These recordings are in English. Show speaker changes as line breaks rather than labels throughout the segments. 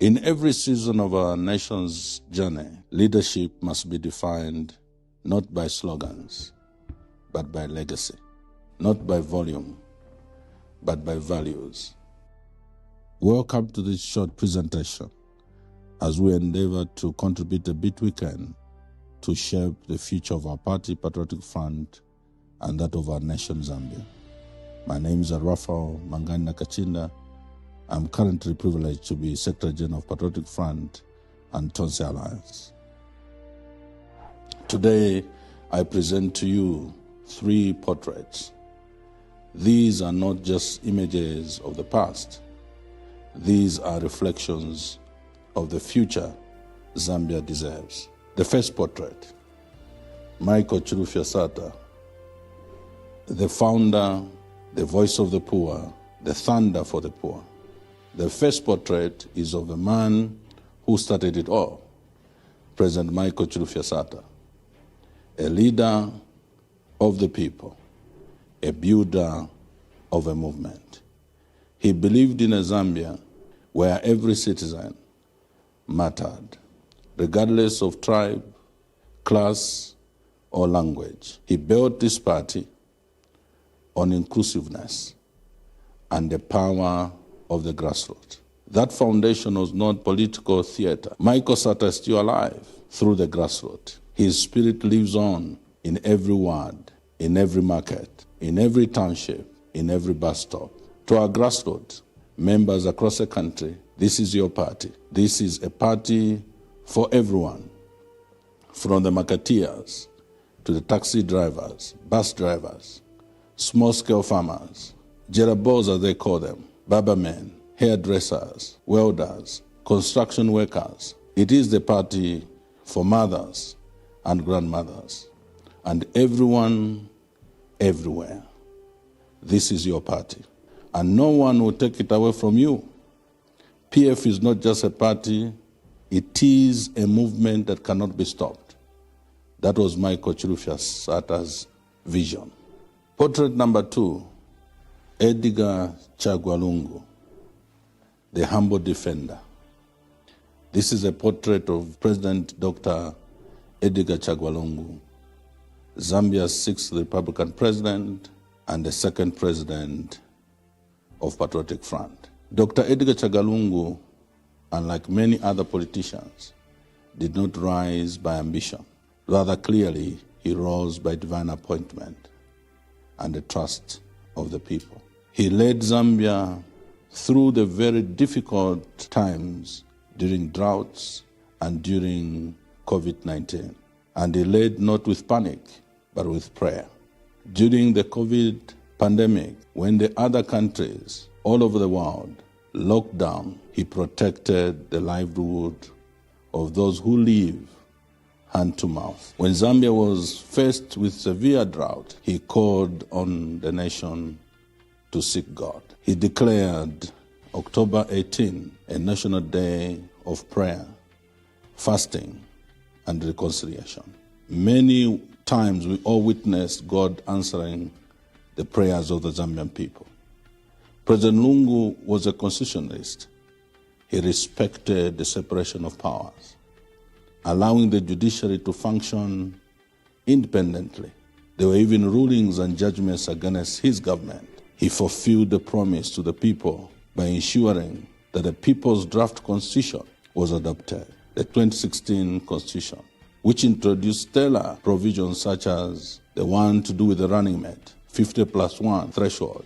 In every season of our nation's journey, leadership must be defined not by slogans, but by legacy, not by volume, but by values. Welcome to this short presentation as we endeavor to contribute a bit we can to shape the future of our party, Patriotic Front, and that of our nation, Zambia. My name is Raphael Mangani Nakachinda. I'm currently privileged to be Secretary General of Patriotic Front and Tonse Alliance. Today, I present to you 3 portraits. These are not just images of the past. These are reflections of the future Zambia deserves. The first portrait, Michael Chilufya Sata, the founder, the voice of the poor, the thunder for the poor. The first portrait is of the man who started it all, President Michael Chilufya Sata, a leader of the people, a builder of a movement. He believed in a Zambia where every citizen mattered, regardless of tribe, class, or language. He built this party on inclusiveness and the power of the grassroots. That foundation was not political theater. Michael Sata is still alive through the grassroots. His spirit lives on in every ward, in every market, in every township, in every bus stop. To our grassroots members across the country, this is your party. This is a party for everyone, from the marketeers to the taxi drivers, bus drivers, small-scale farmers, jerabos as they call them, barbermen, hairdressers, welders, construction workers. It is the party for mothers and grandmothers, and everyone, everywhere. This is your party, and no one will take it away from you. PF is not just a party, it is a movement that cannot be stopped. That was Michael Chilufya Sata's vision. Portrait number 2, Edgar Chagwa Lungu, the humble defender. This is a portrait of President Dr. Edgar Chagwa Lungu, Zambia's 6th Republican president and the 2nd president of Patriotic Front. Dr. Edgar Chagwa Lungu, unlike many other politicians, did not rise by ambition. Rather clearly, he rose by divine appointment and the trust of the people. He led Zambia through the very difficult times during droughts and during COVID-19. And he led not with panic, but with prayer. During the COVID pandemic, when the other countries all over the world locked down, he protected the livelihood of those who live hand to mouth. When Zambia was faced with severe drought, he called on the nation to seek God. He declared October 18 a national day of prayer, fasting, and reconciliation. Many times we all witnessed God answering the prayers of the Zambian people. President Lungu was a constitutionalist. He respected the separation of powers, allowing the judiciary to function independently. There were even rulings and judgments against his government. He fulfilled the promise to the people by ensuring that the People's Draft Constitution was adopted, the 2016 Constitution, which introduced stellar provisions such as the one to do with the running mate, 50+1 threshold.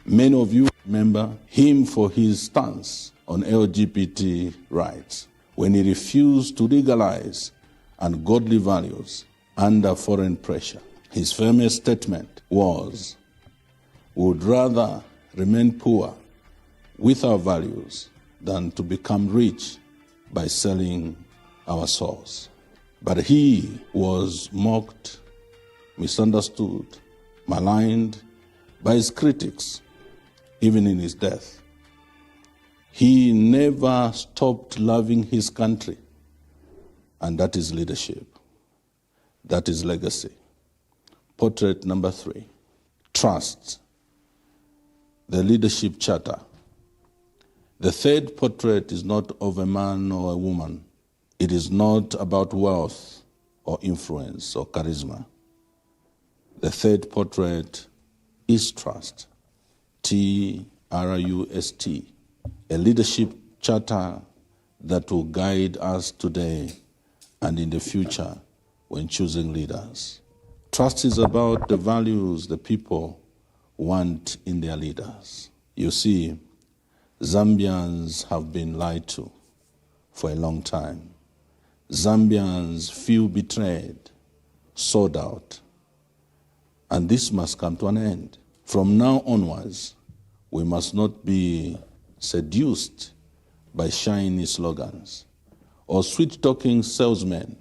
Many of you remember him for his stance on LGBT rights, when he refused to legalize ungodly values under foreign pressure. His famous statement was, "We would rather remain poor with our values than to become rich by selling our souls." But he was mocked, misunderstood, maligned by his critics, even in his death. He never stopped loving his country, and that is leadership. That is legacy. Portrait number 3, trust, the leadership charter. The third portrait is not of a man or a woman. It is not about wealth or influence or charisma. The third portrait is trust. T-R-U-S-T. A leadership charter that will guide us today and in the future when choosing leaders. Trust is about the values the people want in their leaders. You see, Zambians have been lied to for a long time. Zambians feel betrayed, sold out. And this must come to an end. From now onwards, we must not be seduced by shiny slogans or sweet-talking salesmen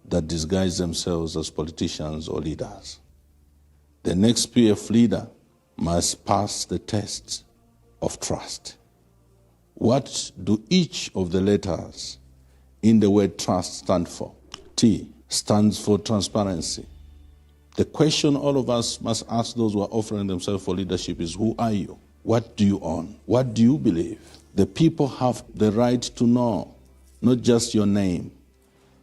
that disguise themselves as politicians or leaders. The next PF leader must pass the test of trust. What do each of the letters in the word trust stand for? T stands for transparency. The question all of us must ask those who are offering themselves for leadership is, who are you? What do you own? What do you believe? The people have the right to know, not just your name,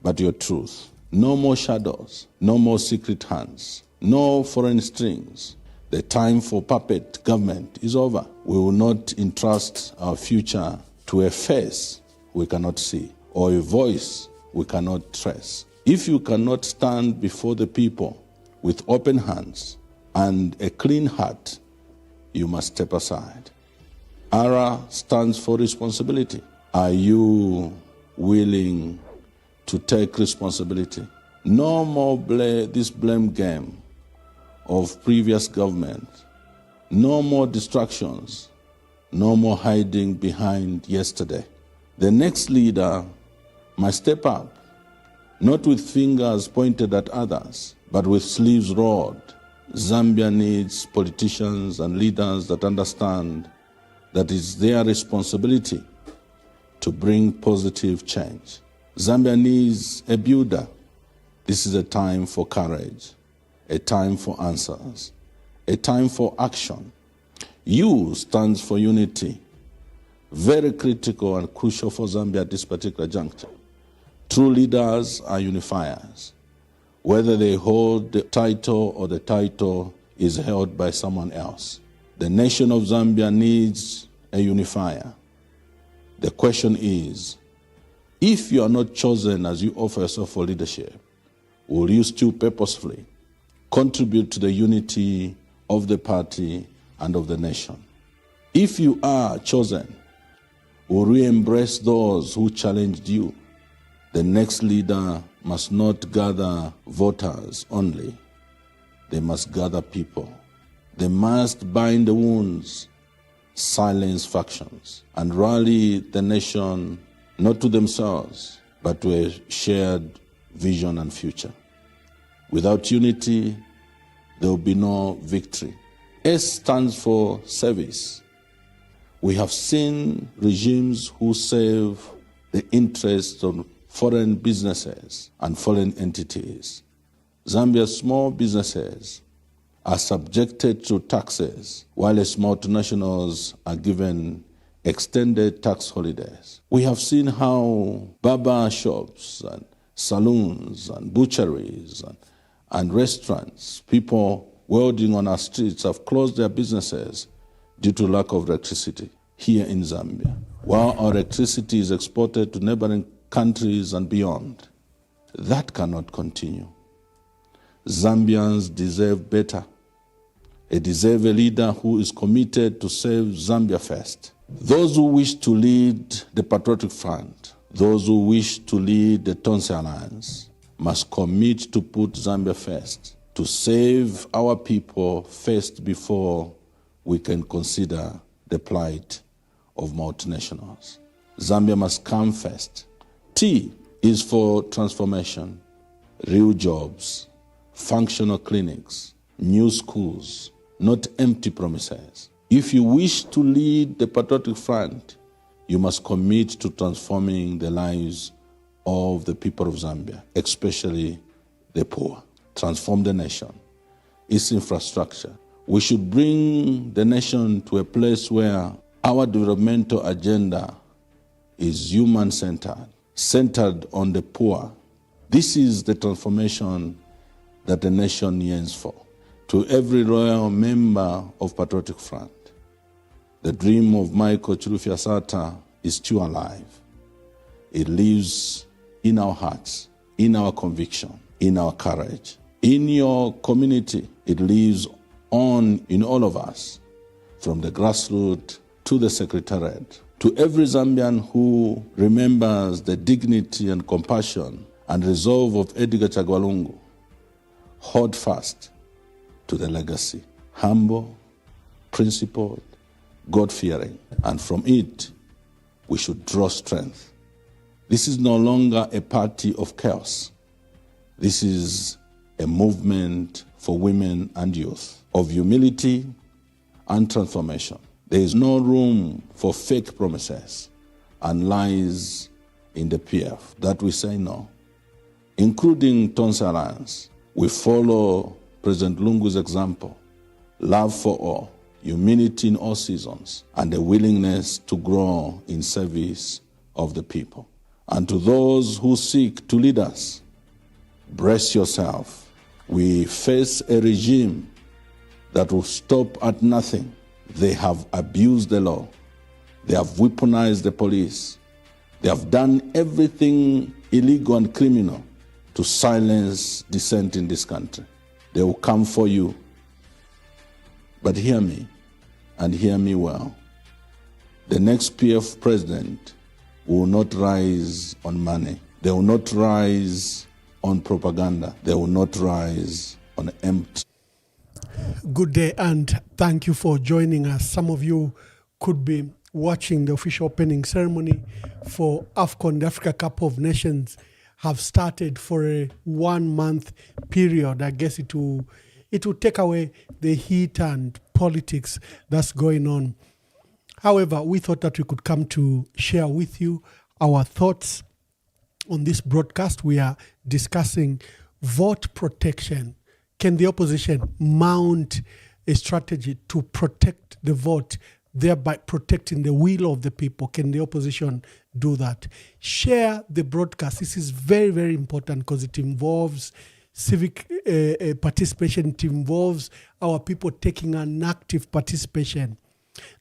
but your truth. No more shadows, no more secret hands, no foreign strings. The time for puppet government is over. We will not entrust our future to a face we cannot see or a voice we cannot trace. If you cannot stand before the people with open hands and a clean heart, you must step aside. R stands for responsibility. Are you willing to take responsibility? No more this blame game of previous government. No more distractions. No more hiding behind yesterday. The next leader must step up, not with fingers pointed at others, but with sleeves rolled. Zambia needs politicians and leaders that understand that it's their responsibility to bring positive change. Zambia needs a builder. This is a time for courage, a time for answers, a time for action. U stands for unity. Very critical and crucial for Zambia at this particular juncture. True leaders are unifiers, whether they hold the title or the title is held by someone else. The nation of Zambia needs a unifier. The question is, if you are not chosen as you offer yourself for leadership, will you still purposefully contribute to the unity of the party and of the nation? If you are chosen, will you embrace those who challenged you? The next leader must not gather voters only. They must gather people. They must bind the wounds, silence factions, and rally the nation not to themselves, but to a shared vision and future. Without unity, there will be no victory. S stands for service. We have seen regimes who serve the interests of foreign businesses and foreign entities. Zambia's small businesses are subjected to taxes, while its multinationals are given extended tax holidays. We have seen how barber shops and saloons and butcheries and restaurants, people welding on our streets, have closed their businesses due to lack of electricity here in Zambia, while our electricity is exported to neighboring countries and beyond. That cannot continue. Zambians deserve better. They deserve a leader who is committed to serve Zambia first. Those who wish to lead the Patriotic Front, those who wish to lead the Tonse Alliance, must commit to put Zambia first, to save our people first before we can consider the plight of multinationals. Zambia must come first. T is for transformation, real jobs, functional clinics, new schools, not empty promises. If you wish to lead the Patriotic Front, you must commit to transforming the lives of the people of Zambia, especially the poor. Transform the nation, its infrastructure. We should bring the nation to a place where Our developmental agenda is human-centered, centered on the poor. This is the transformation that the nation yearns for. To every loyal member of Patriotic Front, the dream of Michael Chilufya Sata is still alive. It lives in our hearts, in our conviction, in our courage. In your community, it lives on in all of us, from the grassroots to the secretariat. To every Zambian who remembers the dignity and compassion and resolve of Edgar Chagwa Lungu, hold fast to the legacy. Humble, principled, God-fearing, and from it, we should draw strength. This is no longer a party of chaos. This is a movement for women and youth, of humility and transformation. There is no room for fake promises and lies in the PF. That we say no. Including Tonse Alliance, we follow President Lungu's example: love for all, humility in all seasons, and a willingness to grow in service of the people. And to those who seek to lead us, brace yourself. We face a regime that will stop at nothing. They have abused the law. They have weaponized the police. They have done everything illegal and criminal to silence dissent in this country. They will come for you. But hear me, and hear me well. The next PF president will not rise on money. They will not rise on propaganda. They will not rise on empty.
Good day, and thank you for joining us. Some of you could be watching the official opening ceremony for AFCON, the Africa Cup of Nations, have started for a 1 month period. I guess it will take away the heat and politics that's going on. However, we thought that we could come to share with you our thoughts on this broadcast. We are discussing vote protection. Can the opposition mount a strategy to protect the vote, thereby protecting the will of the people? Can the opposition do that? Share the broadcast. This is very, very important because it involves civic participation. It involves our people taking an active participation.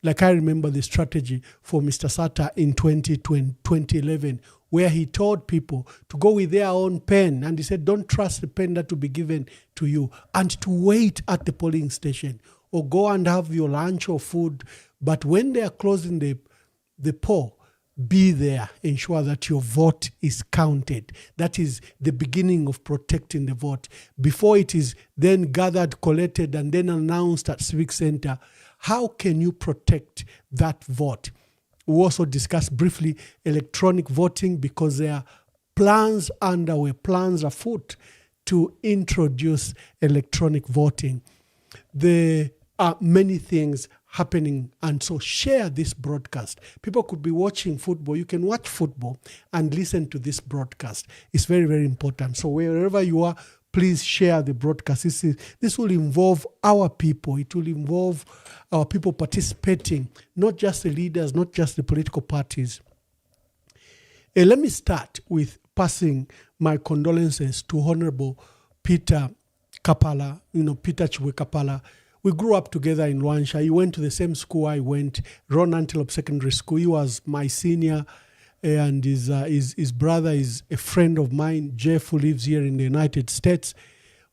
Like I remember the strategy for Mr. Sata in 2011, where he told people to go with their own pen. And he said, don't trust the pen that will be given to you, and to wait at the polling station or go and have your lunch or food. But when they are closing the poll, be there, ensure that your vote is counted. That is the beginning of protecting the vote. Before it is then gathered, collected, and then announced at Civic Center, how can you protect that vote? We also discussed briefly electronic voting, because there are plans underway, plans afoot to introduce electronic voting. There are many things happening, and so share this broadcast. People could be watching football. You can watch football and listen to this broadcast. It's very, very important. So wherever you are, please share the broadcast. This will involve our people. It will involve our people participating, not just the leaders, not just the political parties. Let me start with passing my condolences to Honorable Peter Kapala, Peter Chibwe Kapala. We grew up together in Luansha. He went to the same school I went, Ron Antelope Secondary School. He was my senior, and his brother is a friend of mine, Jeff, who lives here in the United States.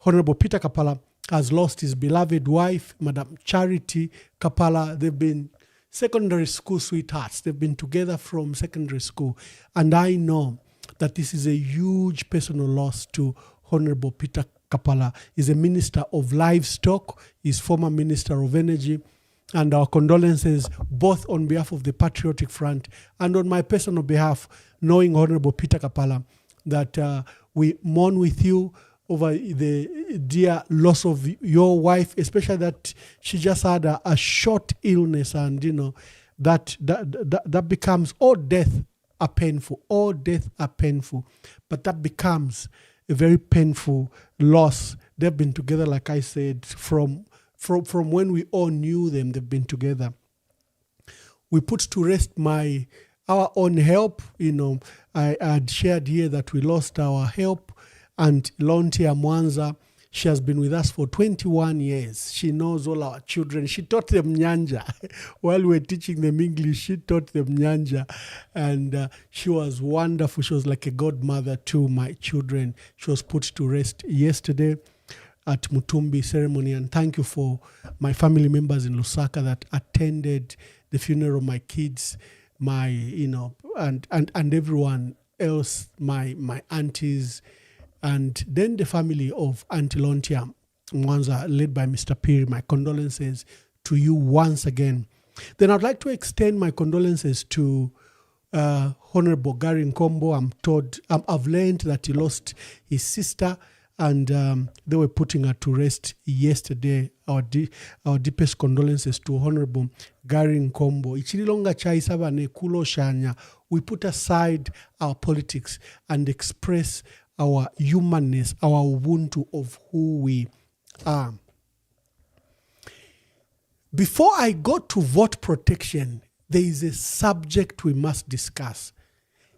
Honorable Peter Kapala has lost his beloved wife, Madam Charity Kapala. They've been secondary school sweethearts. They've been together from secondary school. And I know that this is a huge personal loss to Honorable Peter Kapala. He's a minister of livestock. He's former minister of energy. And our condolences, both on behalf of the Patriotic Front and on my personal behalf, knowing Honorable Peter Kapala, that we mourn with you over the dear loss of your wife, especially that she just had a short illness, and that becomes, all death are painful. All death are painful, but that becomes a very painful loss. They've been together, like I said, from when we all knew them. They've been together. we put to rest our own help. I had shared here that we lost our help, and Lontia Mwanza, she has been with us for 21 years. She knows all our children. She taught them Nyanja. While we were teaching them English, she taught them Nyanja. And she was wonderful. She was like a godmother to my children. She was put to rest yesterday at Mutumbi ceremony. And thank you for my family members in Lusaka that attended the funeral of my kids, and everyone else, my aunties, and then the family of Auntie Lontia Mwanza, led by Mr. Piri. My condolences to you once again. Then I'd like to extend my condolences to Honorable Gary Nkombo. I've learned that he lost his sister, and they were putting her to rest yesterday. Our deepest condolences to Honorable Gary Nkombo. Ichilonga chaisaba ne kulo shanya. We put aside our politics and express our humanness, our ubuntu of who we are. Before I go to vote protection, there is a subject we must discuss.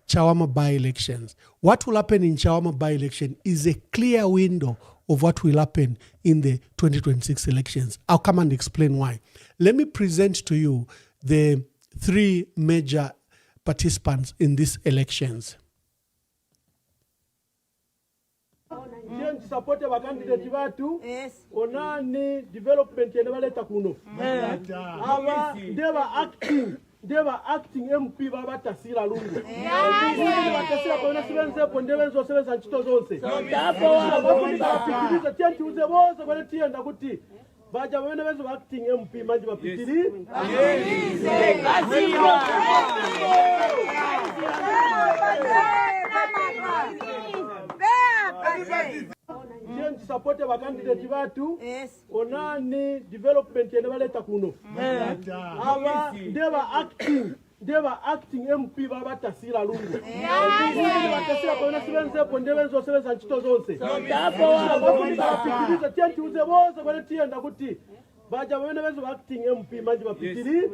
Chawama by-elections. What will happen in Chawama by-election is a clear window of what will happen in the 2026 elections. I'll come and explain why. Let me present to you the three major participants in these elections.
Support our candidate batu onani development yene baleta kuno aba ndeba acting MP babatasira lungu batasira kona sibenze pondebenzo sebenza nchito zonse ndapitiriza tienti uze boze bale tienda kuti baja bene benzo acting MP manje bapitiri support our candidate batu onani development yene baleta kuno aba ndeba acting MP babatasira lungu batasira kona sibenze pondebenzo sebenza nchito zonse ndapitiriza tienti uze boze bale tienda kuti baja bene benzo acting MP manje bapitiri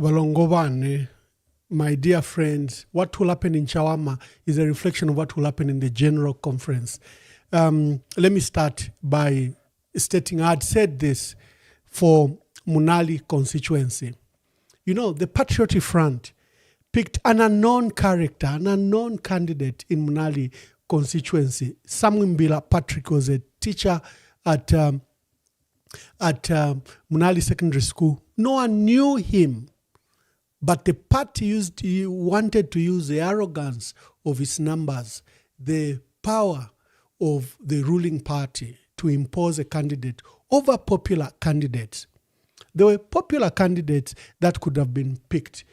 Walongobane, my dear friends, what will happen in Chawama is a reflection of what will happen in the General Conference. Let me start by stating I had said this for Munali constituency. You know, the Patriotic Front picked an unknown character, an unknown candidate in Munali constituency. Samuel Mbila Patrick was a teacher at Munali Secondary School. No one knew him. But the party wanted to use the arrogance of its numbers, the power of the ruling party to impose a candidate over popular candidates. There were popular candidates that could have been picked.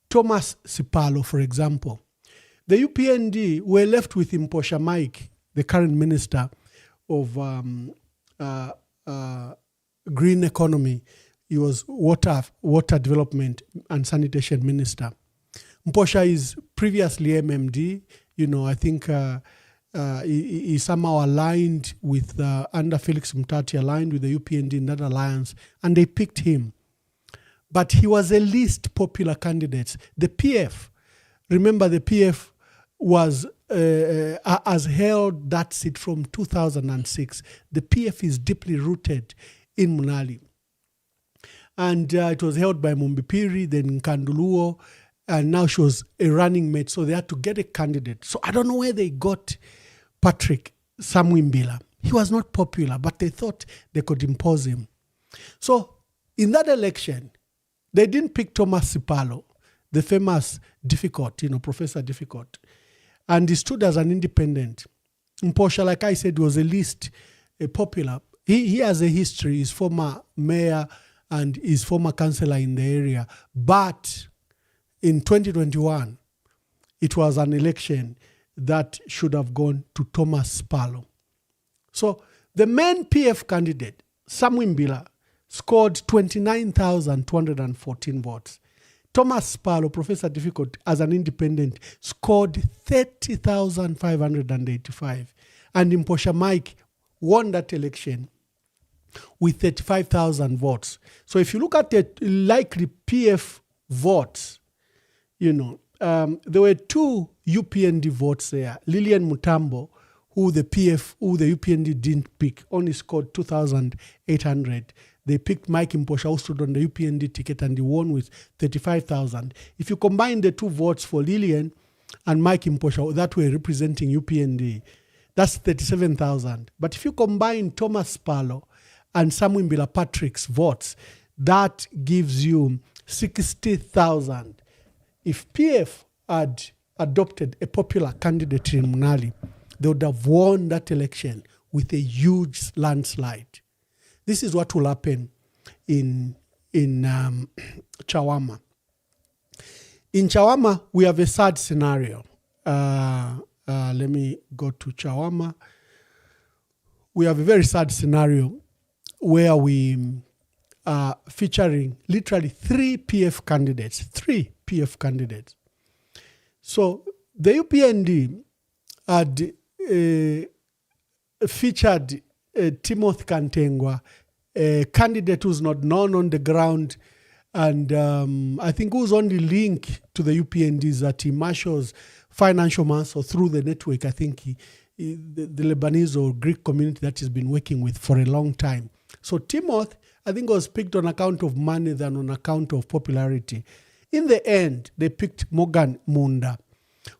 Thomas Sipalo, for example. The UPND were left with Mposha Mike, the current minister of green economy. He was water development and sanitation minister. Mposha is previously MMD. I think he somehow aligned with, under Felix Mutati, aligned with the UPND in that alliance, and they picked him. But he was the least popular candidate. The PF, remember the PF has held that seat from 2006. The PF is deeply rooted in Munali. And it was held by Mumbipiri, then Nkanduluo, and now she was a running mate, so they had to get a candidate. So I don't know where they got Patrick Samwimbila. He was not popular, but they thought they could impose him. So in that election, they didn't pick Thomas Sipalo, the famous Difficult, Professor Difficult. And he stood as an independent. Mposha, like I said, was the least popular. He has a history. He's former mayor and is former councillor in the area. But in 2021, it was an election that should have gone to Thomas Sipalo. So the main PF candidate, Samwimbila, scored 29,214 votes. Thomas Sipalo, Professor Difficult, as an independent, scored 30,585. And Mposha Mike won that election with 35,000 votes. So if you look at the likely PF votes, there were two UPND votes there. Lillian Mutambo, who the UPND didn't pick, only scored 2,800. They picked Mike Mposha, who stood on the UPND ticket, and he won with 35,000. If you combine the two votes for Lillian and Mike Mposha that were representing UPND, that's 37,000. But if you combine Thomas Sipalo and Samwimbila Patrick's votes, that gives you 60,000. If PF had adopted a popular candidate in Munali, they would have won that election with a huge landslide. This is what will happen in Chawama. In Chawama, we have a sad scenario. Let me go to Chawama. We have a very sad scenario where we are featuring literally three PF candidates. So the UPND had featured Timothy Kantengwa, a candidate who's not known on the ground, and I think whose only link to the UPND is that he marshals financial muscle through the network. I think the Lebanese or Greek community that he's been working with for a long time. So Timothy, I think, was picked on account of money than on account of popularity. In the end, they picked Morgan Munda.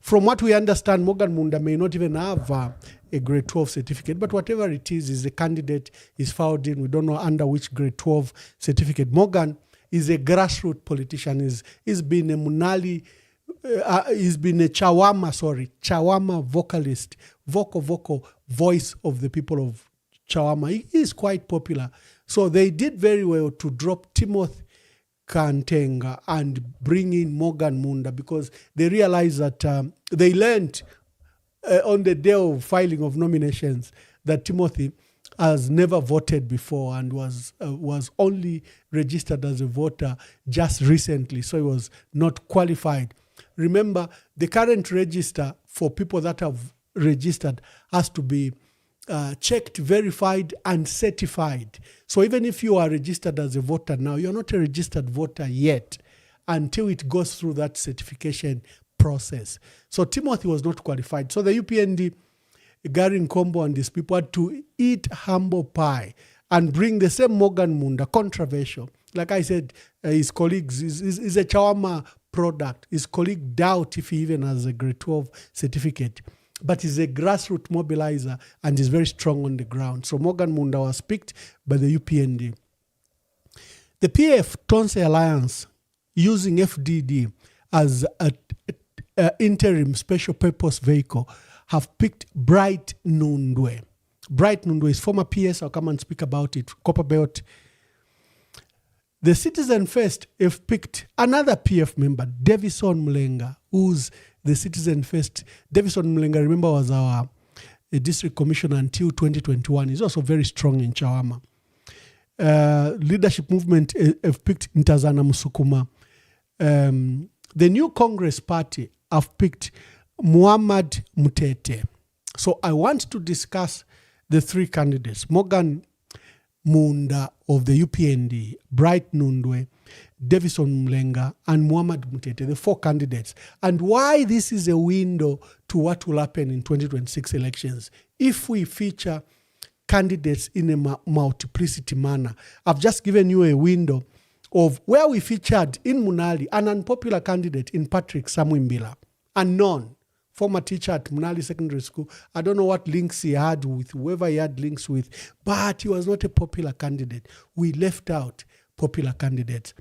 From what we understand, Morgan Munda may not even have a grade 12 certificate, but whatever it is the candidate is filed in. We don't know under which grade 12 certificate. Morgan is a grassroots politician. He's been a Munali, he's been a Chawama vocalist, vocal voice of the people of Chawama. He is quite popular. So they did very well to drop Timothy Kantenga and bring in Morgan Munda because they realized that they learned on the day of filing of nominations that Timothy has never voted before and was only registered as a voter just recently, so he was not qualified. Remember, the current register for people that have registered has to be checked, verified, and certified. So even if you are registered as a voter now, you're not a registered voter yet until it goes through that certification process. So Timothy was not qualified. So the UPND, Gary Nkombo and these people had to eat humble pie and bring the same Morgan Munda, controversial. Like I said, his colleagues, is a Chawama product. His colleague doubt if he even has a grade 12 certificate. But he's a grassroots mobilizer and is very strong on the ground. So Morgan Munda was picked by the UPND. The PF Tonse Alliance, using FDD as an interim special purpose vehicle, have picked Bright Nundwe. Bright Nundwe is former PS. I'll come and speak about it. Copperbelt. The Citizen First have picked another PF member, Davison Mlenga, who's the Citizen First. Davison Mlenga, remember, was our district commissioner until 2021. He's also very strong in Chawama. Leadership movement have picked Ntazana Musukuma. The New Congress Party have picked Muhammad Mutete. So I want to discuss the three candidates: Morgan Munda of the UPND, Bright Nundwe, Davison Mlenga, and Muhammad Mutete, the four candidates, and why this is a window to what will happen in 2026 elections if we feature candidates in a multiplicity manner. I've just given you a window of where we featured in Munali an unpopular candidate in Patrick Samwimbila, unknown, former teacher at Munali Secondary School. I don't know what links he had with whoever he had links with, but he was not a popular candidate. We left out popular candidates.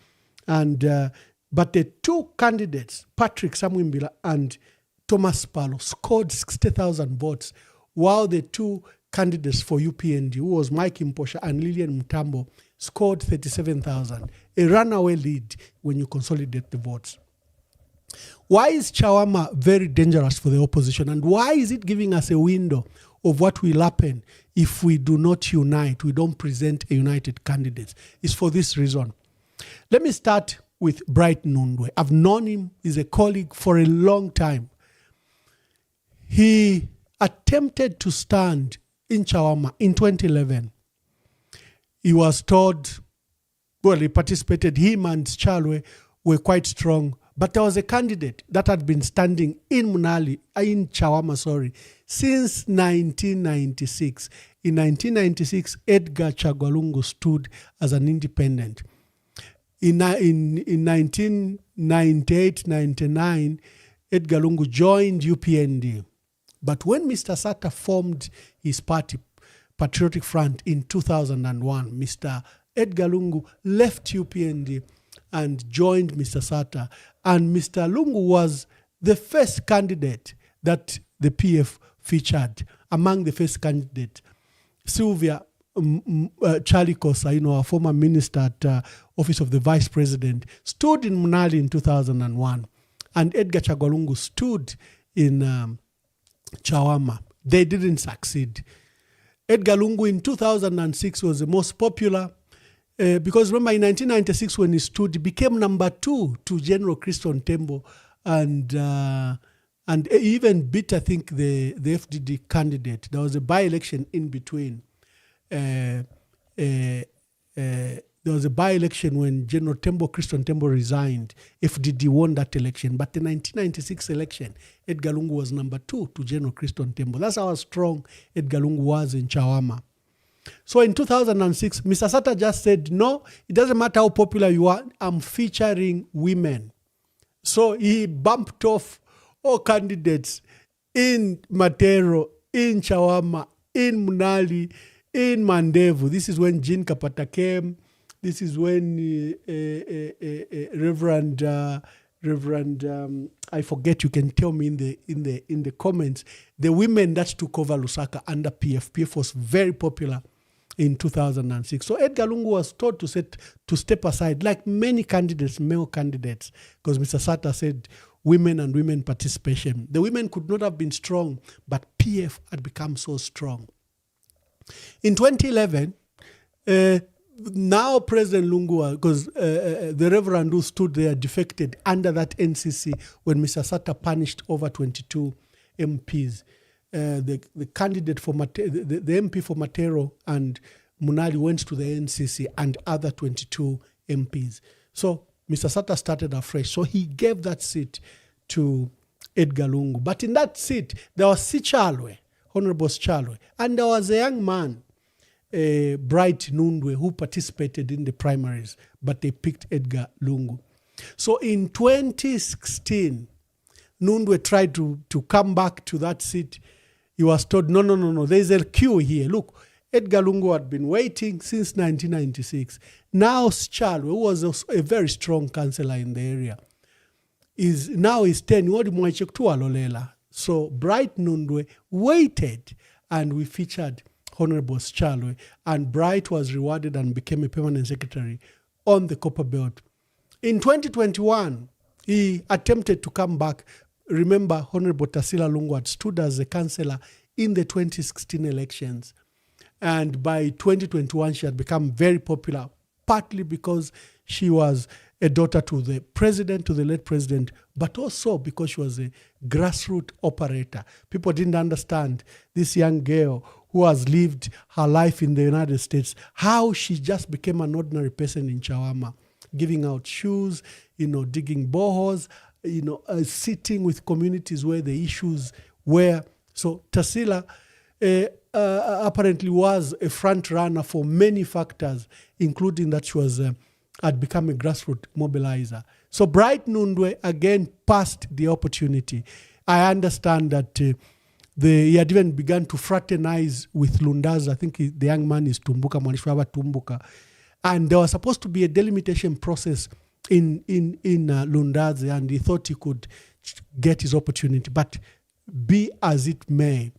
And but the two candidates, Patrick Samwimbila and Thomas Palo, scored 60,000 votes, while the two candidates for UPND, who was Mike Imposha and Lillian Mutambo, scored 37,000, a runaway lead when you consolidate the votes. Why is Chawama very dangerous for the opposition, and why is it giving us a window of what will happen if we do not unite, we don't present a united candidate? It's for this reason. Let me start with Bright Nundwe. I've known him, he's a colleague for a long time. He attempted to stand in Chawama in 2011. He was told, well, he participated, him and Chalwe were quite strong, but there was a candidate that had been standing in Chawama, since 1996. In 1996, Edgar Chagwalungu stood as an independent. In 1998-99, Edgar Lungu joined UPND. But when Mr. Sata formed his party, Patriotic Front, in 2001, Mr. Edgar Lungu left UPND and joined Mr. Sata. And Mr. Lungu was the first candidate that the PF featured. Among the first candidates, Sylvia Chalikosa, our former minister at Office of the Vice President, stood in Munali in 2001. And Edgar Chagwalungu stood in Chawama. They didn't succeed. Edgar Lungu in 2006 was the most popular because remember in 1996 when he stood, he became number 2 to General Christon Tembo and even beat, I think, the FDD candidate. There was a by-election in between. There was a by-election when General Christon Tembo resigned. FDD won that election. But the 1996 election, Edgar Lungu was number 2 to General Christon Tembo. That's how strong Edgar Lungu was in Chawama. So in 2006, Mr. Sata just said, no, it doesn't matter how popular you are, I'm featuring women. So he bumped off all candidates in Matero, in Chawama, in Munali, in Mandevu. This is when Jean Kapata came. This is when Reverend, I forget. You can tell me in the comments. The women that took over Lusaka under PF. PF was very popular in 2006. So Edgar Lungu was told to step aside, like many candidates, male candidates, because Mr. Sata said women and women participation. The women could not have been strong, but PF had become so strong. In 2011, now President Lungu, because the Reverend who stood there defected under that NCC when Mr. Sata punished over 22 MPs. The candidate for the MP for Matero and Munali went to the NCC and other 22 MPs. So Mr. Sata started afresh. So he gave that seat to Edgar Lungu. But in that seat, there was Chalwe, Honorable Chalwe, and there was a young man, Bright Nundwe, who participated in the primaries, but they picked Edgar Lungu. So in 2016, Nundwe tried to come back to that seat. He was told, no, there's a queue here. Look, Edgar Lungu had been waiting since 1996. Now Schalwe, who was also a very strong councillor in the area, is 10. So Bright Nundwe waited, and we featured Honorable Schalwe, and Bright was rewarded and became a permanent secretary on the Copper Belt. In 2021, he attempted to come back. Remember, Honorable Tasila Lungu had stood as a councillor in the 2016 elections. And by 2021, she had become very popular, partly because she was a daughter to the president, to the late president, but also because she was a grassroots operator. People didn't understand this young girl who has lived her life in the United States, how she just became an ordinary person in Chawama, giving out shoes, digging boreholes, sitting with communities where the issues were. So Tasila apparently was a front runner for many factors, including that she was had become a grassroots mobilizer. So Bright Nundwe again passed the opportunity. I understand that he had even begun to fraternize with Lundazi. I think the young man is Tumbuka, Mwanishwaba Tumbuka. And there was supposed to be a delimitation process in Lundazi, and he thought he could get his opportunity. But be as it may,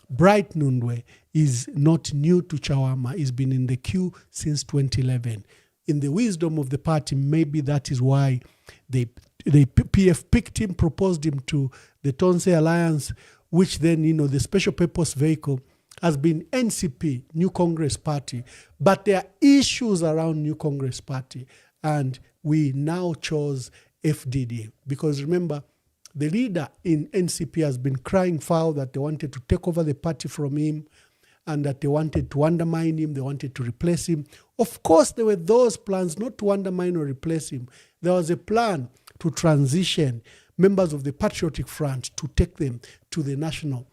Bright Nundwe is not new to Chawama. He's been in the queue since 2011. In the wisdom of the party, maybe that is why the PF picked him, proposed him to the Tonse Alliance, which then, the special purpose vehicle has been NCP, New Congress Party. But there are issues around New Congress Party, and we now chose FDD. Because remember, the leader in NCP has been crying foul that they wanted to take over the party from him, and that they wanted to undermine him, they wanted to replace him. Of course, there were those plans not to undermine or replace him. There was a plan to transition members of the Patriotic Front, to take them to the National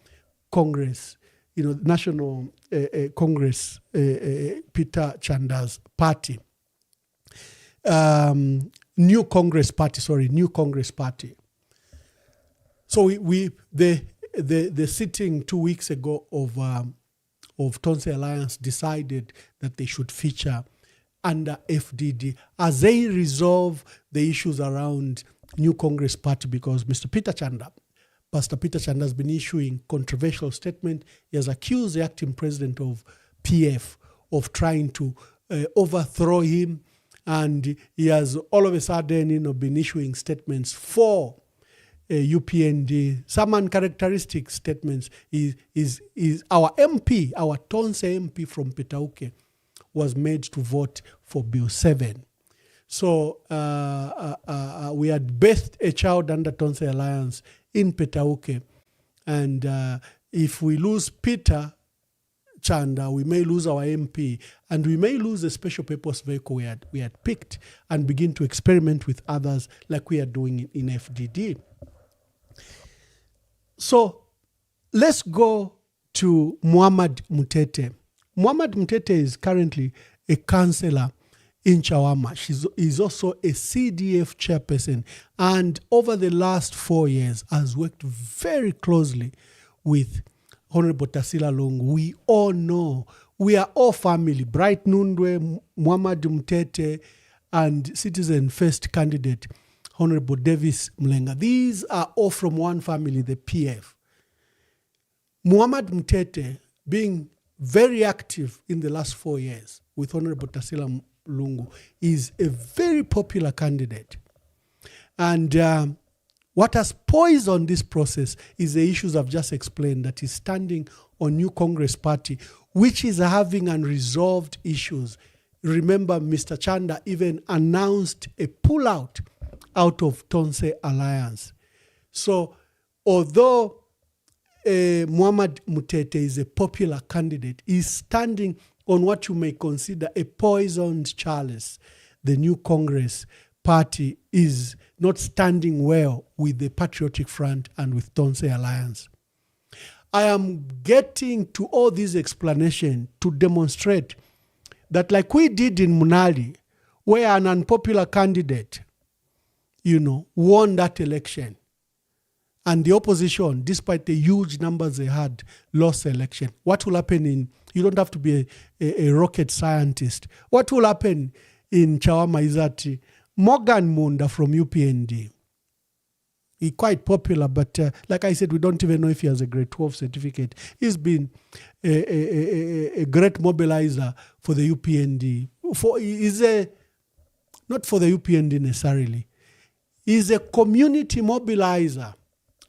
Congress, National Congress, Peter Chanda's party. New Congress Party. So the sitting 2 weeks ago of Tonse Alliance decided that they should feature under FDD as they resolve the issues around New Congress Party, because Pastor Peter Chanda has been issuing controversial statements. He has accused the acting president of PF of trying to overthrow him, and he has all of a sudden been issuing statements for UPND. Some uncharacteristic statements is our MP, our Tonse MP from Petauke, was made to vote for Bill 7. So we had birthed a child under Tonse Alliance in Petauke, and if we lose Peter Chanda, we may lose our MP, and we may lose the special purpose vehicle we had picked, and begin to experiment with others like we are doing in FDD. So let's go to Muhammad Mutete. Muhammad Mutete is currently a councillor in Chawama. He's also a CDF chairperson, and over the last 4 years has worked very closely with Honorable Tasila Lungu. We all know, we are all family. Bright Nundwe, Muhammad Mutete, and Citizen First candidate Honorable Davis Mlenga. These are all from one family, the PF. Muhammad Mutete, being very active in the last 4 years with Honorable Tasila Lungu, is a very popular candidate. And what has poisoned this process is the issues I've just explained, that is standing on New Congress Party, which is having unresolved issues. Remember, Mr. Chanda even announced a pullout out of Tonse Alliance. So, although Muhammad Mutete is a popular candidate, he's standing on what you may consider a poisoned chalice. The New Congress Party is not standing well with the Patriotic Front and with Tonse Alliance. I am getting to all these explanations to demonstrate that, like we did in Munali, where an unpopular candidate, won that election, and the opposition, despite the huge numbers they had, lost the election. What will happen you don't have to be a rocket scientist. What will happen in Chawama is that Morgan Munda from UPND, he's quite popular, but like I said, we don't even know if he has a grade 12 certificate. He's been a great mobilizer for the UPND. Not for the UPND necessarily. He's a community mobilizer.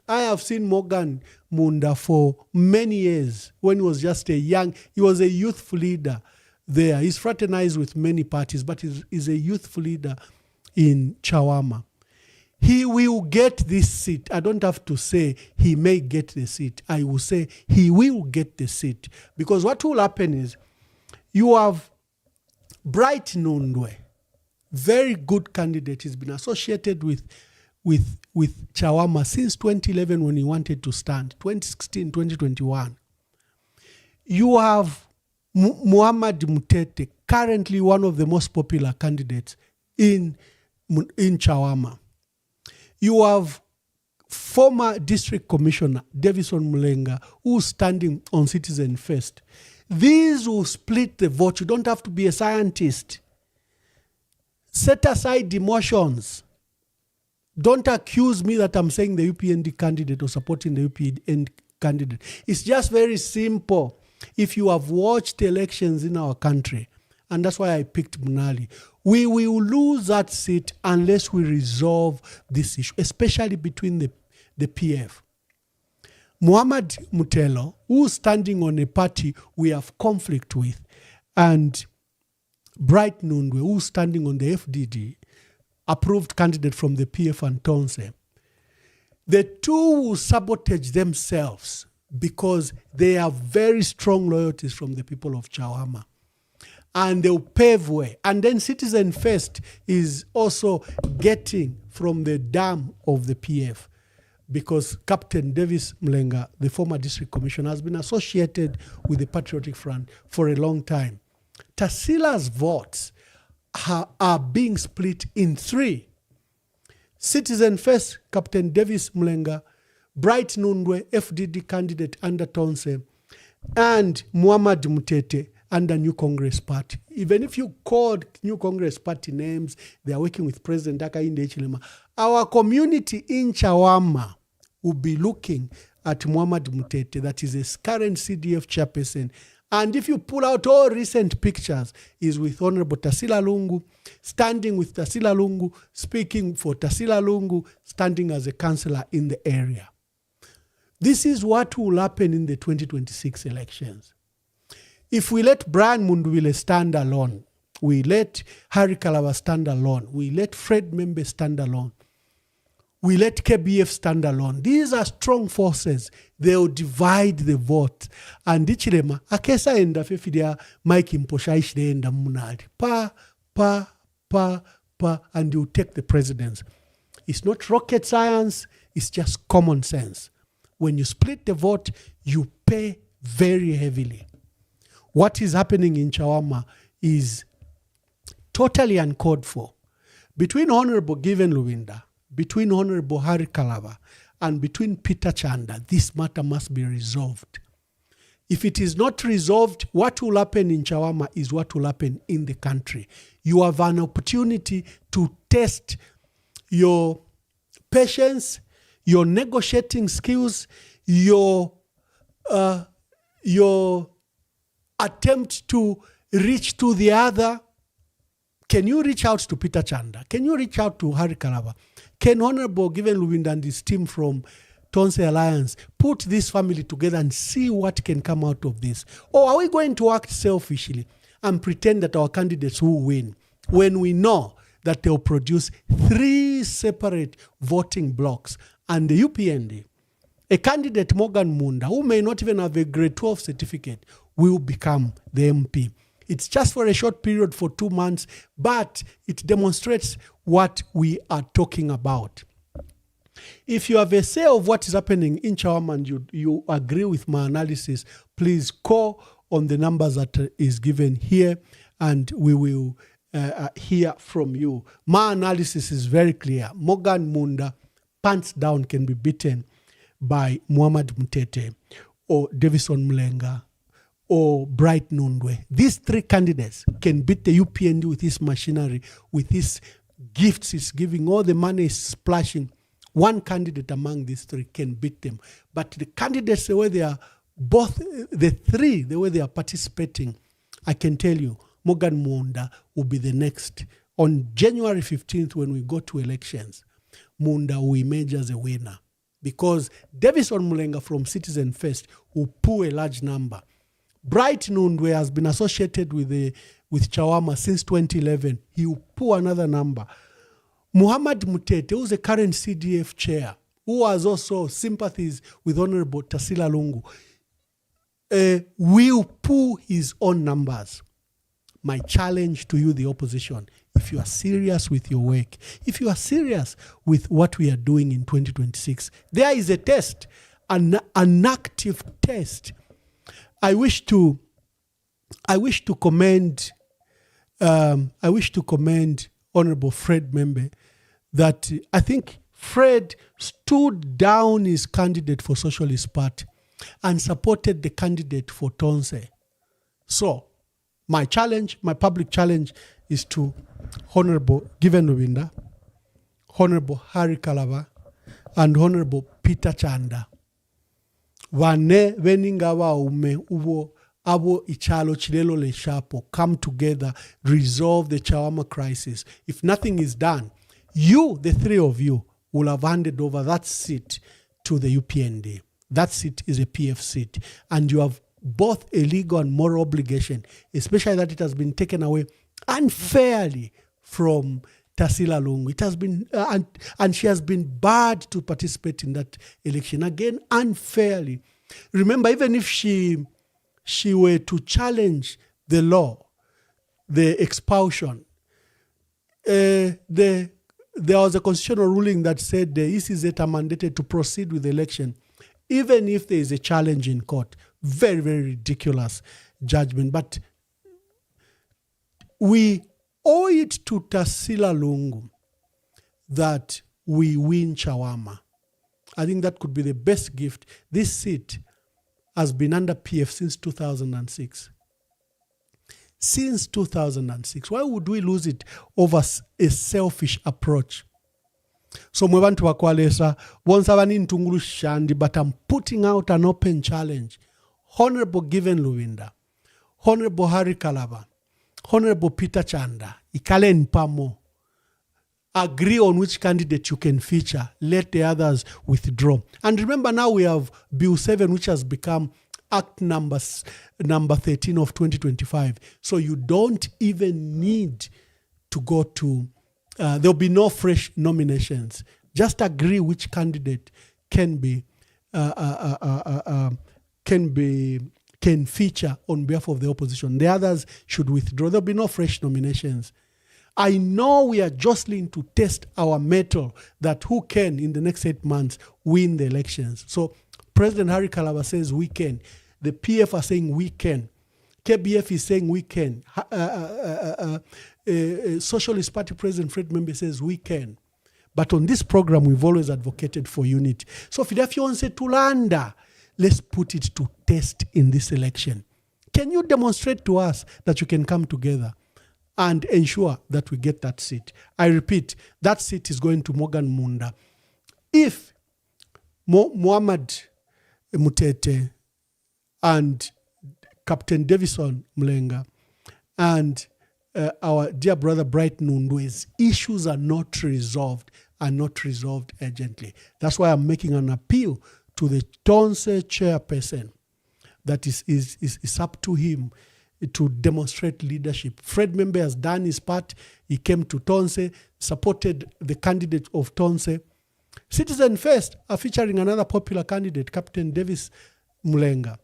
I have seen Morgan Munda for many years when he was just he was a youthful leader there. He's fraternized with many parties, but he's a youthful leader in Chawama. He will get this seat. I don't have to say he may get the seat. I will say he will get the seat. Because what will happen is you have Bright Nundwe, very good candidate. He's been associated with Chawama since 2011 when he wanted to stand, 2016, 2021. You have Muhammad Mutete, currently one of the most popular candidates in Chawama. You have former district commissioner Davison Mulenga, who's standing on Citizen First. These will split the vote. You don't have to be a scientist. Set aside emotions. Don't accuse me that I'm saying the UPND candidate or supporting the UPND candidate. It's just very simple. If you have watched elections in our country, and that's why I picked Munali, we will lose that seat unless we resolve this issue, especially between the PF. Muhammad Mutelo, who's standing on a party we have conflict with, and Bright Nundwe, who's standing on the FDD, approved candidate from the PF and Tonse. The two will sabotage themselves because they have very strong loyalties from the people of Chawama. And they'll pave way. And then Citizen First is also getting from the dam of the PF because Captain Davis Mlenga, the former district commissioner, has been associated with the Patriotic Front for a long time. Tasila's votes are being split in three. Citizen First, Captain Davis Mlenga, Bright Nundwe, FDD candidate under Tonse, and Muhammad Mutete under New Congress Party. Even if you called New Congress Party names, they are working with President Hakainde Hichilema. Our community in Chawama will be looking at Muhammad Mutete, that is a current CDF chairperson. And if you pull out all recent pictures, is with Honorable Tasila Lungu, standing with Tasila Lungu, speaking for Tasila Lungu, standing as a councillor in the area. This is what will happen in the 2026 elections. If we let Brian Munduwile stand alone, we let Harry Kalaba stand alone, we let Fred Membe stand alone, we let KBF stand alone. These are strong forces. They'll divide the vote. And Ichilema, akesa enda fefidia Mike Imposha ishide enda munadi. Pa, and you take the presidents. It's not rocket science, it's just common sense. When you split the vote, you pay very heavily. What is happening in Chawama is totally uncalled for. Between Honorable Given Luwinda, between Honorable Hari Kalava, and between Peter Chanda, this matter must be resolved. If it is not resolved, what will happen in Chawama is what will happen in the country. You have an opportunity to test your patience, your negotiating skills, your attempt to reach to the other. Can you reach out to Peter Chanda? Can you reach out to Hari Kalava? Can Honorable Given Luwinda and his team from Tonse Alliance put this family together and see what can come out of this? Or are we going to act selfishly and pretend that our candidates will win when we know that they'll produce 3 separate voting blocks? And the UPND, a candidate, Morgan Munda, who may not even have a grade 12 certificate, will become the MP. It's just for a short period, for 2 months, but it demonstrates what we are talking about. If you have a say of what is happening in Chawama and you agree with my analysis, please call on the numbers that is given here and we will hear from you. My analysis is very clear. Morgan Munda, pants down, can be beaten by Muhammad Mutete or Davison Mlenga or Bright Nundwe. These three candidates can beat the UPND with his machinery, with his gifts he's giving, all the money is splashing. One candidate among these three can beat them. But the candidates, the way they are, both the three, the way they are participating, I can tell you, Morgan Munda will be the next. On January 15th, when we go to elections, Munda will emerge as a winner. Because Davison Mlenga from Citizen First will pull a large number. Bright Nundwe has been associated with Chawama since 2011. He will pull another number. Muhammad Mutete, who's the current CDF chair, who has also sympathies with Honorable Tarsila Lungu, will pull his own numbers. My challenge to you, the opposition, if you are serious with your work, if you are serious with what we are doing in 2026, there is a test, an active test. I wish to commend Honorable Fred Membe that I think Fred stood down his candidate for Socialist Party and supported the candidate for Tonse. So my challenge, my public challenge is to Honorable Given Rubinda, Honorable Harry Kalaba, and Honorable Peter Chanda. Wane veningawa ume ubo abo ichalo chilelo le shapo come together, resolve the Chawama crisis. If nothing is done, you, the three of you, will have handed over that seat to the UPND. That seat is a PF seat. And you have both a legal and moral obligation, especially that it has been taken away unfairly from Tarsila Lungu. It has been, and she has been barred to participate in that election. Again, unfairly. Remember, even if she were to challenge the law, the expulsion, there was a constitutional ruling that said the ECZ are mandated to proceed with the election, even if there is a challenge in court. Very, very ridiculous judgment. But we owe it to Tarsila Lungu that we win Chawama. I think that could be the best gift. This seat has been under PF since 2006. Since 2006. Why would we lose it over a selfish approach? So mwebantu wakwalesa, bonsabani ntungulu shandi, but I'm putting out an open challenge. Honorable Given Luwinda, Honorable Harry Kalaba, Honorable Peter Chanda, ikale npamo. Agree on which candidate you can feature. Let the others withdraw. And remember, now we have Bill 7, which has become Act number 13 of 2025. So you don't even need to go to, there'll be no fresh nominations. Just agree which candidate can feature on behalf of the opposition. The others should withdraw. There'll be no fresh nominations. I know we are jostling to test our mettle that who can, in the next 8 months, win the elections. So President Harry Kalaba says we can. The PF are saying we can. KBF is saying we can. Socialist Party President Fred Membe says we can. But on this program, we've always advocated for unity. So Fidafionse Tulanda, let's put it to test in this election. Can you demonstrate to us that you can come together and ensure that we get that seat? I repeat, that seat is going to Morgan Munda. If Muhammad Mutete and Captain Davison Mlenga and our dear brother Bright Nundwe's issues are not resolved urgently. That's why I'm making an appeal to the Tonse chairperson that is up to him to demonstrate leadership. Fred Membe has done his part. He came to Tonse, supported the candidate of Tonse. Citizen First are featuring another popular candidate, Captain Davis Mlenga.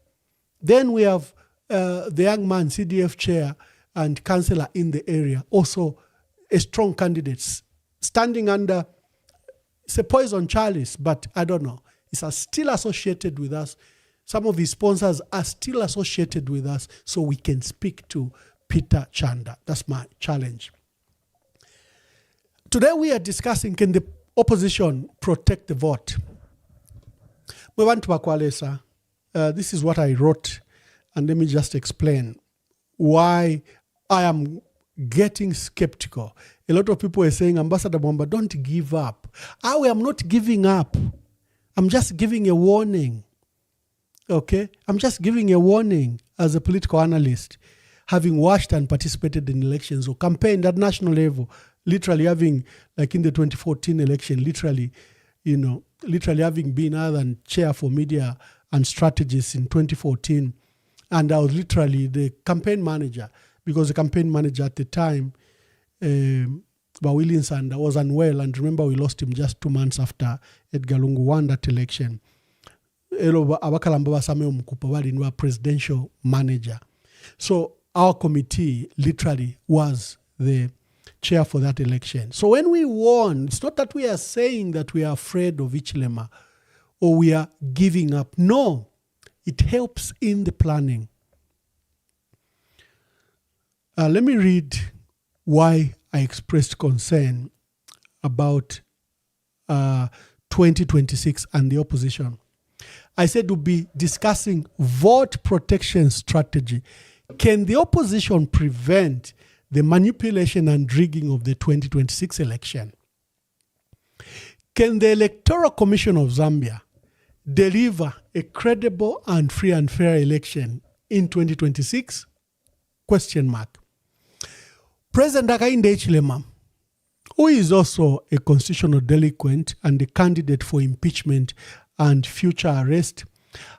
Then we have the young man, CDF chair and councillor in the area, also a strong candidate, standing under, it's a poison chalice, but I don't know. It's still associated with us. Some of his sponsors are still associated with us, so we can speak to Peter Chanda. That's my challenge. Today we are discussing, can the opposition protect the vote? Mwebantu bakwalesa, this is what I wrote, and let me just explain why I am getting skeptical. A lot of people are saying, Ambassador Mwamba, don't give up. I am not giving up. I'm just giving a warning. Okay? I'm just giving a warning as a political analyst, having watched and participated in elections or campaigned at national level, literally having, like in the 2014 election, literally having been other than chair for media and strategies in 2014. And I was literally the campaign manager, because the campaign manager at the time, Bawili Nsanda, was unwell. And remember, we lost him just 2 months after Edgar Lungu won that election. Abakalamba presidential manager. So our committee literally was the chair for that election. So when we won, it's not that we are saying that we are afraid of Ichilema or we are giving up. No, it helps in the planning. Let me read why I expressed concern about 2026 and the opposition. I said we'll be discussing vote protection strategy. Can the opposition prevent the manipulation and rigging of the 2026 election? Can the Electoral Commission of Zambia deliver a credible and free and fair election in 2026? Question mark. President Hakainde Hichilema, who is also a constitutional delinquent and a candidate for impeachment and future arrest,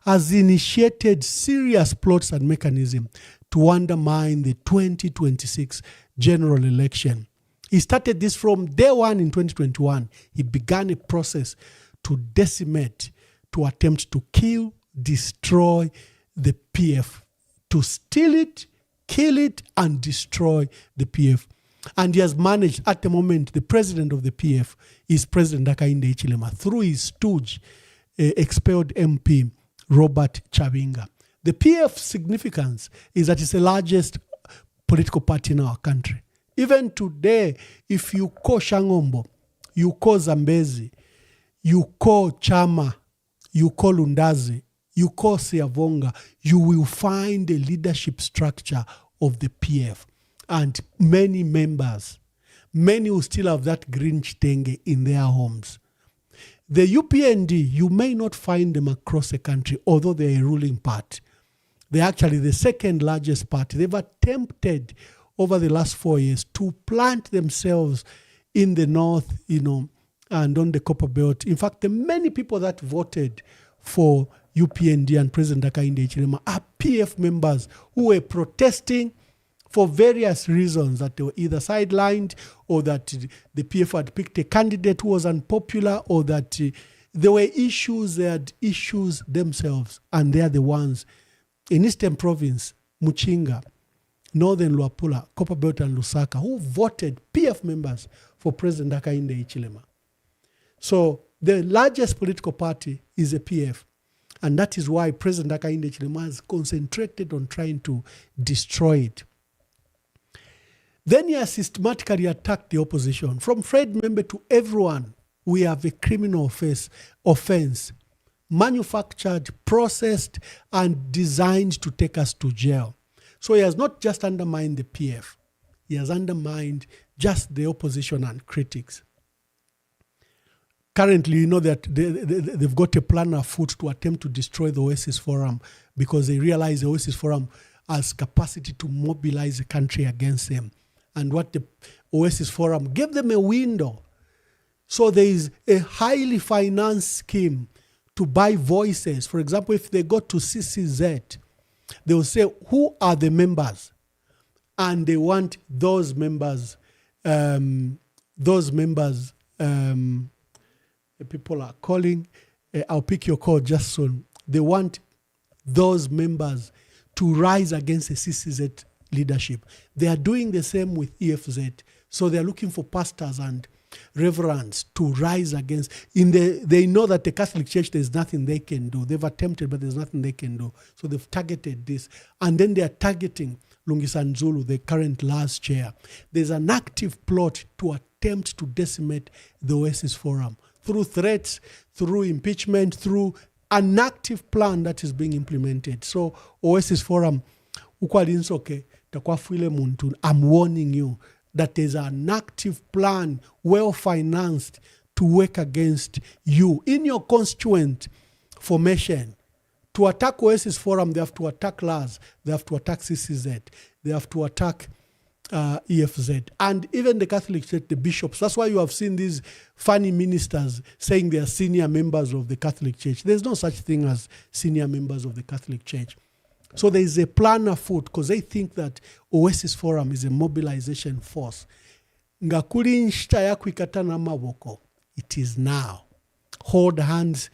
has initiated serious plots and mechanisms to undermine the 2026 general election. He started this from day one in 2021. He began a process to decimate, to attempt to kill, destroy the PF, to steal it, kill it, and destroy the PF. And he has managed, at the moment, the president of the PF is President Hakainde Hichilema, through his stooge, expelled MP Robert Chavinga. The PF significance is that it's the largest political party in our country. Even today, if you call Shangombo, you call Zambezi, you call Chama, you call Undazi, you call Siavonga, you will find a leadership structure of the PF and many members. Many who still have that green chitenge in their homes. The UPND, you may not find them across the country, although they're a ruling party. They're actually the second largest party. They've attempted over the last 4 years to plant themselves in the north, and on the Copper Belt. In fact, the many people that voted for UPND and President Hakainde Hichilema are PF members who were protesting for various reasons, that they were either sidelined or that the PF had picked a candidate who was unpopular, or that there were issues, they had issues themselves, and they are the ones in Eastern Province, Muchinga, Northern Luapula, Copperbelt and Lusaka, who voted PF members for President Hakainde Hichilema. So the largest political party is a PF. And that is why President Hakainde Hichilema has concentrated on trying to destroy it. Then he has systematically attacked the opposition. From Fred member to everyone, we have a criminal offense, manufactured, processed, and designed to take us to jail. So he has not just undermined the PF. He has undermined just the opposition and critics. Currently, you know that they've got a plan afoot to attempt to destroy the Oasis Forum, because they realize the Oasis Forum has capacity to mobilize the country against them. And what the Oasis Forum gave them a window. So there is a highly financed scheme to buy voices. For example, if they go to CCZ, they will say, who are the members? And they want those members, people are calling, I'll pick your call just soon. They want those members to rise against the CCZ leadership. They are doing the same with EFZ. So they are looking for pastors and reverends to rise against. They know that the Catholic Church, there's nothing they can do. They've attempted, but there's nothing they can do. So they've targeted this. And then they are targeting Lungisan Zulu, the current last chair. There's an active plot to attempt to decimate the Oasis Forum through threats, through impeachment, through an active plan that is being implemented. So Oasis Forum, I'm warning you that there's an active plan, well-financed, to work against you in your constituent formation. To attack Oasis Forum, they have to attack LAS, they have to attack CCZ, they have to attack EFZ, and even the Catholic Church, the bishops. That's why you have seen these funny ministers saying they are senior members of the Catholic Church. There's no such thing as senior members of the Catholic Church. So there is a plan afoot because they think that Oasis Forum is a mobilization force. It is now. Hold hands,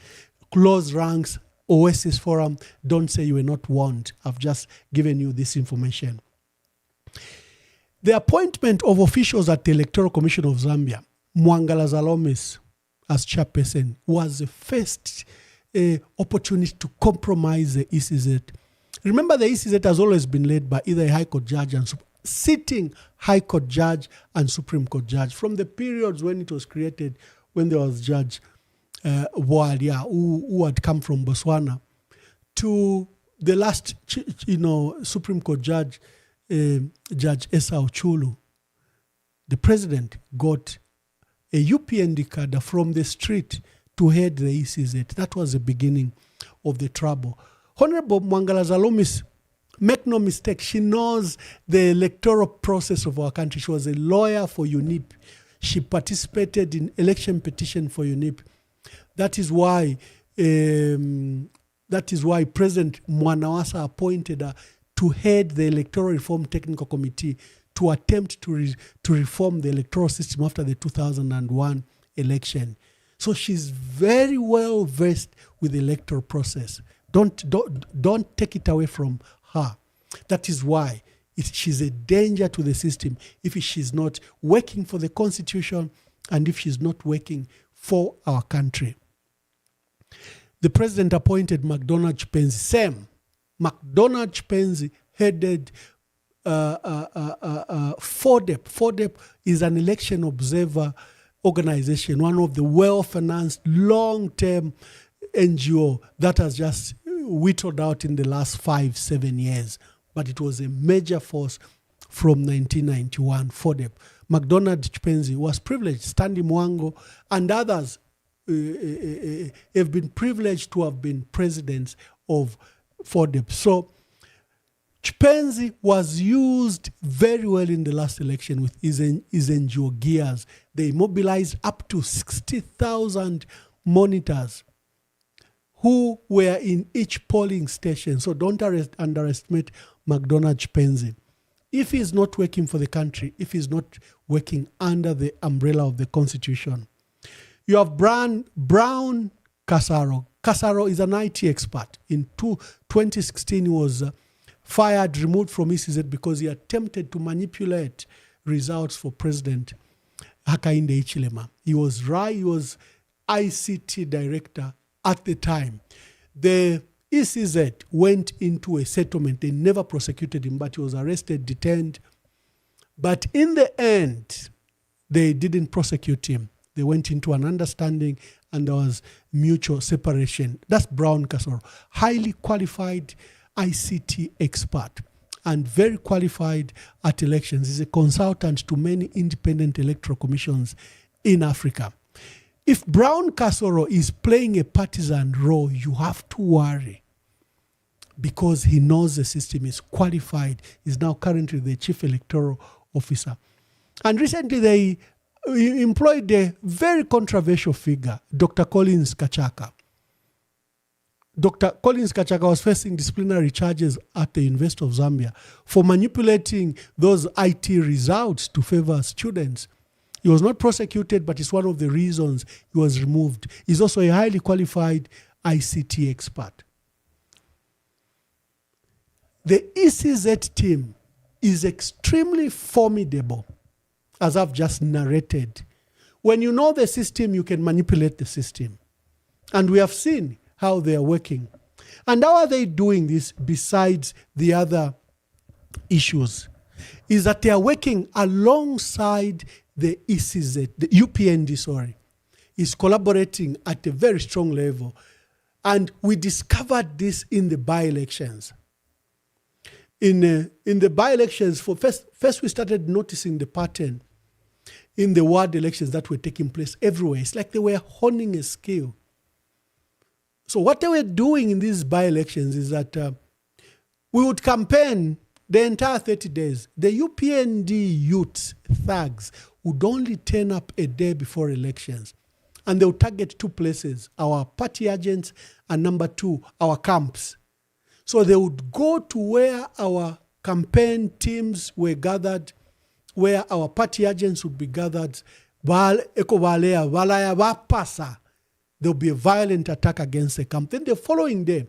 close ranks. Oasis Forum, don't say you were not warned. I've just given you this information. The appointment of officials at the Electoral Commission of Zambia, Mwangala Zalomis as chairperson, was the first opportunity to compromise the ECZ. Remember, the ECZ has always been led by either a High Court judge and sitting High Court judge and Supreme Court judge. From the periods when it was created, when there was Judge Boalia, who had come from Botswana, to the last, Supreme Court judge, Judge Esau Chulu, the president got a UPND cadre from the street to head the ECZ. That was the beginning of the trouble. Honorable Mwangala Zalomis, make no mistake, she knows the electoral process of our country. She was a lawyer for UNIP. She participated in election petition for UNIP. That is why President Mwanawasa appointed her to head the Electoral Reform Technical Committee to attempt to reform the electoral system after the 2001 election. So she's very well versed with the electoral process. Don't take it away from her. That is why she's a danger to the system if she's not working for the Constitution and if she's not working for our country. The president appointed McDonald Chipenzi. Same. McDonald Chipenzi headed FODEP. FODEP is an election observer organization, one of the well-financed, long-term NGO that has just whittled out in the last 5-7 years. But it was a major force from 1991, FODEP. McDonald Chipenzi was privileged. Stanley Mwango and others have been privileged to have been presidents of FODEP. So Chipenzi was used very well in the last election with his NGO gears. They mobilized up to 60,000 monitors who were in each polling station. So don't underestimate McDonald Chipenzi. If he's not working for the country, if he's not working under the umbrella of the Constitution. You have Brown Kasaro. Kasaro is an IT expert. In 2016, he was fired, removed from ECZ because he attempted to manipulate results for President Hakainde Hichilema. He was ICT director at the time. The ECZ went into a settlement. They never prosecuted him, but he was arrested, detained. But in the end, they didn't prosecute him. They went into an understanding and there was mutual separation. That's Brown Kasoro, highly qualified ICT expert and very qualified at elections. He's a consultant to many independent electoral commissions in Africa. If Brown Kasoro is playing a partisan role, you have to worry because he knows the system, is qualified, is now currently the chief electoral officer. And recently they employed a very controversial figure, Dr. Collins Kachaka. Dr. Collins Kachaka was facing disciplinary charges at the University of Zambia for manipulating those IT results to favor students. He was not prosecuted, but it's one of the reasons he was removed. He's also a highly qualified ICT expert. The ECZ team is extremely formidable, as I've just narrated. When you know the system, you can manipulate the system. And we have seen how they are working. And how are they doing this besides the other issues? Is that they are working alongside the ECZ, the UPND, is collaborating at a very strong level. And we discovered this in the by-elections. In the by-elections, first we started noticing the pattern in the ward elections that were taking place everywhere. It's like they were honing a skill. So what they were doing in these by-elections is that we would campaign the entire 30 days. The UPND youth thugs would only turn up a day before elections. And they would target two places, our party agents and number two, our camps. So they would go to where our campaign teams were gathered, where our party agents would be gathered. There will be a violent attack against the camp. Then the following day,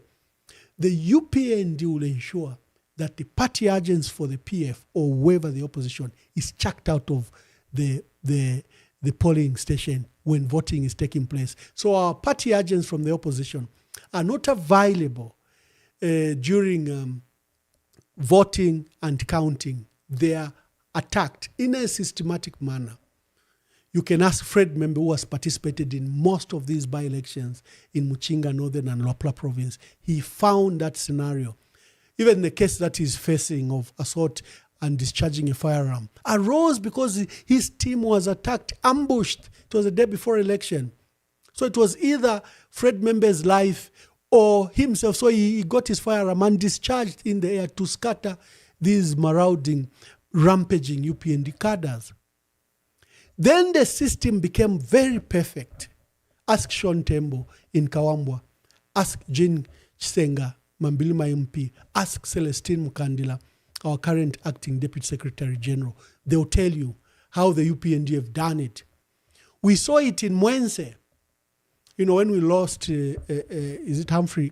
the UPND will ensure that the party agents for the PF or whoever the opposition is chucked out of the polling station when voting is taking place. So our party agents from the opposition are not available during voting and counting. They are attacked in a systematic manner. You can ask Fred Membe, who has participated in most of these by-elections in Muchinga, Northern and Luapula province. He found that scenario. Even the case that he's facing of assault and discharging a firearm arose because his team was attacked, ambushed. It was the day before election. So it was either Fred Membe's life or himself. So he got his firearm and discharged in the air to scatter these marauding, rampaging UPND cadres. Then the system became very perfect. Ask Sean Tembo in Kawambwa. Ask Jean Chisenga, Mambilima MP. Ask Celestine Mukandila, our current acting Deputy Secretary General. They'll tell you how the UPND have done it. We saw it in Mwense. You know, when we lost, is it Humphrey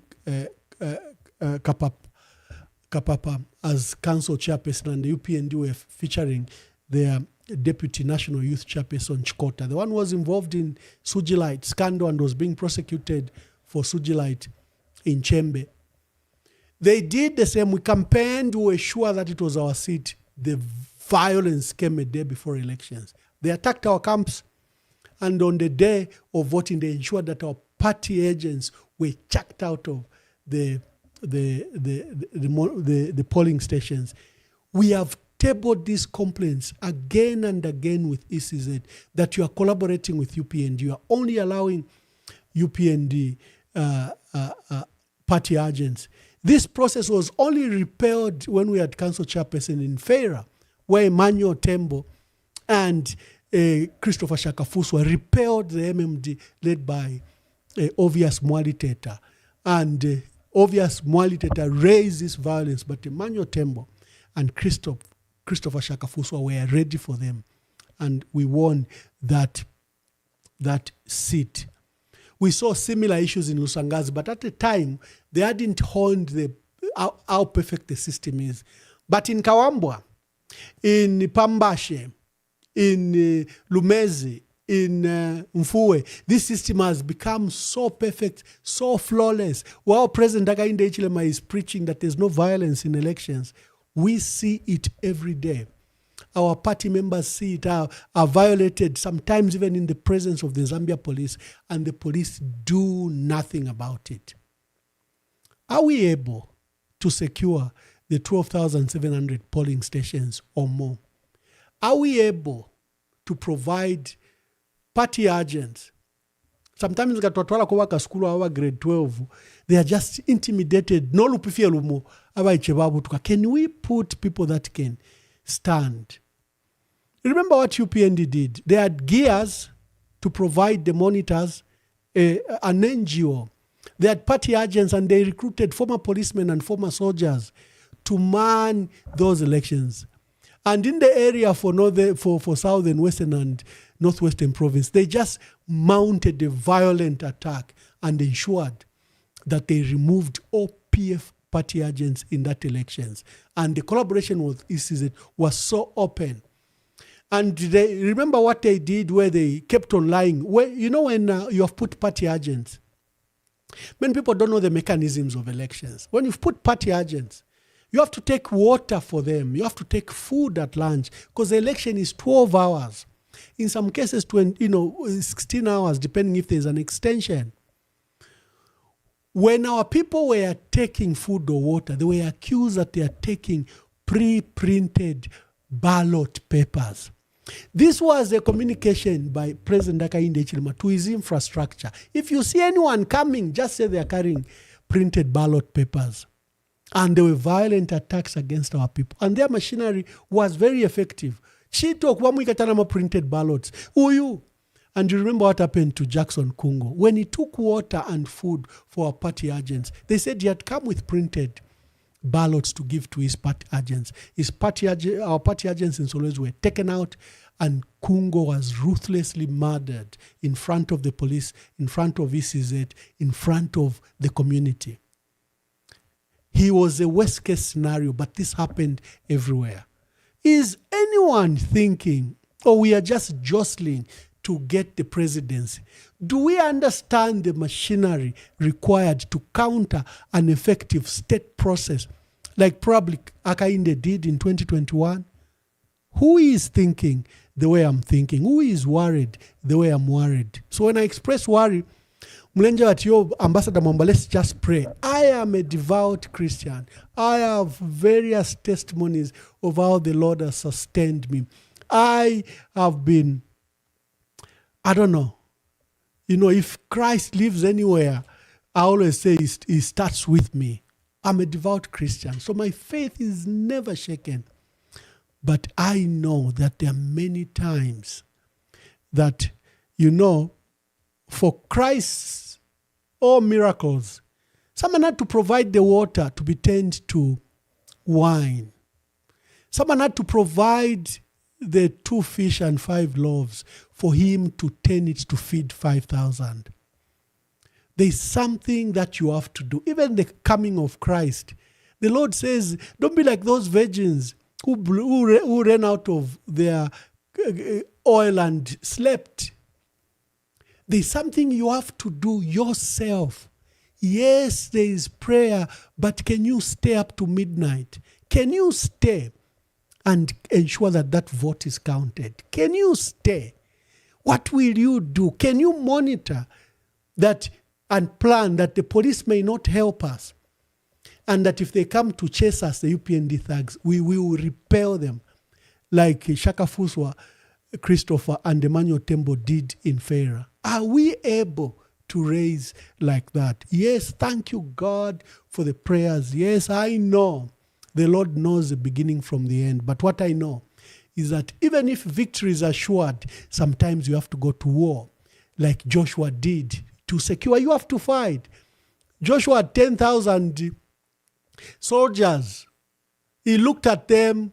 Kapapa as council chairperson, and the UPND were featuring their Deputy National Youth Chairperson Chikota. The one was involved in Sujilite scandal and was being prosecuted for Sujilite in Chembe. They did the same. We campaigned, we were sure that it was our seat. The violence came a day before elections. They attacked our camps, and on the day of voting, they ensured that our party agents were chucked out of the polling stations. We have tabled these complaints again and again with ECZ that you are collaborating with UPND. You are only allowing UPND party agents. This process was only repelled when we had council chairperson in Feira, where Emmanuel Tembo and Christopher Shakafuswa repelled the MMD led by Obvious Mwaliteta. And Obvious Mwaliteta raised this violence, but Emmanuel Tembo and Christopher Shakafuswa were ready for them. And we won that seat. We saw similar issues in Lusangazi, but at the time, they hadn't honed how perfect the system is. But in Kawambwa, in Pambashe, in Lumezi, in Mfuwe, this system has become so perfect, so flawless. While President Hakainde Hichilema is preaching that there's no violence in elections, we see it every day. Our party members see it, are violated, sometimes even in the presence of the Zambia police, and the police do nothing about it. Are we able to secure the 12,700 polling stations or more? Are we able to provide party agents? Sometimes katwatwala kwa waka school awa grade 12, they are just intimidated. No lupifia lumo awa ichebabu tuka. Can we put people that can stand? Remember what UPND did? They had gears to provide the monitors, an NGO. They had party agents, and they recruited former policemen and former soldiers to man those elections. And in the area for Southern, Western, and Northwestern province, they just mounted a violent attack and ensured that they removed all PF party agents in that elections. And the collaboration with ECZ was so open. And they remember what they did, where they kept on lying. Where, you know, when you have put party agents, many people don't know the mechanisms of elections. When you've put party agents, you have to take water for them. You have to take food at lunch, because the election is 12 hours. In some cases, 16 hours, depending if there's an extension. When our people were taking food or water, they were accused that they are taking pre-printed ballot papers. This was a communication by President Hakainde Hichilema to his infrastructure. If you see anyone coming, just say they are carrying printed ballot papers. And there were violent attacks against our people. And their machinery was very effective. She took one week at printed ballots. Uyu. And you remember what happened to Jackson Kungo? When he took water and food for our party agents, they said he had come with printed ballots to give to his party agents. Our party agents in Solwezi were taken out, and Kungo was ruthlessly murdered in front of the police, in front of ECZ, in front of the community. He was a worst case scenario, but this happened everywhere. Is anyone thinking, or we are just jostling to get the presidency? Do we understand the machinery required to counter an effective state process like probably Hakainde did in 2021? Who is thinking the way I'm thinking? Who is worried the way I'm worried? So when I express worry, Mlenja at your Ambassador Mwamba, let's just pray. I am a devout Christian. I have various testimonies of how the Lord has sustained me. I have been, I don't know, if Christ lives anywhere, I always say he starts with me. I'm a devout Christian, so my faith is never shaken. But I know that there are many times that, for Christ's all miracles, someone had to provide the water to be turned to wine. Someone had to provide the 2 fish and 5 loaves for him to turn it to feed 5,000. There's something that you have to do. Even the coming of Christ, the Lord says, don't be like those virgins who ran out of their oil and slept. There's something you have to do yourself. Yes, there is prayer, but can you stay up to midnight? Can you stay and ensure that vote is counted? Can you stay? What will you do? Can you monitor that and plan that the police may not help us? And that if they come to chase us, the UPND thugs, we will repel them like Shaka Fuswa, Christopher, and Emmanuel Tembo did in Farah. Are we able to raise like that? Yes, thank you, God, for the prayers. Yes, I know the Lord knows the beginning from the end. But what I know is that even if victory is assured, sometimes you have to go to war, like Joshua did. To secure, you have to fight. Joshua had 10,000 soldiers. He looked at them.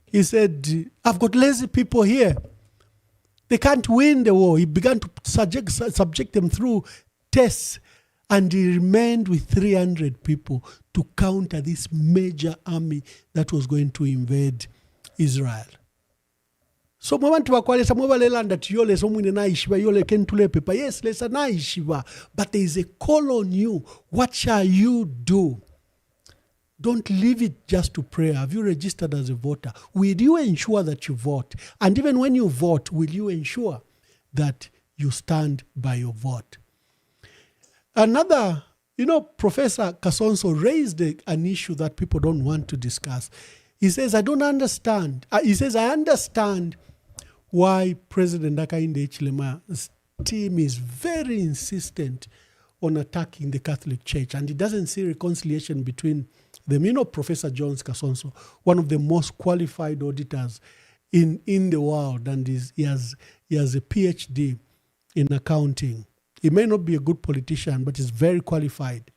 He said, I've got lazy people here. They can't win the war. He began to subject them through tests, and he remained with 300 people to counter this major army that was going to invade Israel. So mwabantu bakwalesa mwabalela ndati yole somwine na ishiba yole kentule pepa. Yes, lesa na ishiba. But there is a call on you. What shall you do? Don't leave it just to prayer. Have you registered as a voter? Will you ensure that you vote? And even when you vote, will you ensure that you stand by your vote? Another, Professor Kasonso raised an issue that people don't want to discuss. He says, I don't understand. He says, I understand why President Hakainde Hichilema's team is very insistent on attacking the Catholic Church, and he doesn't see reconciliation between them. Professor Jones Kasonso, one of the most qualified auditors in the world, and he has a PhD in accounting. He may not be a good politician, but he's very qualified.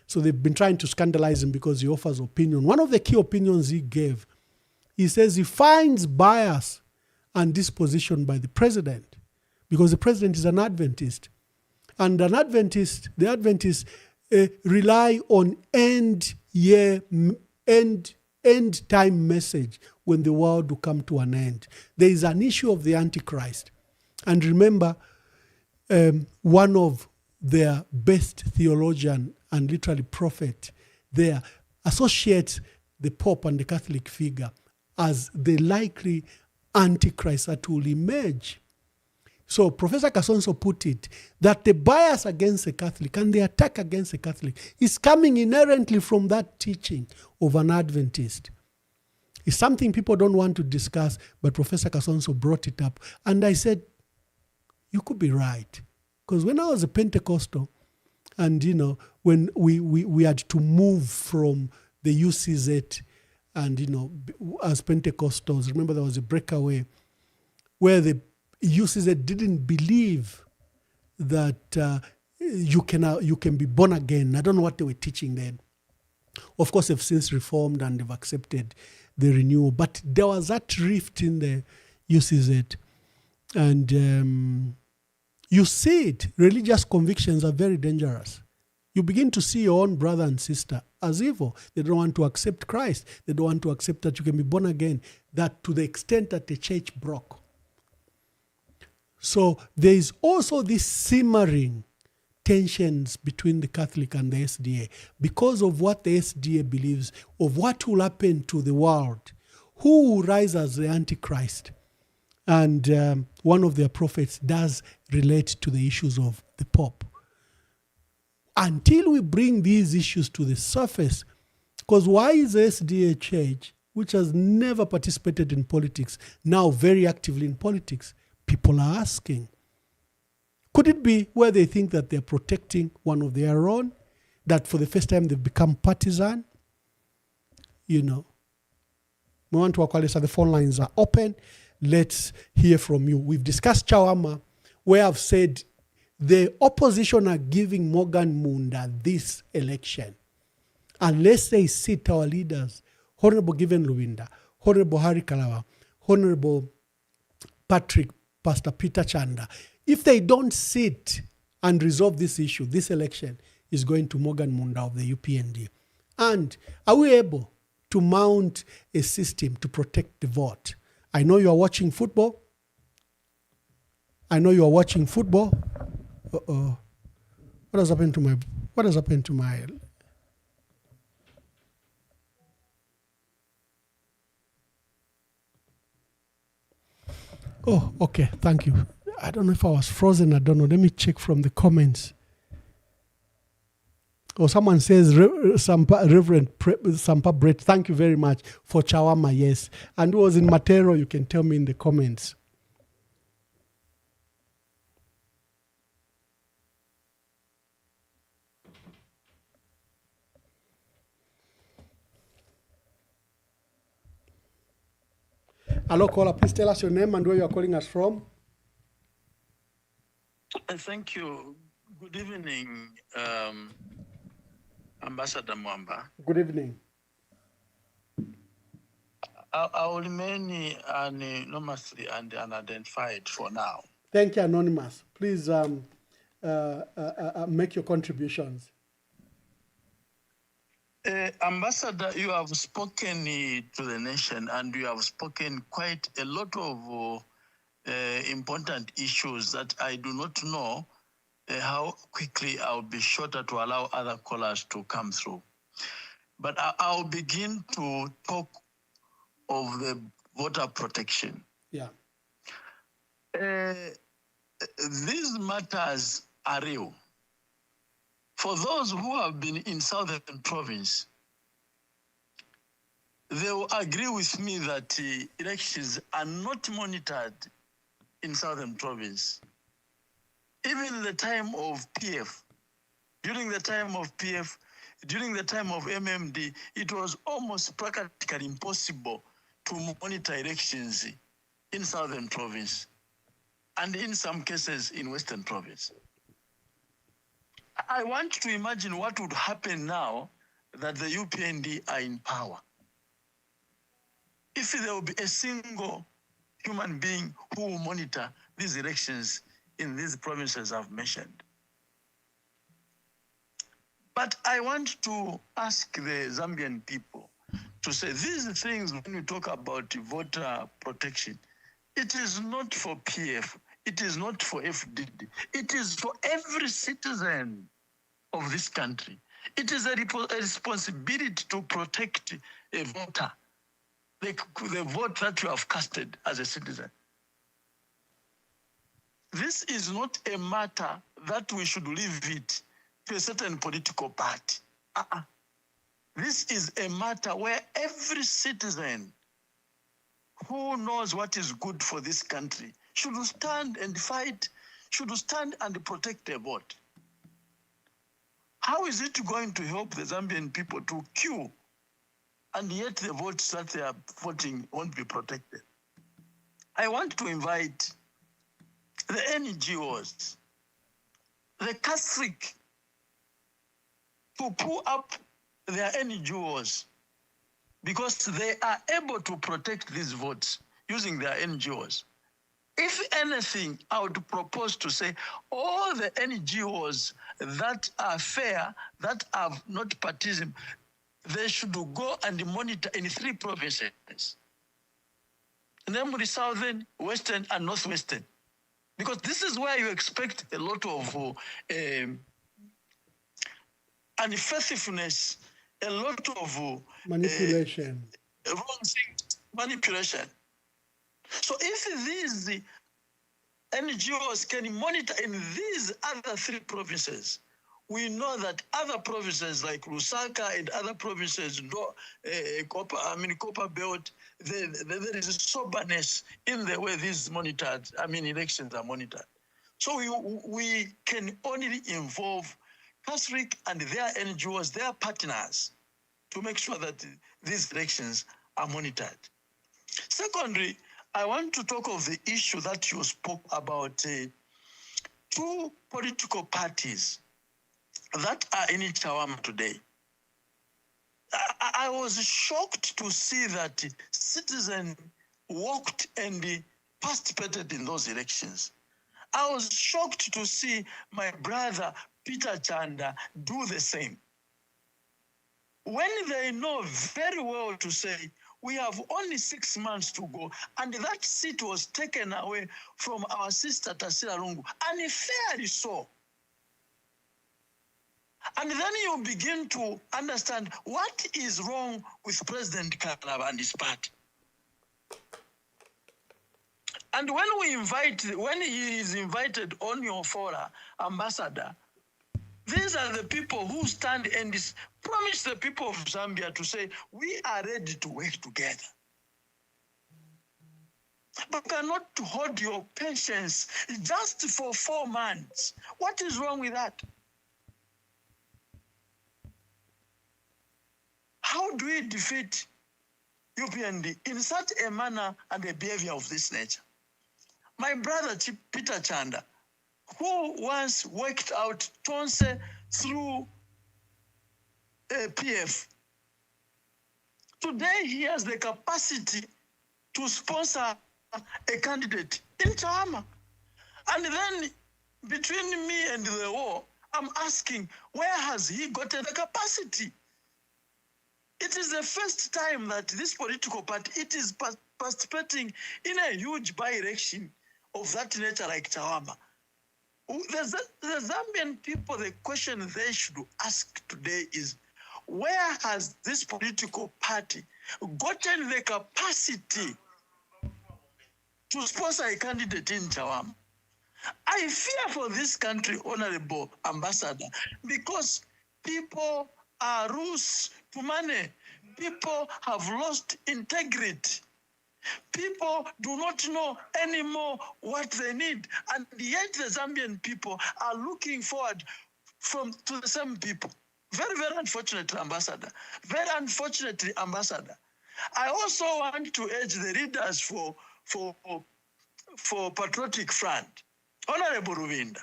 So they've been trying to scandalize him because he offers opinion. One of the key opinions he gave, he says he finds bias and disposition by the president, because the president is an Adventist. And the Adventists rely on end time message when the world will come to an end. There is an issue of the Antichrist. And remember, one of their best theologian and literally prophet there associates the Pope and the Catholic figure as the likely Antichrist that will emerge. So Professor Kasonso put it that the bias against the Catholic and the attack against the Catholic is coming inherently from that teaching of an Adventist. It's something people don't want to discuss, but Professor Kasonso brought it up. And I said, you could be right. Because when I was a Pentecostal, and when we had to move from the UCZ, and as Pentecostals, remember there was a breakaway where the UCZ didn't believe that you can be born again. I don't know what they were teaching then. Of course, they've since reformed and they've accepted the renewal. But there was that rift in the UCZ. And you see it. Religious convictions are very dangerous. You begin to see your own brother and sister as evil. They don't want to accept Christ. They don't want to accept that you can be born again. That to the extent that the church broke. So there is also this simmering tensions between the Catholic and the SDA because of what the SDA believes, of what will happen to the world, who will rise as the Antichrist. And one of their prophets does relate to the issues of the Pope. Until we bring these issues to the surface, because why is the SDA church, which has never participated in politics, now very actively in politics? People are asking. Could it be where they think that they're protecting one of their own, that for the first time they've become partisan? Mwantu Wakwalesa, the phone lines are open. Let's hear from you. We've discussed Chawama, where I've said the opposition are giving Morgan Munda this election. Unless they sit our leaders, Honorable Given Luwinda, Honorable Hari Kalawa, Honorable Pastor Peter Chanda, if they don't sit and resolve this issue, this election is going to Morgan Munda of the UPND. And are we able to mount a system to protect the vote? I know you are watching football. Uh-oh. What has happened to my Oh, okay, thank you. I don't know if I was frozen, I don't know. Let me check from the comments. Or someone says, Reverend Sampa Brett, thank you very much for Chawama, yes. And who was in Matero, you can tell me in the comments. Hello, caller, please tell us your name and where you are calling us from.
Thank you. Good evening, Ambassador Mwamba.
Good evening.
I will remain anonymously and unidentified for now.
Thank you, Anonymous. Please make your contributions.
Ambassador, you have spoken to the nation and you have spoken quite a lot of important issues that I do not know how quickly I'll be shorter to allow other callers to come through. But I'll begin to talk of the voter protection.
Yeah.
These matters are real. For those who have been in Southern Province, they will agree with me that elections are not monitored in Southern Province. Even the time of PF, during the time of PF, during the time of MMD, it was almost practically impossible to monitor elections in Southern Province and in some cases in Western Province. I want to imagine what would happen now that the UPND are in power. If there will be a single human being who will monitor these elections in these provinces I've mentioned. But I want to ask the Zambian people to say these things when we talk about voter protection, it is not for PF, it is not for FDD, it is for every citizen of this country. It is a responsibility to protect a voter, the vote that you have casted as a citizen. this is not a matter that we should leave it to a certain political party. This is a matter where every citizen who knows what is good for this country should stand and fight, should stand and protect their vote. How is it going to help the Zambian people to queue, and yet the votes that they are voting won't be protected? I want to invite the NGOs, the Catholic, to pull up their NGOs, because they are able to protect these votes using their NGOs. If anything, I would propose to say all the NGOs that are fair, that have not partisan, they should go and monitor in 3 provinces, namely Southern, Western, and Northwestern. Because this is where you expect a lot of unfaithfulness, a lot of
manipulation.
Wrong things, manipulation. So if these NGOs can monitor in these other 3 provinces, we know that other provinces like Lusaka and other provinces, Copper Belt, there is a soberness in the way these elections are monitored. So we can only involve Catholic and their NGOs, their partners, to make sure that these elections are monitored. Secondly, I want to talk of the issue that you spoke about, 2 political parties that are in Chawama today. I was shocked to see that citizens walked and participated in those elections. I was shocked to see my brother Peter Chanda do the same. When they know very well to say, we have only 6 months to go, and that seat was taken away from our sister Tasila Lungu, unfairly so. And then you begin to understand what is wrong with President Kalaba and his party. And when he is invited on your fora, ambassador, these are the people who stand and promise the people of Zambia to say, we are ready to work together. But you cannot hold your patience just for 4 months. What is wrong with that? How do we defeat UPND in such a manner and a behavior of this nature? My brother Peter Chanda, who once worked out Tonse through PF, today he has the capacity to sponsor a candidate in Chawama. And then between me and the war, I'm asking, where has he gotten the capacity? It is the first time that this political party, it is participating in a huge by-election of that nature like Chawama. The Zambian people, the question they should ask today is, where has this political party gotten the capacity to sponsor a candidate in Chawama? I fear for this country, Honorable Ambassador, because people are loose to money. People have lost integrity. People do not know anymore what they need. And yet the Zambian people are looking forward to the same people. Very, very unfortunately, Ambassador. Very unfortunately, Ambassador. I also want to urge the leaders for Patriotic Front. Honorable Ruvinda,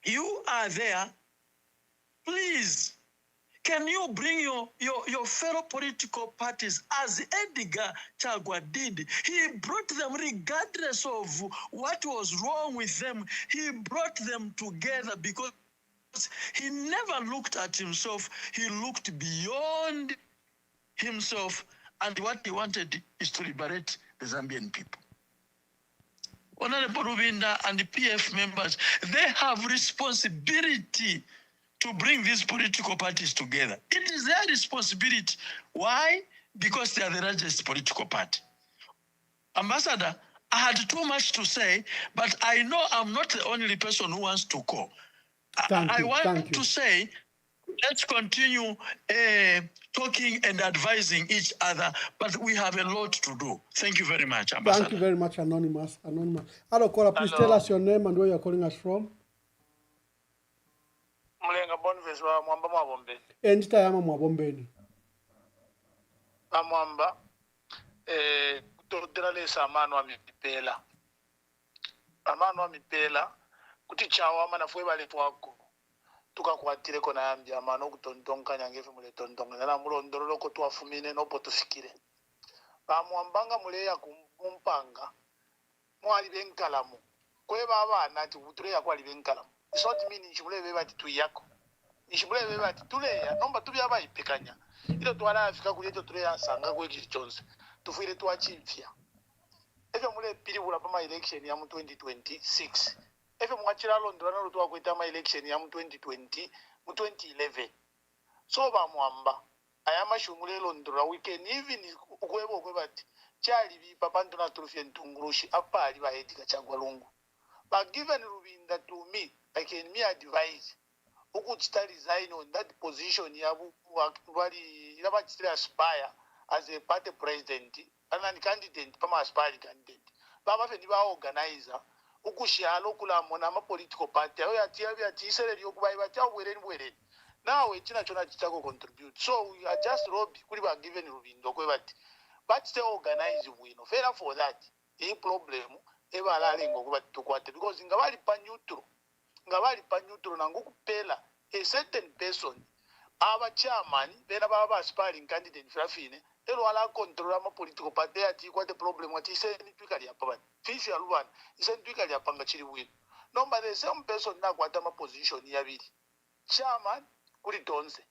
you are there. Please, can you bring your fellow political parties, as Edgar Chagwa did? He brought them regardless of what was wrong with them. He brought them together because he never looked at himself. He looked beyond himself, and what he wanted is to liberate the Zambian people. Honorable Ruvinda and the PF members, they have responsibility to bring these political parties together. It is their responsibility. Why? Because they are the largest political party. Ambassador, I had too much to say, but I know I'm not the only person who wants to call. I want to say, let's continue talking and advising each other, but we have a lot to do. Thank you very much, Ambassador.
Thank you very much, Anonymous. Hello, caller, please tell us your name and where you're calling us from.
Mulenga Boniface wa Mwamba Mwabombe.
Entitayama Mwabombeni.
Mwamba kutodera lesa amano wa mipela. Amano wa mipela kuti chawa mana fwe bale pwako. Tukakwatire kona yambya amano kutontonka nyangefe mule tontonka na mulondolo ko twafumine no potufikire. Mwambanga mule ya kumpanga. Mwali benkalamu. Kwe baba nati uture ya kwali benkalamu. Isoti mini nshimulebe bati tuyako. Nshimulebe bati tuleya nomba tubyaba ipekanya. Ilo twala afika kuleto tuleya sanga kwe kichonse. Tufuire twachimfya. Efe mule pili bula pa election ya mu 2026. Efe mwachira londora na lutwa kweta ma election ya mu 2020 mu 2011. So ba Mwamba ayama shumule londora weekend even ukwebo kwebati chali bi papantu na trofia ntungurushi apali ba edika chagwa lungu. But given Rubinda to me, I can me advise who could start resign on that position. Yabu still aspire as a party president and a candidate, Pama aspire candidate. Baba Feniba organizer, who could share local monama political party. We are Tisel, you buy what you're wearing. Now it's not to contribute. So we are just robbed, could have given Rubindo, but still organize win. Fair for that, a problem. Because ngabali pa neutral nangu kupela a certain person aba chairman bena baba aspiring candidate frafine elo ala control ama political party ati kwa the problem ati se ni twikali apa ba fishi alwan ise twikali apa ngachiri win number the same person na kwata ma position ya bili chairman kuli tonse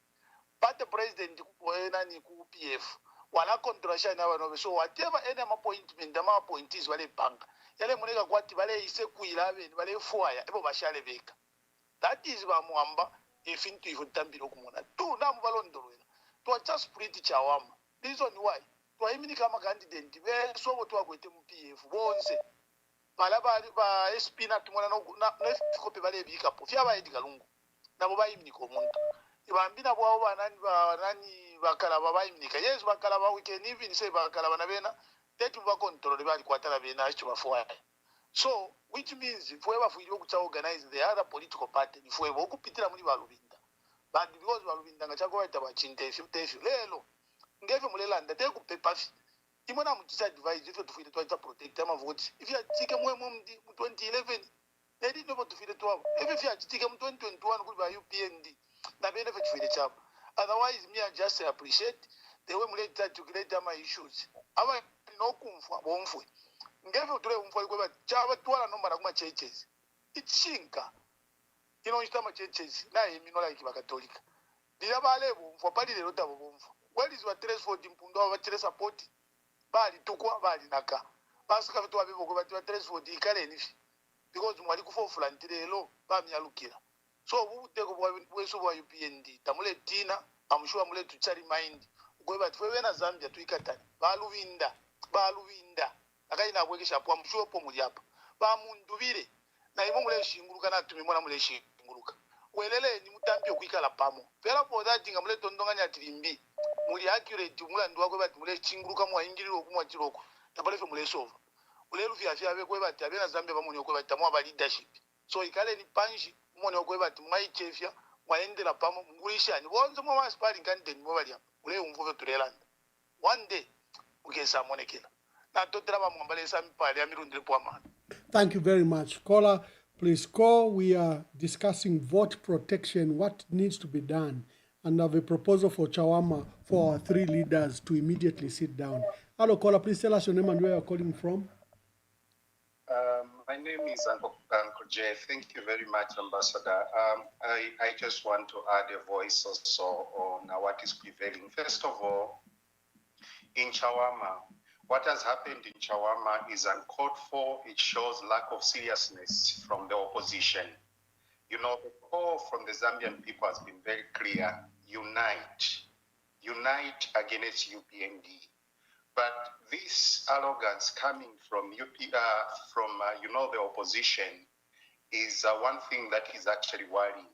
party president kuena ni ku PF wala control na bano so whatever any appointment ama appointees wale bank yale muneka kwati bale ise kuilabe bale fuaya ebo bashale beka. That is ba Mwamba ifintu ifutambiro kumona tu na mubalondolwela to just split chawama. Reason why to imini kama candidate be so bo to akwete mu PF bonse balaba ba SP na tumona na kope bale bika po fya ba edika lungu na bo ba imini ko muntu ibambina bwa banani bakala ba imini ka yes bakala ba we can even say bakala bana bena tetu ba control bali kwatala bena acho bafuaya. So which means if we ever organize the other political party if we okupitira muri balubinda but because balubinda ngachako baita bachintefyo lelo ngefe mulelanda te ku paper imona mutisa advise if tufile twa protect ama vote if ya tike mwemo mu 2011 edi no tufile twa if ya tike mu 2021 kuli ba UPND na benefit tufile chapa otherwise me I just appreciate the way muleta to create my issues aba no kumfwa bomfwe ngefe utule umfwa kwa chaba twala nomba na kuma churches itshinka chitama churches na emino like bakatolika dira bale bomfwa pali lero tabo bomfwa what is what tres for dimpundo wa tres support bali tukwa bali naka basika vitu abebo kwa tres for dikale nifi because mwali kufofula ntirelo bamyalukira so ubuteko bweso bwa UPND tamule tina amshua mule tuchari mind kwa twewe na Zambia tuikatani balubinda akaina bwegesha po amshua po muli hapa ba mundubire na imo mule shinguluka na tumimona mule shinguluka welele ni mutambi okwikala pamo vera for that ngamule tondonganya tilimbi muli accurate mula ndwa kwa bati mule shinguluka mwa ingiriro kumwa chiroko tabalefe mule sova ule lufi afya be kwa bati abena Zambia bamuni kwa bati tamwa ba leadership so ikale ni panji mwana kwa bati mwai chefya mwaendera pamo ngulisha ni bonzo mwa aspiring candidate mwa bali hapa ule umvuve tulelanda one day ukesa monekela.
Thank you very much. Caller, please call. We are discussing vote protection, what needs to be done, and I have a proposal for Chawama for our three leaders to immediately sit down. Hello, caller, please tell us your name and where you're calling from.
My name is Uncle Jay. Thank you very much, Ambassador. I just want to add a voice also on what is prevailing. First of all, in Chawama, what has happened in Chawama is uncalled for. It shows lack of seriousness from the opposition. You know, the call from the Zambian people has been very clear. Unite against UPND. But this arrogance coming from the opposition is one thing that is actually worrying,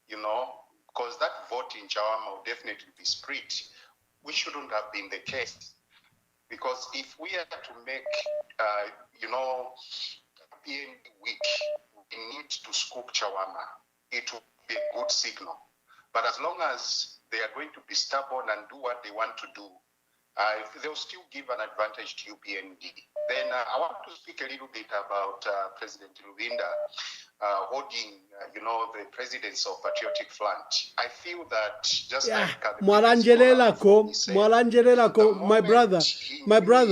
because that vote in Chawama will definitely be split, which shouldn't have been the case. Because if we are to make, PND weak, we need to scoop Chawama. It will be a good signal. But as long as they are going to be stubborn and do what they want to do, they'll still give an advantage to UPND. Then I want to speak a little bit about President Luvinda holding, the presidents of Patriotic Front. I feel that just like
Mwalanjelelako, my brother,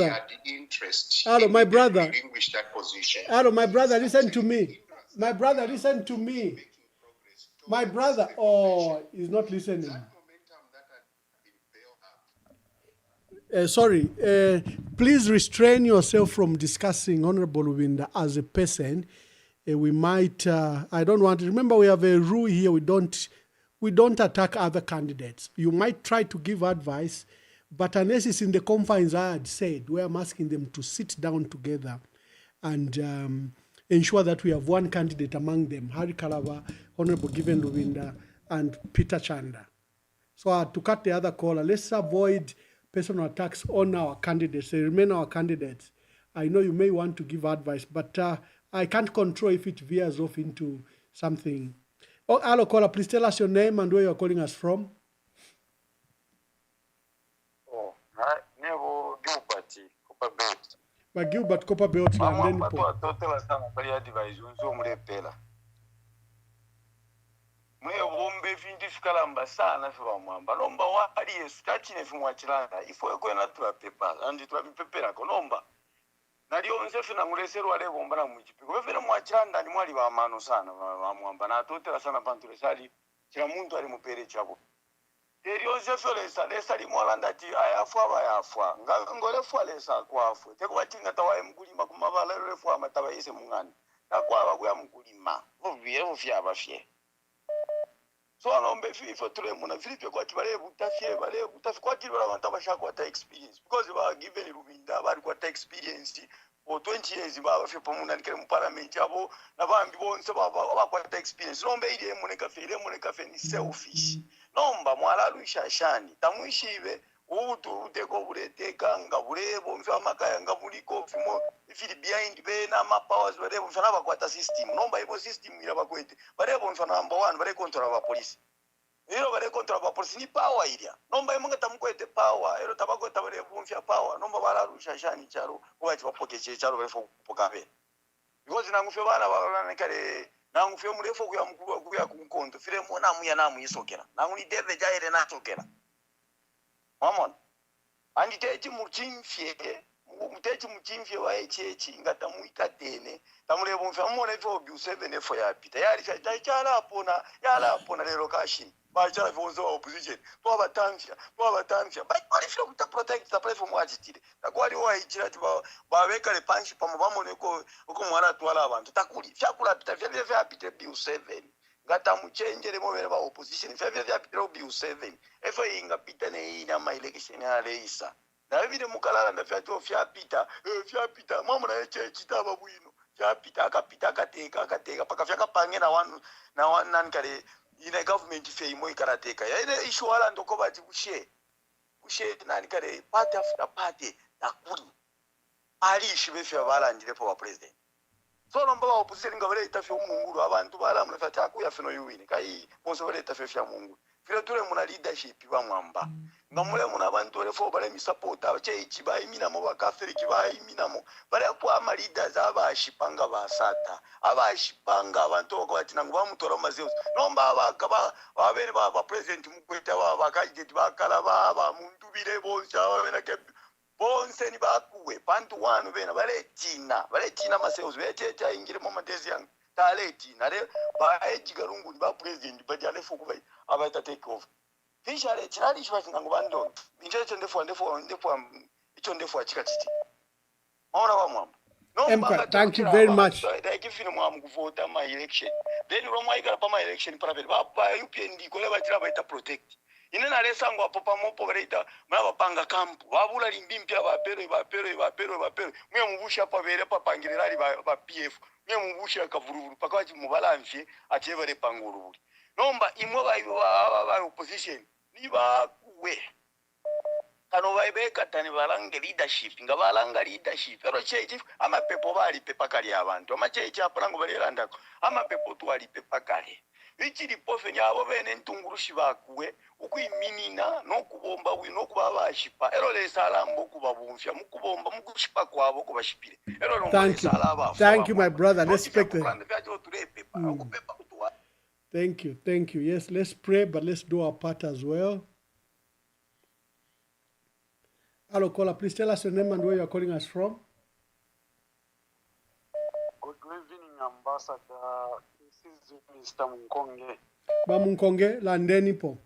had interest in
my brother,
relinquish that position.
my brother, listen to me. My brother, listen to me. My brother, he's not listening. Sorry, please restrain yourself from discussing Honorable Luvinda as a person. We might, I don't want to, remember we have a rule here, we don't attack other candidates. You might try to give advice, but unless it's in the confines I had said, where I'm asking them to sit down together and ensure that we have one candidate among them, Hari Kalava, Honorable Given Luvinda, and Peter Chanda. So to cut the other caller, let's avoid personal attacks on our candidates. They remain our candidates. I know you may want to give advice, but I can't control if it veers off into something. Oh, hello, caller, please tell us your name and where you're calling us from.
Oh, Nebo Gilbert, Copper Belt.
By Gilbert Copper Belt,
I'm going to advise you on Pela. Mwebombe vindifikalamba sana fiwa mwamba nomba wali eskachine fimwa chilanda ifo kwena tuwa pepa andi tuwa pepera konomba nalio nsefu na nguleseru wale bomba na mwijipiko wefena mwachilanda ni mwali wa mano sana wa mwamba na atotela sana pantule sali chila muntu wali mupere chabo nalio nsefu lesa li mwalanda ti ayafwa ngolefwa lesa kwa afwe teko wachinga tawae mkulima kumabala lefwa matawa ise mungani na kwa wakuya mkulima ufia abafye. So anombe fifo tule muna Philippe kwa tibale butafie kwa tibala bantabasha kwa ta experience because they were given Luvinda bali kwa ta experience for 20 years ba fe pomuna nikele mu parliament yabo na bambi bonse ba kwa ta experience nombe ile mune kafe ni selfish nomba mwala lushashani tamuishibe utu uteko buleteka nga bulebo mfa makaya nga buliko fimo ifili behind be na ma powers balebo mfana bakwata system nomba ibo system ila bakwete balebo mfana number 1 bale control ba police ilo bale control ba police ni power ilia nomba imunga tamkwete power ilo tabakweta balebo mfya power nomba balarusha shani charo wachi bapokeche charo balefo pokabe because nangufe bana balana kale nangufe mulefo kuya mkuru kuya kunkonto file mona muya namu isokera nanguni deve jaire na sokera Mamon, and itechi muchimfye wa echechi ngata muikatene tamule bomfa mona ifo bi 7 efo ya pita yali chala apona lero kashin ba chala fonzo opposition to abatamfya ba kwali fyo kuta protect the platform wachitire takwali wa ichira tiba ba weka le panchi pamo bamone ko mwara twala abantu takuli fyakula pita vya pita bi 7 ngata muchenjere mobere ba opposition vya pita bi 7 efo inga pita ne ina ma election ya leisa na vile mukalala na vya pita mama na echechi taba bwino vya pita akapita akateka paka vya kapange na wanu nan kale ina government fe mo ikarateka ya ile issue wala ndoko bati kushe nani kale party after party takuri ali shibe fe bala ndire po president so nomba ba opposition ngabale itafye umunguru abantu bala mna taku ya feno yuwini kai bonso bale itafye fya mungu file tule muna leadership wa mwamba ngamule muna abantu bale fo bale mi support abachechi ba imina mo ba catholic ba imina mo bale kwa ama leaders abashipanga basata abashipanga abantu bakwati nangu bamutora mazeusi nomba abakaba babere ba president mukweta ba candidate bakala ba muntu bile bonse abena ke bonse ni bakuwe bantu wanu bena bale tina mazeusi bechecha ingire mu madezi yang taleti nare ba ejigarungu ba president ba jale fo kubai abaita take off fishale chirali chwa ngo bando injeche ndefo icho ndefo achikatiti maona wa mwamba no
thank you very much
they give you mwamu kuvota my election then romwa ikala pa my election para ba UPND ko leba chira baita protect
ine nalesa ngo apo pamopo baleita mwana bapanga kampu babula limbi mpya bapero mwe mubusha pabere papangirira ba PF mwe mubusha kavururu pakati mubalamfye atebere pangururi nomba imwe ba opposition ni ba kuwe kano baibeka tani balanga leadership nga balanga leadership ero chechi amapepo bali pepakali abantu amachechi apango balirandako amapepo twali pepakali ichiri pofe nyabo bene ntungurushi bakuwe ukuiminina nokubomba wino kubabashipa ero lesalambo kubabumfya mukubomba mukushipa kwabo kubashipire ero
thank you my brother. Let's pray. Thank you. Yes, let's pray, but let's do our part as well. Hello, caller. Please tell us your name and where you are calling us from.
Good evening, Ambassador. This is Mr. Munkonge.
Munkonge, landeni po.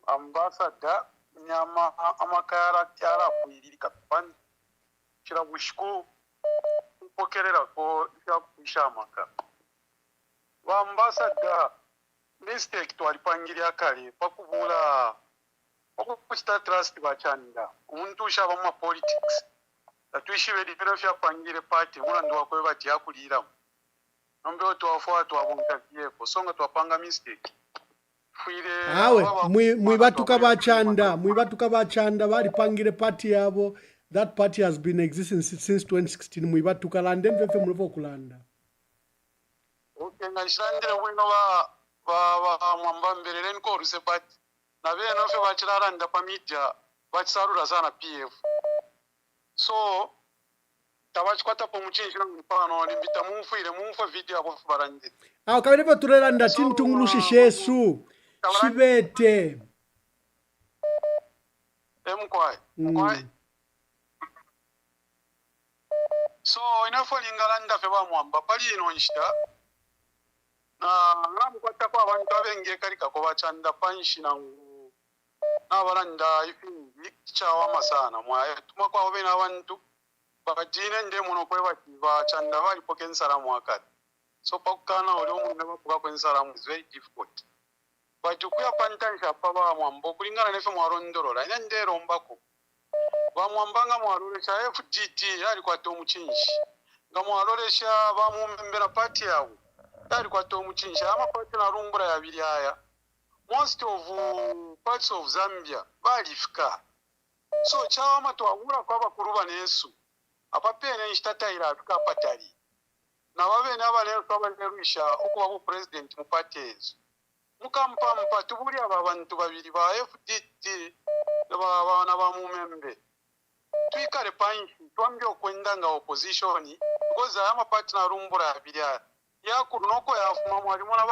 Ambassador, nyama amakara tiara kuiriri kapani. Chirabushku upokerera ko ishamaka. Ambassador, mistake twalipangiria kale pakubula okukusta trust bachanda umuntu ushaba mu politics atuishibera ibiro byapangire party mulando wakwe bati yakulira nombe otwafuwa twabuntakiye ko songa twapanga mistake fuire
awe mwibatuka bachanda bali pangire party yabo. That party has been existing since 2016. Mwibatuka landen vefe mulevo kulanda
okay ngashandire wino ba mwamba mbelele nko ruse party na bene ofe bachiraranda pa media bachisarura sana PF so tabachikwata po muchinjira mpano limbita mumfa video abo barandi
kabirebe tureranda tintungulushi shesu shibete
mkwai so inafo lingalanda fe ba mwamba pali ino nshita na ngamukwata kwa abantu abenge kalika ko bachanda panshi na nabalanda ifingi chawa masana mwaye tuma kwa bena abantu bakatine nde muno kwe bakiva chanda bali pokensala mwakati so pakana oli omuntu bakuba kwensala is very difficult but ukuya pantanisha paba mwambo kulingana nefe mwarondorola ine ndero mbako bamwambanga mwarolesha FDT yali kwa tomuchinji ngamwarolesha bamumembera party yawo yali kwa tomuchinji ama party na rumbura ya bili haya. Most of parts of Zambia balifika so chama twagura kwa bakuruba nesu apapene nshitataira afika patali na babe n'abalero twabalerusha okuba ku president mu parties mukampa tubuli abantu babiri ba FDT na ba mumembe twikale panshi twambye okwendanga opposition because ama party na rumbura abiri yakuru noko yafuma mwalimu na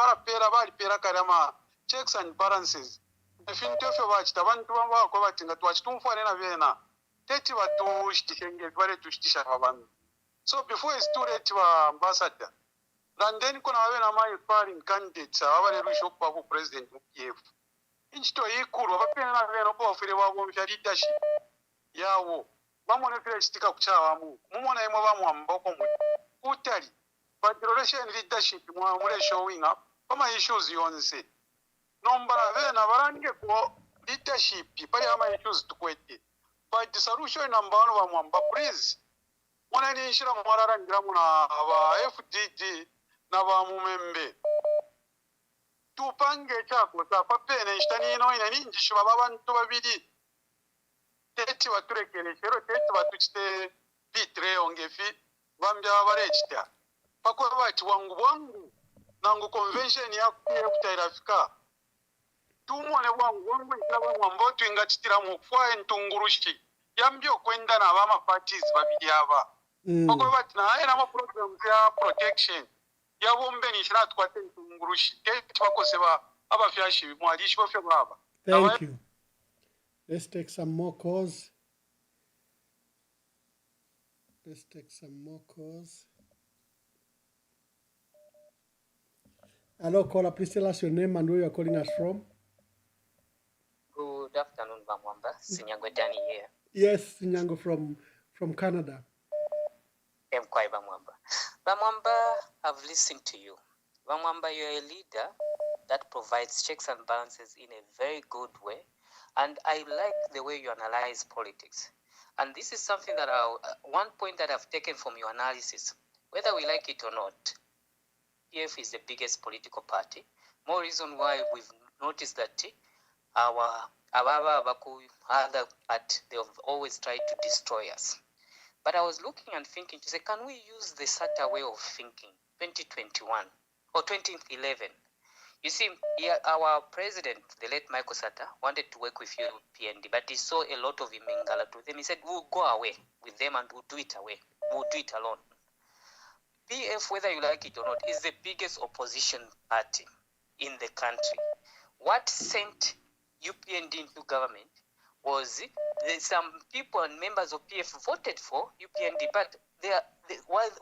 balipera karama checks and balances. Definitely wachita abantu bako batinga twachitumfane na bena teti batu shitishenge bare tushitisha abantu so before it's too late wa ambassador and then kuna bena my aspiring candidates abale rusho kwa ku president mkiefu inchito yikuru bapena na bena opo ofire babo mfya leadership yawo bamone fire chitika kuchawa mu mumona imwe bamwamboko mu utali but relation leadership mwa mule showing up kama issues yonse nombara vena barange ko leadership pali ama issues tukwete but the solution number 1 wa mwamba please mwana ni nshira mwarara ngira muna ba FDD na ba mumembe tupange chako sa papene nshitani ino ina ninjisho babantu babiri teti waturekele chero teti watuchite bitre ongefi bambya barechita pako bati wangu nangu convention ya kutairafika tumone wangu ikaba mwamboto ingatitira mukwa ntungurushi yambyo kwenda na bama parties babiri aba pako bati na era ma programs ya protection ya bombe ni shira twate ntungurushi teti bakoseba abafyashi mwalishi bafya baba.
Thank you. Let's take some more calls. Hello, caller. Please tell us your name and where you are calling us from.
Good afternoon, Mwamba. Sinyango Dani here.
Yes, Sinyango from Canada.
Mwamba. Mwamba, I've listened to you. Mwamba, you're a leader that provides checks and balances in a very good way. And I like the way you analyze politics. And this is something that one point that I've taken from your analysis, whether we like it or not, PF is the biggest political party. More reason why we've noticed that our other part, they've always tried to destroy us. But I was looking and thinking to say, can we use the SATA way of thinking, 2021 or 2011? You see, our president, the late Michael Sata, wanted to work with UPND, but he saw a lot of imingala to them. He said, we'll go away with them and we'll do it away. We'll do it alone. PF, whether you like it or not, is the biggest opposition party in the country. What sent UPND into government was some people and members of PF voted for UPND, but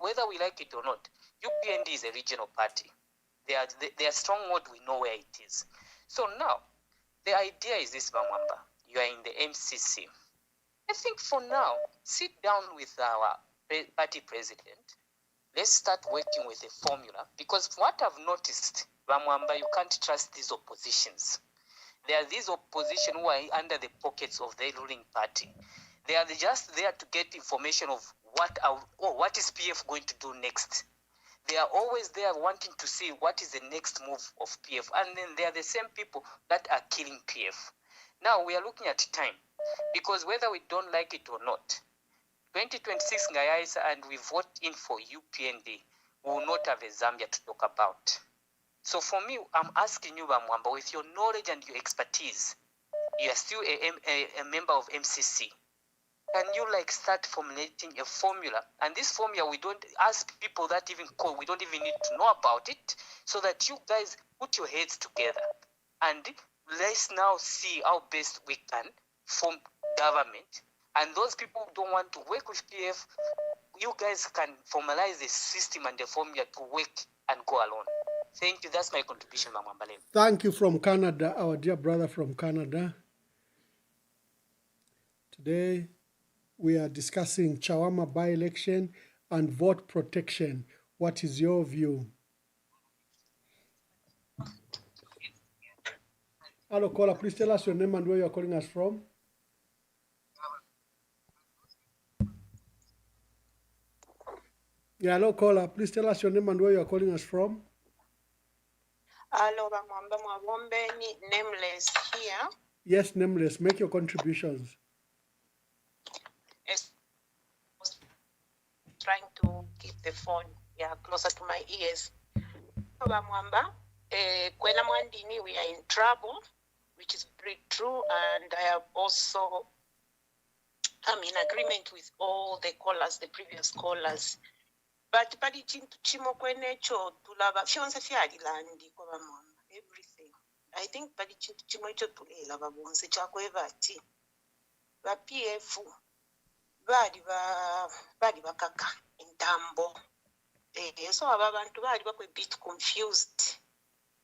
whether we like it or not, UPND is a regional party. They are stronghold, we know where it is. So now, the idea is this, Mwamba. You are in the MCC. I think for now, sit down with our party president. Let's start working with a formula, because what I've noticed, Mwamba, you can't trust these oppositions. There are these opposition who are under the pockets of the ruling party. They are just there to get information of what is PF going to do next. They are always there wanting to see what is the next move of PF. And then they are the same people that are killing PF. Now we are looking at time, because whether we don't like it or not, 2026 Ngayaisa and we vote in for UPND, we will not have a Zambia to talk about. So for me, I'm asking you, Mwamba, with your knowledge and your expertise, you are still a member of MCC. Can you start formulating a formula? And this formula, we don't ask people that even call, we don't even need to know about it, so that you guys put your heads together and let's now see how best we can form government. And those people who don't want to work with PF, you guys can formalize the system and the formula to work and go alone. Thank you. That's my contribution, Mwamba.
Thank you from Canada, our dear brother from Canada. Today, we are discussing Chawama by-election and vote protection. What is your view? Hello, caller. Please tell us your name and where you are calling us from. Yeah, hello, caller. Please tell us your name and where you are calling us from.
Hello, Mwamba, nameless here.
Yes, nameless. Make your contributions.
Yes. Trying to keep the phone closer to my ears. Mwamba, Kwela Mwandini, we are in trouble, which is pretty true, and I have also I'm in agreement with all the callers, the previous callers. But pali chintu chimo kwenecho tulaba fyonse fyalilandi kwa Mwamba, everything. I think pali chintu chimo icho tulela babonse chakweva ati ba PF bali bakaka intambo. So abantu bali bakwe bit confused.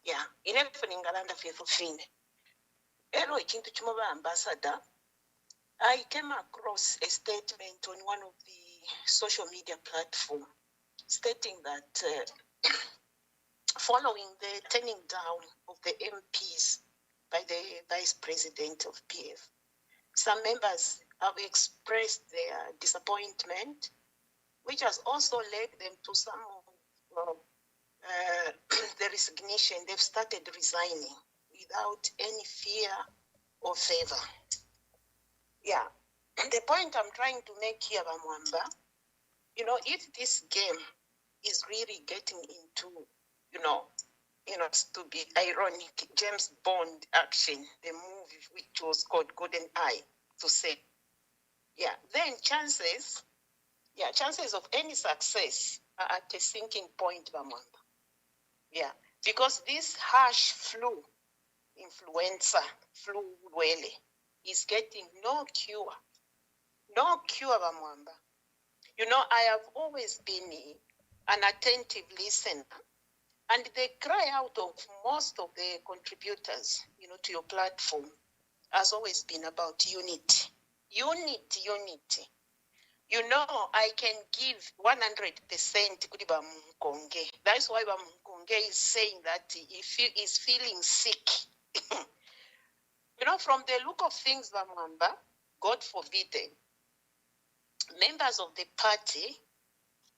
Yeah, inefuna ingalanda fefu fine. Elo chintu chimo ba ambassador. I came across a statement on one of the social media platforms stating that following the turning down of the MPs by the Vice President of PF, some members have expressed their disappointment, which has also led them to some of the resignation. They've started resigning without any fear or favor. Yeah, the point I'm trying to make here, Mwamba, if this game is really getting into, to be ironic, James Bond action, the movie which was called Golden Eye, to say, then chances of any success are at a sinking point, Mwamba. Yeah, because this harsh influenza, flu wele, is getting no cure, Mwamba. I have always been an attentive listener, and the cry out of most of the contributors, to your platform has always been about unity. Unity. I can give 100% kuri ba Mkonge. That's why ba Mkonge Bonge is saying that he is feeling sick. You know, from the look of things, Mwamba, God forbid, members of the party,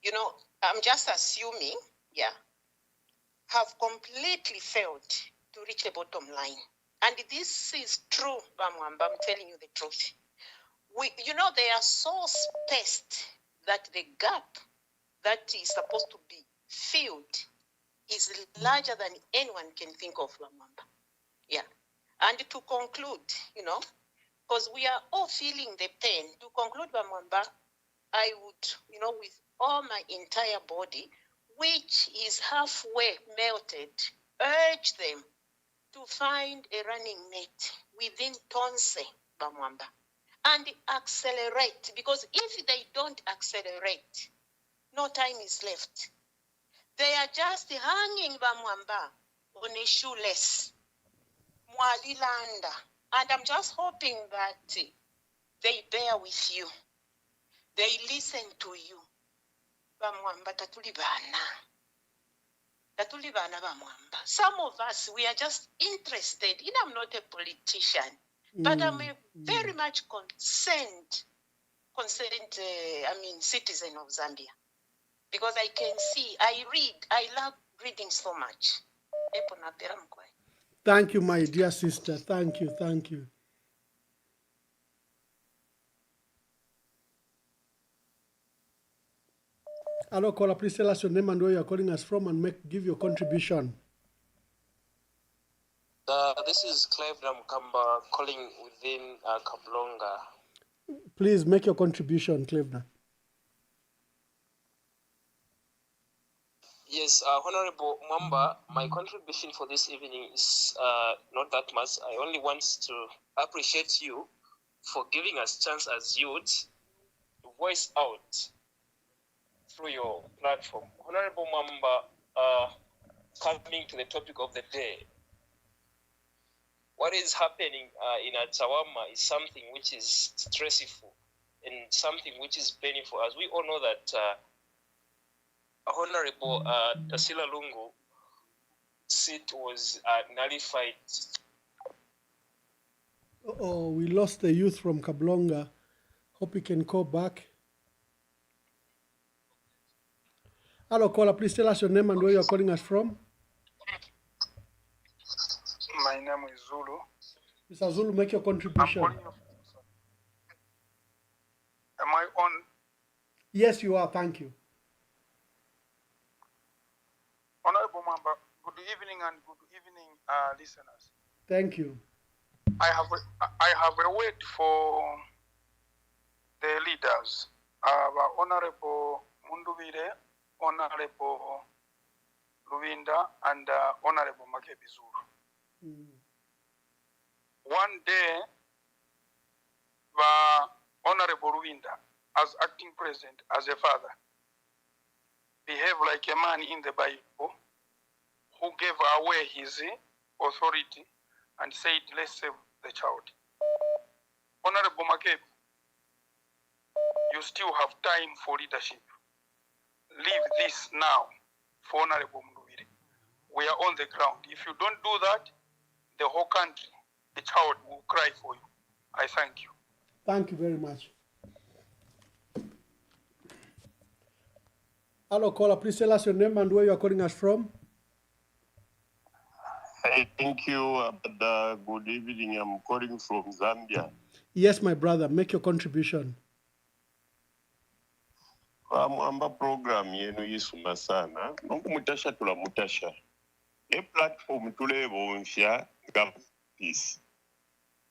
you know, I'm just assuming, have completely failed to reach a bottom line. And this is true, Mwamba, I'm telling you the truth. You know, they are so spaced that the gap that is supposed to be filled is larger than anyone can think of, Mwamba. Yeah. And to conclude, you know, because we are all feeling the pain, to conclude, Mwamba, I would, you know, with all my entire body, which is halfway melted, urge them to find a running mate within Tonse, Mwamba, and accelerate, because if they don't accelerate, no time is left. They are just hanging, Mwamba, on a shoelace. Mwalilanda. And I'm just hoping that they bear with you. They listen to you. Bamwamba tatulibana. Tatulibana Bamwamba. Some of us, we are just interested. I'm not a politician, but I'm a very much concerned, citizen of Zambia. Because I can see, I love reading so much.
Thank you, my dear sister. Thank you. Hello, caller. Please tell us your name and where you are calling us from and give your contribution.
This is Cleveland Mkamba calling within Kablonga.
Please make your contribution, Cleveland.
Yes, Honorable Mwamba, my contribution for this evening is not that much. I only want to appreciate you for giving us chance as youth to voice out through your platform. Honorable Mwamba, coming to the topic of the day, what is happening in Atawama is something which is stressful and something which is painful. As we all know that Honorable Tasila Lungu seat was nullified.
We lost the youth from Kablonga. Hope he can call back. Hello, caller. Please tell us your name and where you are calling us from.
My name is Zulu.
Mr. Zulu, make your contribution.
Am I on?
Yes, you are. Thank you.
Honorable Mwamba, good evening and good evening, listeners.
Thank you.
I have a word for the leaders, Honorable Munduvire, Honorable Luvinda, and Honorable Makebizuru. One day, Honorable Luvinda, as acting president, as a father, behave like a man in the Bible who gave away his authority and said, let's save the child. Honorable Makeb, you still have time for leadership. Leave this now for Honorable Mnduvire. We are on the ground. If you don't do that, the whole country, the child will cry for you. I thank you.
Thank you very much. Hello, caller. Please tell us your name and where you are calling us from.
Thank you. Good evening. I'm calling from Zambia.
Yes, my brother. Make your contribution.
Mwamba program yenu yisuma sana. Mutasha tula mutasha. E platform tulebo mfya ngapis.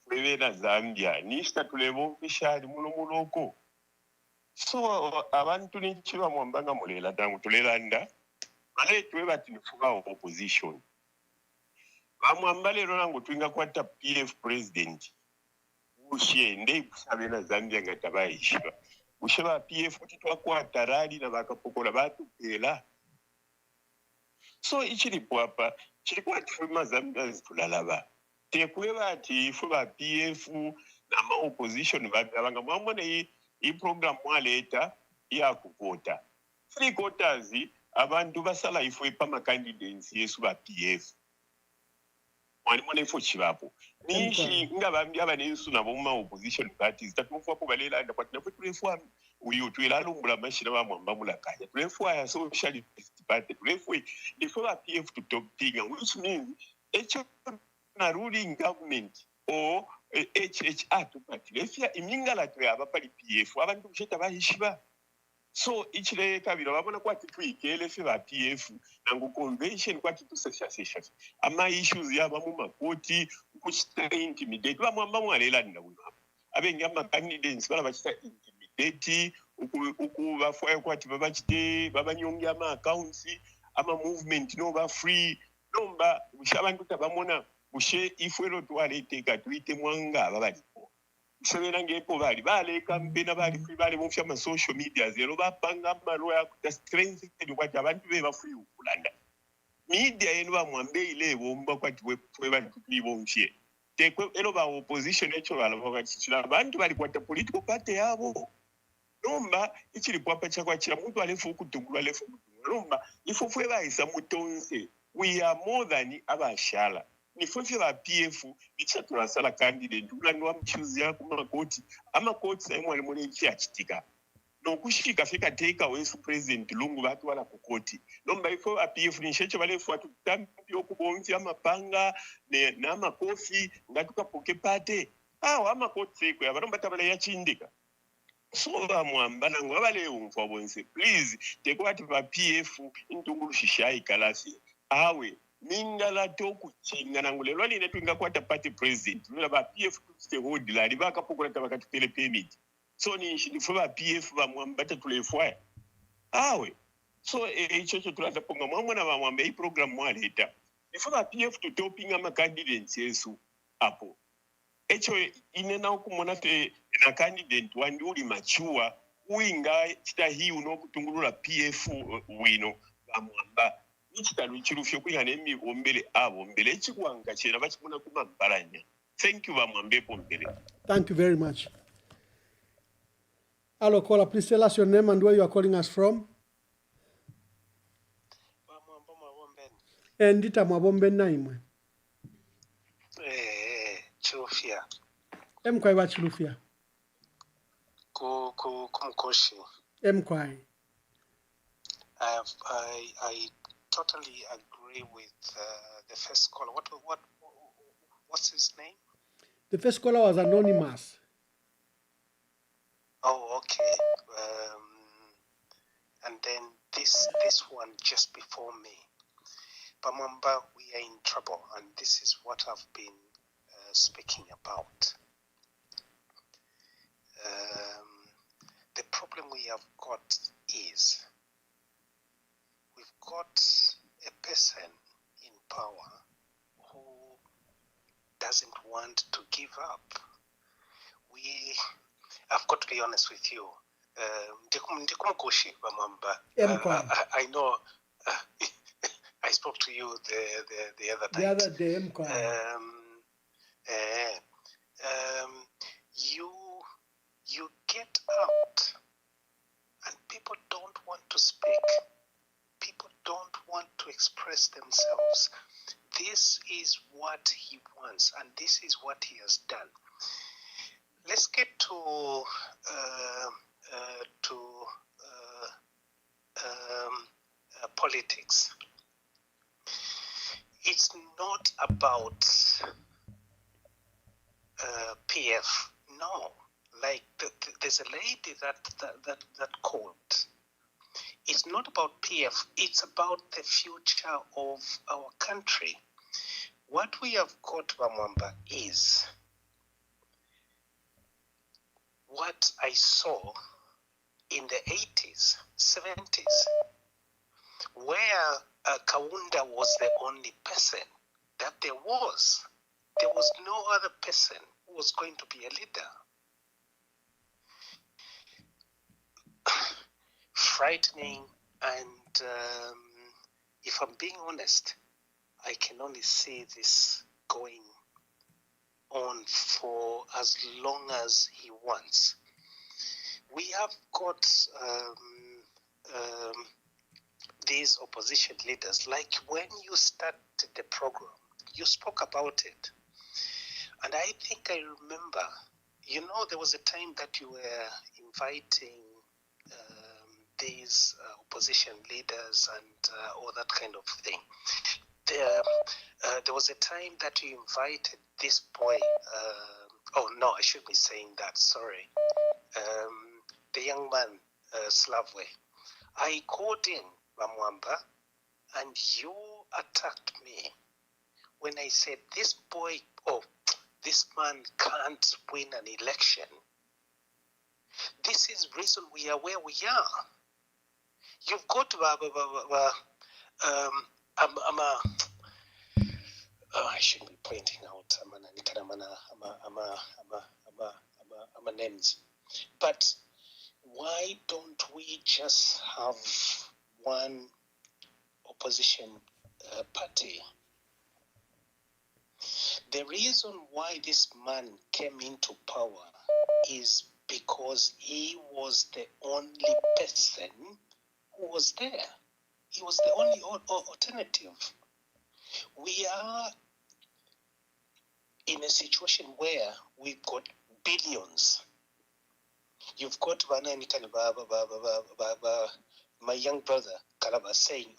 Frewe na Zambia. Nishta tulebo mfishari muloko. So abantu nichiwa mwambanga mulela tangu tulelanda. Male tuwe bati nifuga opposition. Mwamba lero nangu tuinga kwata PF president. Ushe ndei kusabena Zambia ngatabaishiba. Usheba PF kutitwa kwata rali na bakapokola batu pela. So ichiri pwapa, chiri kwa tifuma Zambia zitulalaba. Tekuwe bati fuba PF na ma opposition babanga mwambone hii program mwaleta ya kukota. 3 quarters abantu basala ifwe pama candidates yesu ba PF mwana ifo chivapo nishi ngabambi abanensu nabo mu opposition parties tatumfa ko balela nda kwatina kwe tulefwa uyu twelalumbula mashira ba Mwamba mulakanya tulefwa ya socialist party tulefwa ifo ba PF to topinga which means echo na ruling government or HHR to party lefya imingala twe abapali PF abantu kusheta bahishiba. So ichile kabira babona kwati twikele fe ba PF nangu convention kwati tusesha ama issues yaba mu makoti kuchita intimidate ba Mwamba mwalela nda buno abenga ama candidates bala bachita intimidate ukubafwa kwati babachite babanyonga ama accounts ama movement no ba free nomba bushabantu tabamona bushe ifwero twalete tuite mwanga babali sebera ngepo bali campaign bali free bali mu fyama social media zero bapanga amalo ya kuta strength kwati abantu be bafui ukulanda media yenu ba Mwambe ile bomba kwati we bali kulibo mfye tekwe elo ba opposition echo bala bakati abantu bali kwata political party yabo nomba ichiri kwapa chakwa chira muntu alefu kutungula lefu nomba ifofwe bayisa mutonse we are more than abashala nifofwe ba PF bichatura sala candidate ulanwa mchuzi yako makoti ama koti sa imwe alimone ichi achitika nokushika fika take away president lungu batu wala kukoti nomba ifo ba PF nishecho balefu watu tampi okubonzi amapanga na makofi ngatuka poke pate ama koti seko ya baromba tabala ya chindika. So ba Mwamba nangu abale umfwa bonse please tekwati ba PF intungulu shishai kalasi awe mingala toku chinga nangu lelo line twinga kwata party president nula ba PF stay hold la libaka pokula tabakati pele permit so ni shifo ba PF ba Mwamba tatulefwa awe so ichocho tulata ponga mwamwana ba Mwamba hii program mwaleta ifo ba PF tutopinga ma candidates yesu hapo echo inena okumona te na candidate wandi uli machua uinga chita hii unokutungulula PF wino ba Mwamba nichitalu chirufyo kuinga nemi ombele abo mbele chikuanga chena bachimuna kumambalanya. Thank you ba Mwambe pombele.
Thank you very much. Hello caller, please tell us your name and where you are calling us from. Ndita Mwabombe naimwe.
Chilufia.
Emkwai wa Chilufia.
Kumkoshi.
Emkwai.
I totally agree with the first caller. What's his name?
The first caller was anonymous.
Oh, okay. And then this one just before me. Mwamba, we are in trouble, and this is what I've been speaking about. The problem we have got is we've got a person in power who doesn't want to give up. I've got to be honest with you. I know I spoke to you the other time.
The other day,
you get out and people don't want to speak. People don't want to express themselves. This is what he wants and this is what he has done. Let's get to politics. It's not about PF. No, like there's a lady that called. It's not about PF. It's about the future of our country. What we have got, Mwamba, is what I saw in the 80s, 70s, where Kaunda was the only person that there was. There was no other person who was going to be a leader. Frightening, and if I'm being honest, I can only see this going on for as long as he wants. We have got these opposition leaders, like when you started the program, you spoke about it. And I think I remember, there was a time that you were inviting these opposition leaders and all that kind of thing. There was a time that you invited this boy. Oh, no, I shouldn't be saying that. Sorry. The young man, Slavwe. I called in Mwamba, and you attacked me when I said this boy, this man can't win an election. This is the reason we are where we are. You've got I shouldn't be pointing out names, but why don't we just have one opposition party? The reason why this man came into power is because he was the only person who was there. He was the only alternative. We are in a situation where we've got billions. You've got my young brother Kalaba saying,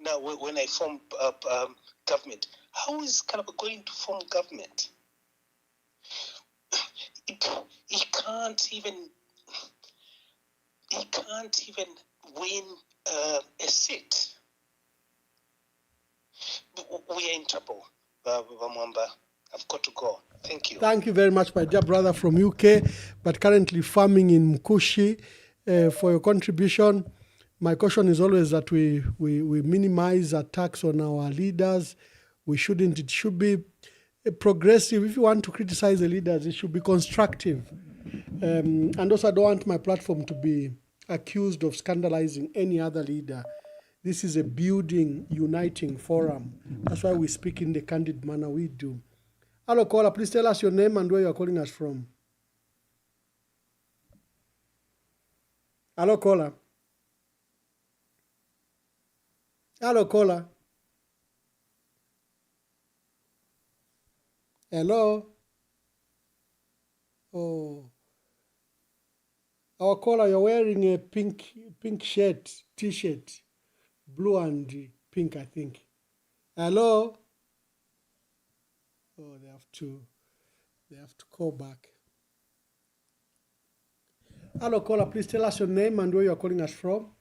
now when I form government, how is Kalaba going to form government? He can't even win a seat. We are in trouble, Mwamba. I've got to go. Thank you.
Thank you very much, my dear brother from UK, but currently farming in Mkushi, for your contribution. My caution is always that we minimize attacks on our leaders. We shouldn't. It should be progressive. If you want to criticize the leaders, it should be constructive. And also, I don't want my platform to be accused of scandalizing any other leader. This is a building, uniting forum. That's why we speak in the candid manner we do. Hello, caller. Please tell us your name and where you are calling us from. Hello, caller. Hello, caller. Hello. Oh. Our caller, you're wearing a pink shirt, T-shirt, blue and pink, I think. Hello. Oh, they have to call back. Hello, caller. Please tell us your name and where you are calling us from.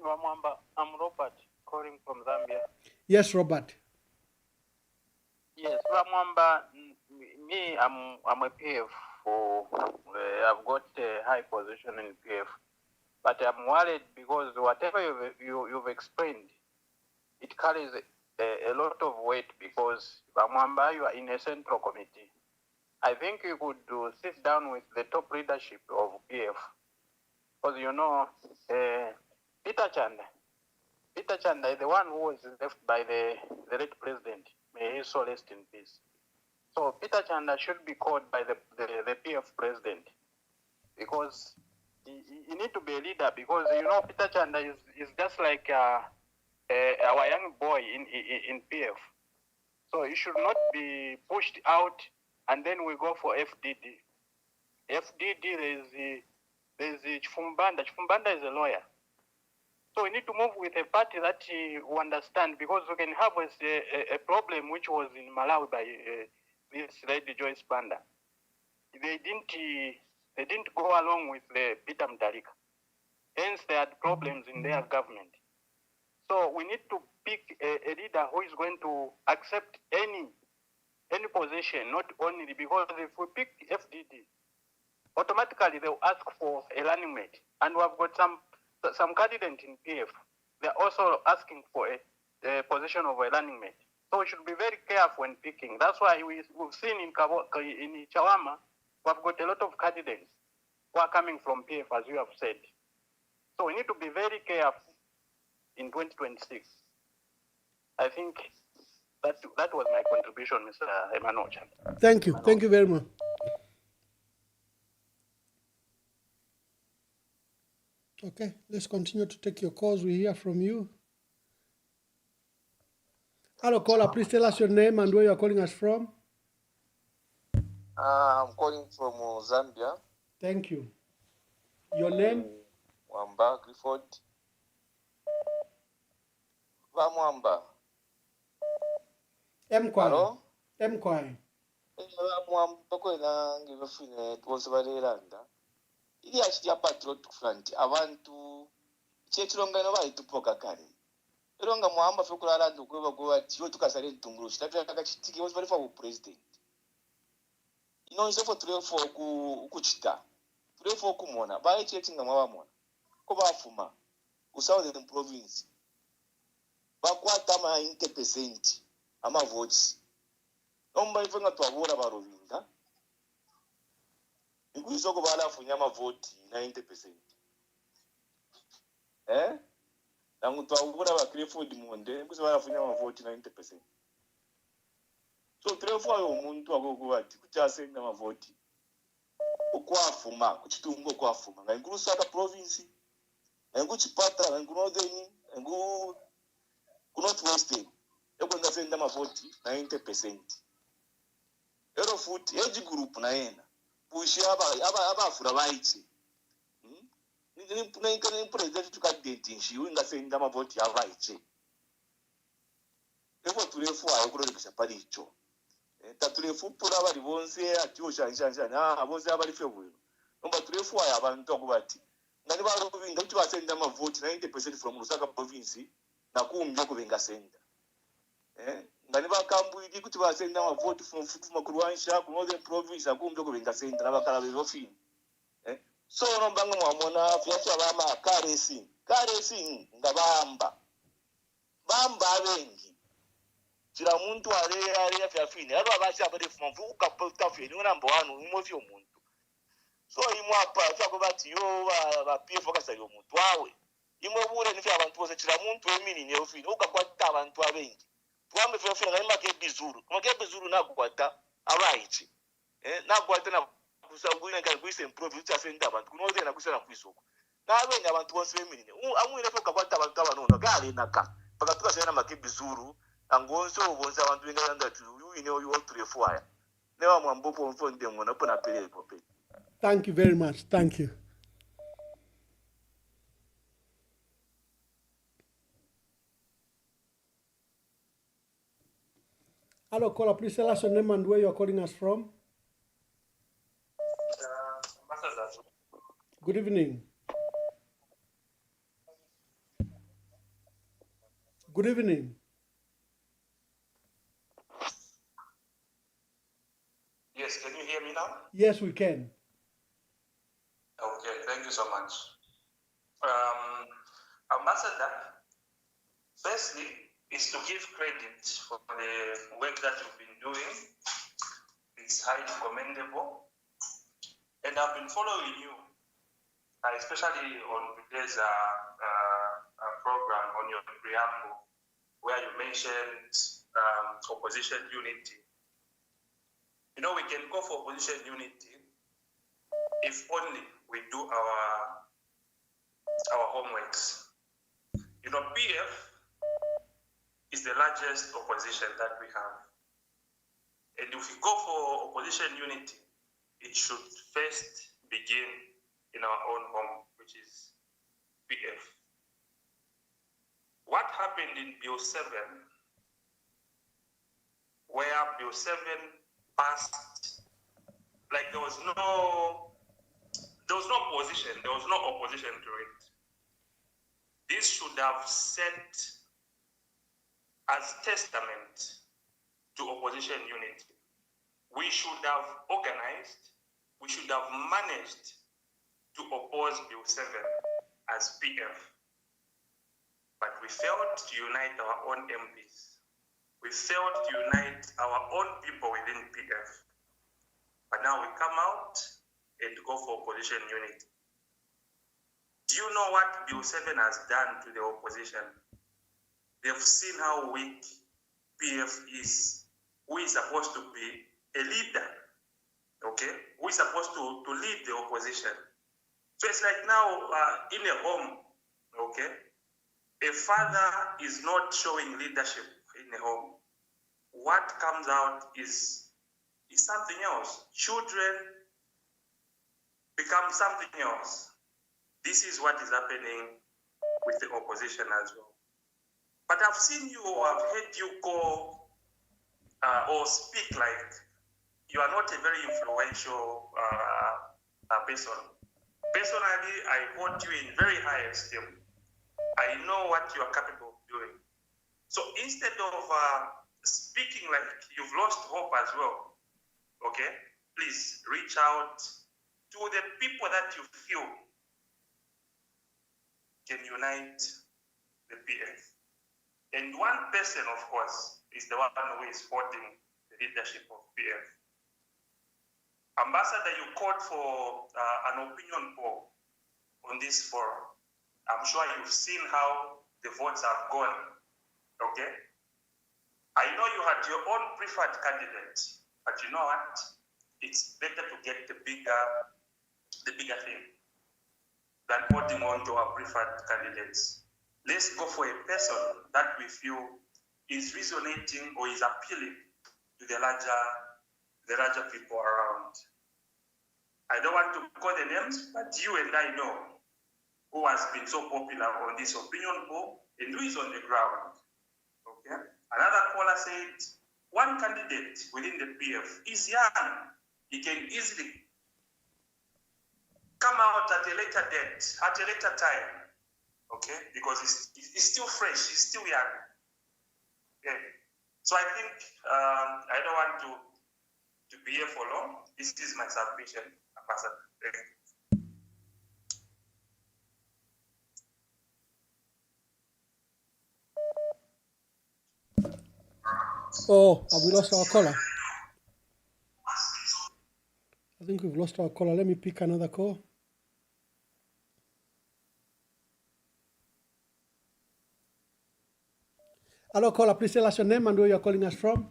Mwamba, I'm Robert, calling from Zambia.
Yes, Robert.
Yes, Mwamba, me, I'm a PF. I've got a high position in PF, but I'm worried because whatever you've explained, it carries a lot of weight because Mwamba, you are in a central committee. I think you could sit down with the top leadership of PF, because Peter Chanda is the one who was left by the late president. May his soul rest in peace. So Peter Chanda should be called by the PF president, because he need to be a leader, because Peter Chanda is just like our young boy in PF. So he should not be pushed out and then we go for FDD. FDD, there's Chifumbanda. Chifumbanda is a lawyer. So we need to move with a party that we understand, because we can have a problem which was in Malawi by this lady Joyce Banda. They didn't go along with Peter Mutharika. Hence, they had problems in their government. So we need to pick a leader who is going to accept any position, not only because if we pick FDD, automatically they'll ask for a running mate. And we've got some candidates in PF. They're also asking for a position of a running mate. So we should be very careful when picking. That's why we've seen in Chawama, we've got a lot of candidates who are coming from PF, as you have said. So we need to be very careful in 2026. I think that was my contribution, Mr. Emmanuel.
Thank you. Thank you very much. Okay, let's continue to take your calls. We hear from you. Hello, caller. Please tell us your name and where you are calling us from.
I'm calling from Zambia.
Thank you. Your name?
Mwamba Verified. Mwamba.
Hello? Mwamba
Mwamba ngivefine twosebalelanda. Ili achitya patriot front abantu chechilongano baitupoka kale. Elonga Mwamba fekulala ndukweba kuba tiyo tukasale ntunguru chitatu takachitike wose bali for president. Inonse for 3 kuchita. 3 kumona bali chetinga mwabamona. Ko bafuma ku southern province. Bakwata ma 90% ama votes. Nomba ifenga twabura barovinga. Ikuizo ko bala funya ma vote 90%. Nangu twabura ba Clifford Monde ikuizo bala funya ma vote 90%. So 3 yo umuntu akokubati kuchasenga ma vote. Ukwafuma kuchitungo kwafuma ngainkulu Saka province. Ngu chipata ngu northern ngu northwestern. Ekwenda senda ma vote 90%. Ero futhi age group na yena pushi abafura bayithi ni president tukadate nshiwe ngasenda ama vote ya bayithi eko tulefu ayo kurekisha palicho tatulefu pura bali bonse atiyo shanja bonse abali febuyo nomba tulefu ayo abantu akubati ngani barovinga kuti basenda ama vote 90% from Lusaka province na kumbye kubenga senda ngani bakambwidi kuti basenda ama vote from Kurwansha ku northern province akumbye kubenga senda nabakala befini so nombanga mwamona fyasha bama karesi ngabamba abengi kira muntu ale fyafini aba basha bali from ukapota fini unambo wanu umofyo muntu so imwe apa fyako bati yo ba PF okasali omuntu wawe imwe bure ni fya abantu bose kira muntu emini ne ofini ukakwata abantu abengi twambe fyafini ngani make bizuru nakukwata abayichi nakukwata na kusangwina ngani kwise improve utasenda abantu kunoze na kusana kwisoko nabenga abantu bose emini amwire fyo ukakwata abantu abanona gale naka paka tukasena make bizuru angonso ubonza abantu benganda tu you know you all three fire never mwambopo mfonde ngona pona pele pope.
Thank you very much. Thank you. Hello, caller. Please tell us your name and where you are calling us from. Good evening. Good evening.
Yes, can you hear me now?
Yes, we can.
Okay, thank you so much. Ambassador, firstly, is to give credit for the work that you've been doing. It's highly commendable. And I've been following you, especially on today's program on your preamble, where you mentioned opposition unity. You know, we can go for opposition unity if only we do our homeworks. You know, PF is the largest opposition that we have. And if we go for opposition unity, it should first begin in our own home, which is PF. What happened in Bill 7, where Bill 7 passed, like there was no opposition to it. This should have set as testament to opposition unity. We should have organized, we should have managed to oppose Bill 7 as PF. But we failed to unite our own MPs. We failed to unite our own people within PF. But now we come out and go for opposition unity. Do you know what Bill 7 has done to the opposition? They've seen how weak PF is. Who is supposed to be a leader? Okay? Who is supposed to lead the opposition? So it's like now in a home, okay, a father is not showing leadership in a home. What comes out is something else. Children become something else. This is what is happening with the opposition as well. But I've seen you, I've heard you go or speak like you are not a very influential person. Personally, I hold you in very high esteem. I know what you are capable of doing. So instead of speaking like you've lost hope as well, okay, please reach out to the people that you feel can unite the PF. And one person, of course, is the one who is holding the leadership of PF. Ambassador, you called for an opinion poll on this forum. I'm sure you've seen how the votes have gone, okay? I know you had your own preferred candidate, but you know what? It's better to get the bigger thing than holding on to our preferred candidates. Let's go for a person that we feel is resonating or is appealing to the larger people around. I don't want to call the names, but you and I know who has been so popular on this opinion poll and who is on the ground. Okay. Another caller said one candidate within the PF is young. He can easily come out at a later date, at a later time. Okay, because he's still fresh, he's still young. Okay. So I think I don't want to be here for long. This is my submission, Ambassador. Thank you.
Oh, have we lost our caller? I think we've lost our caller. Let me pick another call. Hello, caller. Please tell us your name and where you're calling us from.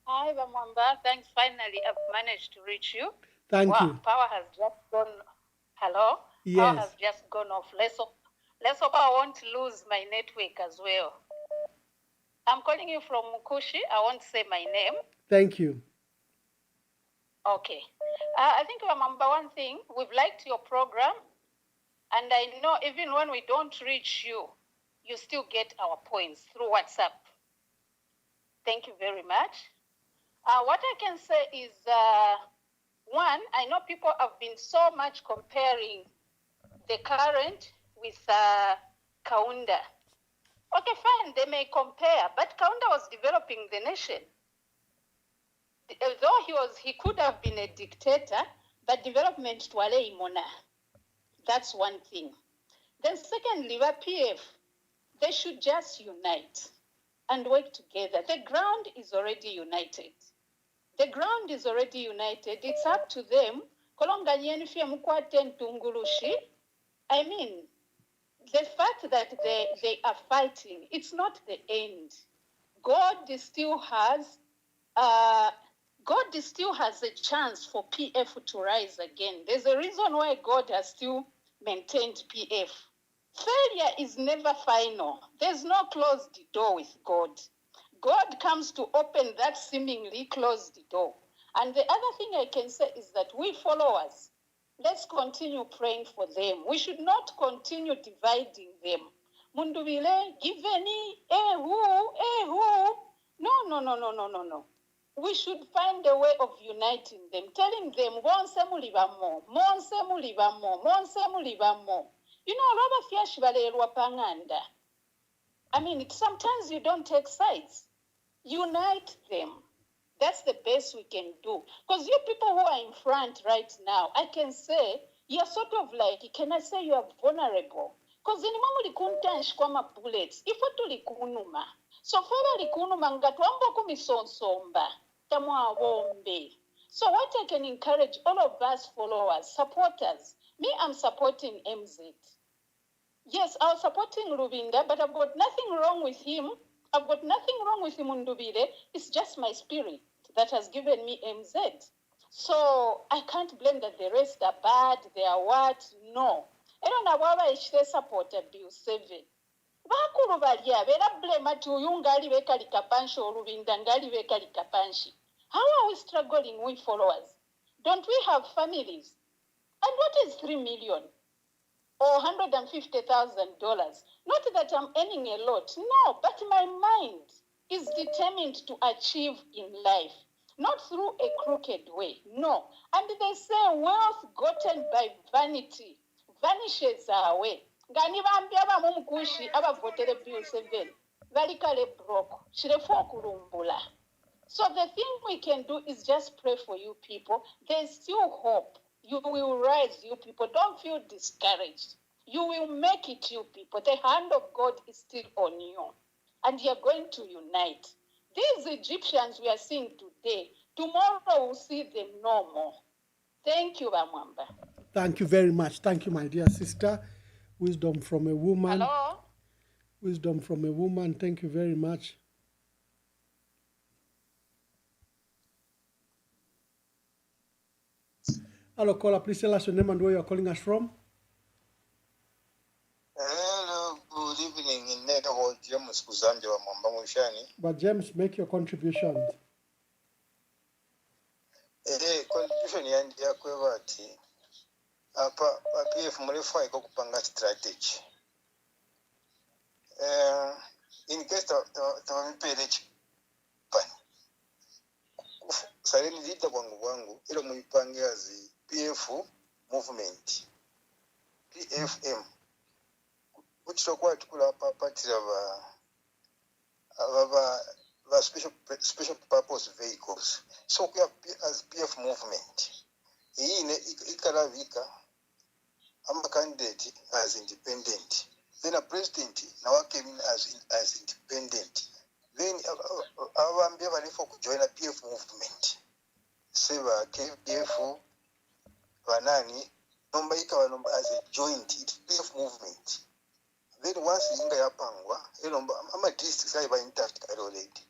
Hi, Mwamba. Thanks. Finally, I've managed to reach you.
Thank you.
Power has just gone. Hello?
Yes.
Power has just gone off. Let's hope I won't lose my network as well. I'm calling you from Mukushi. I won't say my name.
Thank you.
Okay. I think, Mwamba, one thing, we've liked your program. And I know even when we don't reach you, you still get our points through WhatsApp. Thank you very much. What I can say is, one, I know people have been so much comparing the current with Kaunda. Okay, fine, they may compare, but Kaunda was developing the nation. Though he could have been a dictator, but development to wale imona. That's one thing. Then secondly, PF, they should just unite and work together. The ground is already united. The ground is already united. It's up to them. I mean, the fact that they are fighting, it's not the end. God still has a chance for PF to rise again. There's a reason why God has still maintained PF. Failure is never final. There's no closed door with God. God comes to open that seemingly closed door. And the other thing I can say is that we followers, let's continue praying for them. We should not continue dividing them. Mundubile, giveni, who. No. We should find a way of uniting them, telling them, monse mulibamo. You know, Robert Fiashbalelwa Panganda. I mean, sometimes you don't take sides. Unite them. That's the best we can do. Because you people who are in front right now, I can say, you're sort of like, can I say you are vulnerable? Because in Mamuli Kuntansh Kwama bullets, if what to likunuma. So far likunuma ngatwambo kumisonsomba. Tamwa wombe. So what I can encourage all of us followers, supporters, me, I'm supporting MZ. Yes, I was supporting Rubinda, but I've got nothing wrong with him. I've got nothing wrong with him, Undubile. It's just my spirit that has given me MZ. So I can't blame that the rest are bad, they are what? No. Era nabo abayishire support Bill 7. Bakulu bali abera blame ati uyu ngali bekalika panshi olubinda ngali bekalika panshi. How are we struggling with followers? Don't we have families? And what is 3 million? Or $150,000? Not that I'm earning a lot. No, but my mind is determined to achieve in life. Not through a crooked way. No. And they say wealth gotten by vanity vanishes away. Ngani bambi abamu mukushi abavotere Bill 7. Balikale broke. Shirefo okulumbula. So the thing we can do is just pray for you people. There's still hope. You will rise, you people. Don't feel discouraged. You will make it, you people. The hand of God is still on you. And you're going to unite. These Egyptians we are seeing today, tomorrow we'll see them no more. Thank you, Mwamba.
Thank you very much. Thank you, my dear sister. Wisdom from a woman.
Hello?
Wisdom from a woman. Thank you very much. Hello, caller. Please tell us your name and where you're calling us from.
Hello, good evening. In name James Kuzande wa Mwamba Mushani.
But James, make your contributions.
Contribution yangu ya kwewa ati apa PF mrefu iko kupanga strategy. In case tawamipele chipani. Sare nilita wangu ilo muipange azi PF movement. PFM. Kuchitokuwa tukula papatira va special purpose vehicles. So we have as PF movement. Hii ikalavika ama candidate as independent. Then a president now came in as independent. Then abambia balifo kujoin a PF movement. Seva KPF vanani nomba ikawa nomba as a joint PF movement. Then once inga yapangwa, ama districts are intact already.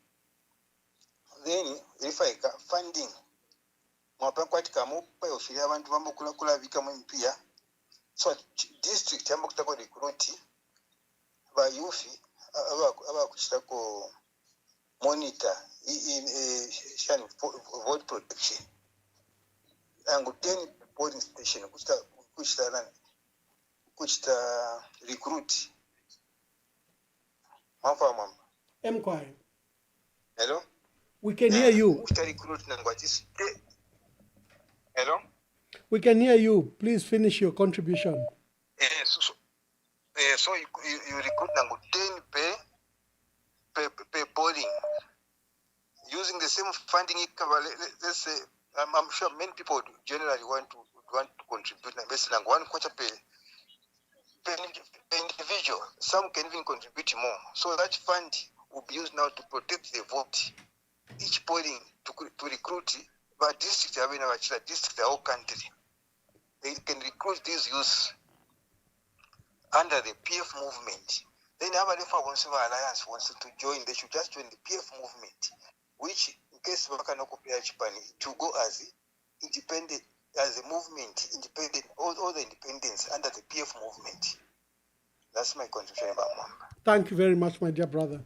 Then if I got funding, mwapakwati mupa yofiria abantu bamukula vika mpia. So district yambo kutako recruit ba youth aba kuchitako monitor in vote protection. Angu 10 polling station kuchita recruit.
Mkwai.
Hello?
We can hear you.
Hello?
We can hear you. Please finish your contribution.
So you recruit 10 per polling. Using the same funding, let's say, I'm sure many people generally want to contribute. One quarter per individual. Some can even contribute more. So that fund will be used now to protect the vote. Each polling to recruit, but district district the whole country. They can recruit these youths under the PF movement. Then Alliance wants to join, they should just join the PF movement, which in case to go as independent, as a movement, independent, all the independents under the PF movement. That's my contribution about Mwamba.
Thank you very much, my dear brother.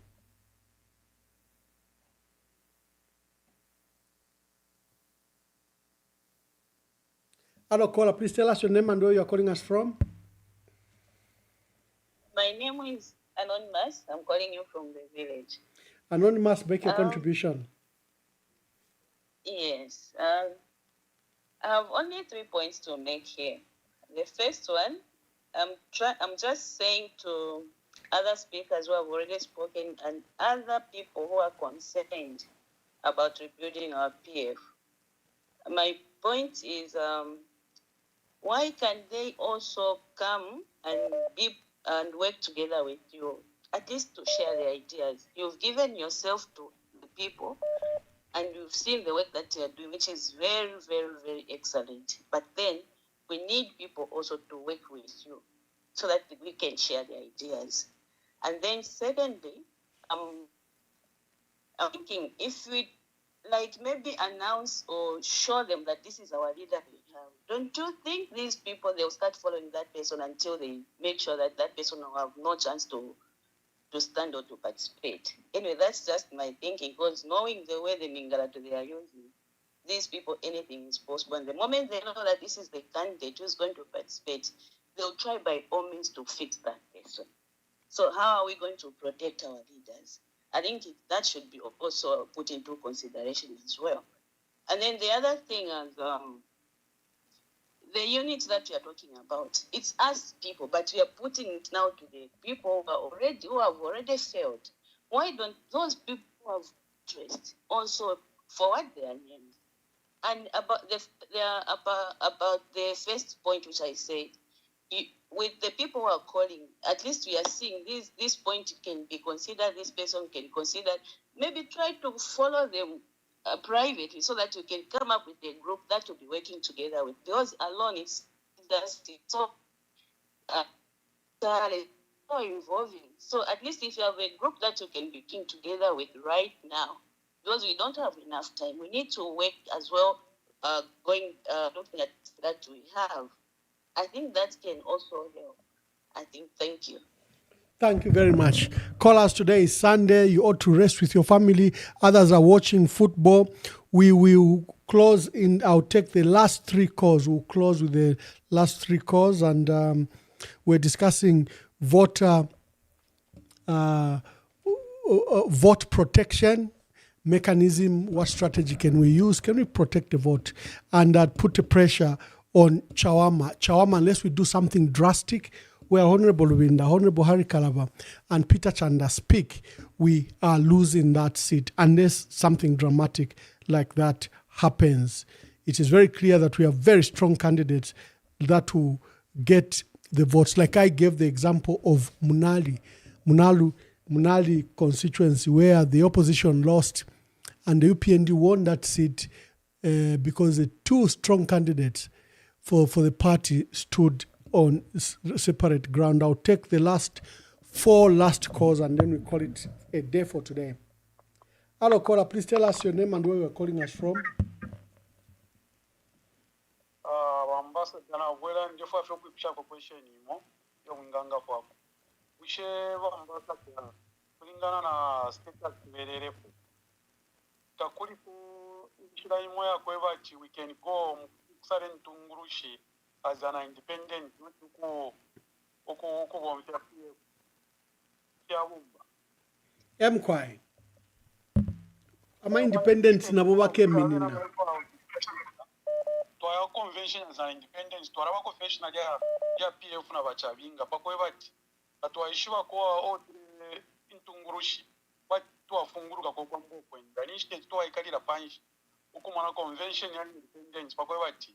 Hello, caller. Please tell us your name and where you are calling us from.
My name is Anonymous. I'm calling you from the village.
Anonymous, make your contribution.
Yes. I have only 3 points to make here. The first one, I'm just saying to other speakers who have already spoken and other people who are concerned about rebuilding our PF. My point is, why can they also come and work together with you, at least to share the ideas? You've given yourself to the people, and you've seen the work that you're doing, which is very, very, very excellent. But then we need people also to work with you so that we can share the ideas. And then secondly, I'm thinking if we like maybe announce or show them that this is our leader we have. Don't you think these people, they'll start following that person until they make sure that that person will have no chance to stand or to participate? Anyway, that's just my thinking, because knowing the way the Mingalato they are using, these people, anything is possible. And the moment they know that this is the candidate who's going to participate, they'll try by all means to fix that person. So how are we going to protect our leaders? I think that should be also put into consideration as well. And then the other thing is the units that we are talking about. It's us people, but we are putting it now to the people who have already failed. Why don't those people who have interest also forward their names? And about the first point which I said, with the people who are calling, at least we are seeing this point can be considered, this person can consider, maybe try to follow them privately so that you can come up with a group that will be working together with. Because alone it's just so so involving. So at least if you have a group that you can be working together with right now, because we don't have enough time, we need to work as well, looking at that we have. I think that can also help. I think, thank you.
Thank you very much. Call us. Today is Sunday. You ought to rest with your family. Others are watching football. We will close in. I'll take the last three calls. We'll close with the last three calls. And we're discussing voter vote protection mechanism. What strategy can we use? Can we protect the vote? And put the pressure on Chawama, unless we do something drastic, where Honorable Winda, Honorable Harry Kalaba, and Peter Chanda speak, we are losing that seat unless something dramatic like that happens. It is very clear that we have very strong candidates that will get the votes. Like I gave the example of Munali constituency, where the opposition lost and the UPND won that seat because the two strong candidates for the party stood on separate ground. I'll take the last calls and then we call it a day for today. Hello, caller. Please tell us your name and where you're calling us from.
Ambassador, well, and if I feel quick question, young Ganga for whichever ambassador, Kulingana status very Takulipo, Shiraimoya Kwevati, we can go Saren Tungurushi as an independent, not to go Oko
Mkwai. Am I independent in Abubake Minina?
To our convention as an independence, to our convention, ya PF na Bachavinga, Pakwevati, that to Ishua Koa Intungurushi, but to a Funguruka Kokombo, and each to a Kalila Panish, Ukumana convention and independence, Pakwevati,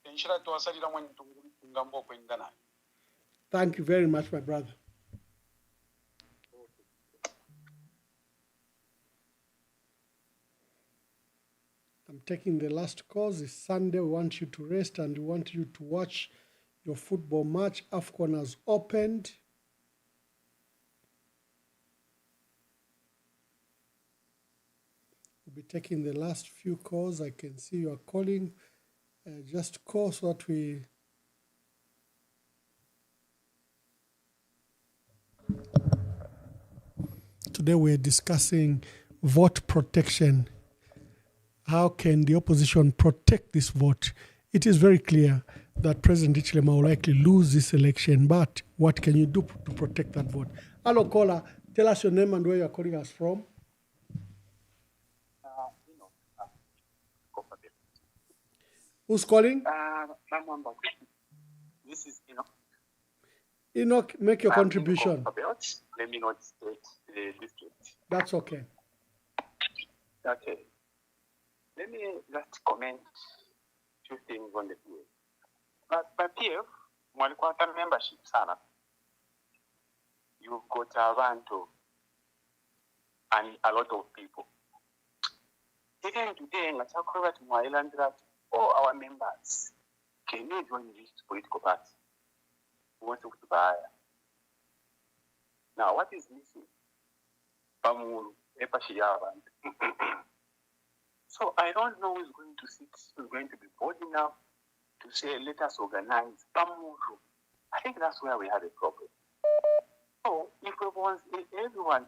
and Shira to a Sadira went to Gambo Kwendana.
Thank you very much, my brother. I'm taking the last calls. It's Sunday. We want you to rest and we want you to watch your football match. AFCON has opened. We'll be taking the last few calls. I can see you are calling. Just call so that we... Today we're discussing vote protection. How can the opposition protect this vote? It is very clear that President Hichilema will likely lose this election, but what can you do to protect that vote? Hello, caller. Tell us your name and where you're calling us from. Who's calling?
This is Enoch.
Enoch, make your contribution.
Let me not state the district.
That's okay.
Okay. Let me just comment two things on the PF. But PF, Mwalikwata membership sana. You've got Avanto and a lot of people. Even today, let's talk about Island that all our members can you join this political party? Who wants to buy? Now, what is missing? So So I don't know who's going to sit, who's going to be bold enough to say, let us organize Pamuru. I think that's where we have a problem. So if everyone,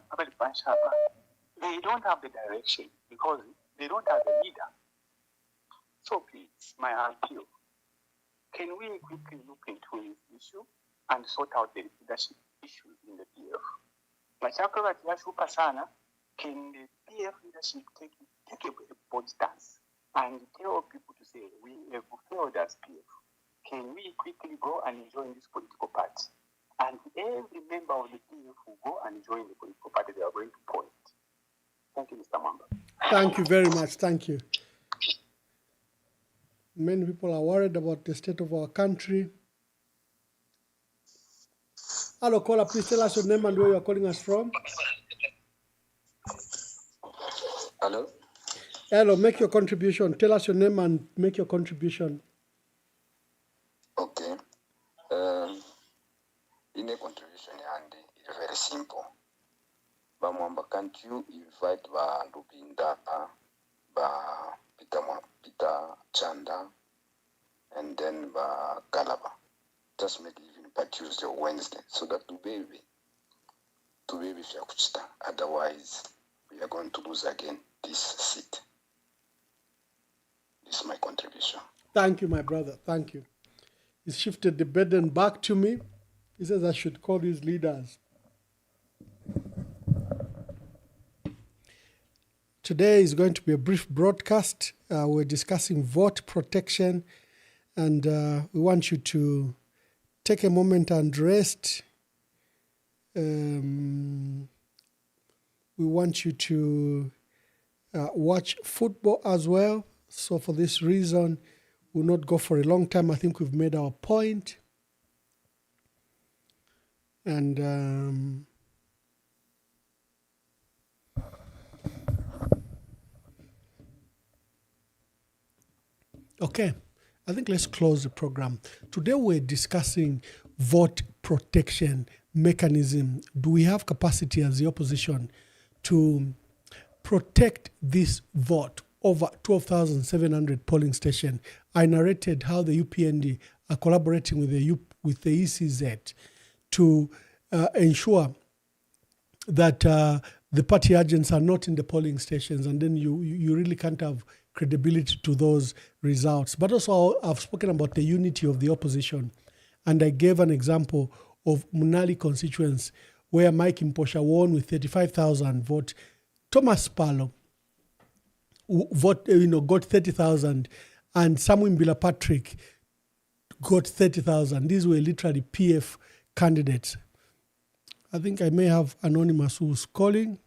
they don't have the direction because they don't have a leader. So please, my appeal, can we quickly look into this issue and sort out the leadership issues in the PF? Machakura Tiashupa Sana, can the PF leadership take a bold stance and tell people to say, we have failed as PF. Can we quickly go and join this political party? And every member of the PF will go and join the political party they are going to point. Thank you, Mr. Mwamba.
Thank you very much. Thank you. Many people are worried about the state of our country. Hello, caller, please tell us your name and where you are calling us from.
Hello?
Hello, make your contribution. Tell us your name and make your contribution.
Okay. In a contribution, and it's very simple. Bamwamba, can't you invite Lubinda, Peter Chanda, and then Galaba? Just make it even by Tuesday or Wednesday, so that to baby Fiakuchita. Otherwise, we are going to lose again this seat. This is my contribution.
Thank you, my brother. Thank you. He shifted the burden back to me. He says I should call these leaders. Today is going to be a brief broadcast. We're discussing vote protection, and we want you to take a moment and rest. We want you to watch football as well. So for this reason, we'll not go for a long time. I think we've made our point. And okay, I think let's close the program. Today we're discussing vote protection mechanism. Do we have capacity as the opposition to protect this vote over 12,700 polling stations? I narrated how the UPND are collaborating with the ECZ to ensure that the party agents are not in the polling stations, and then you really can't have credibility to those results. But also I've spoken about the unity of the opposition, and I gave an example of Munali constituents where Mike Mposha won with 35,000 votes. Thomas Palo got 30,000, and Samuel Mbila Patrick got 30,000. These were literally PF candidates. I think I may have Anonymous who's calling.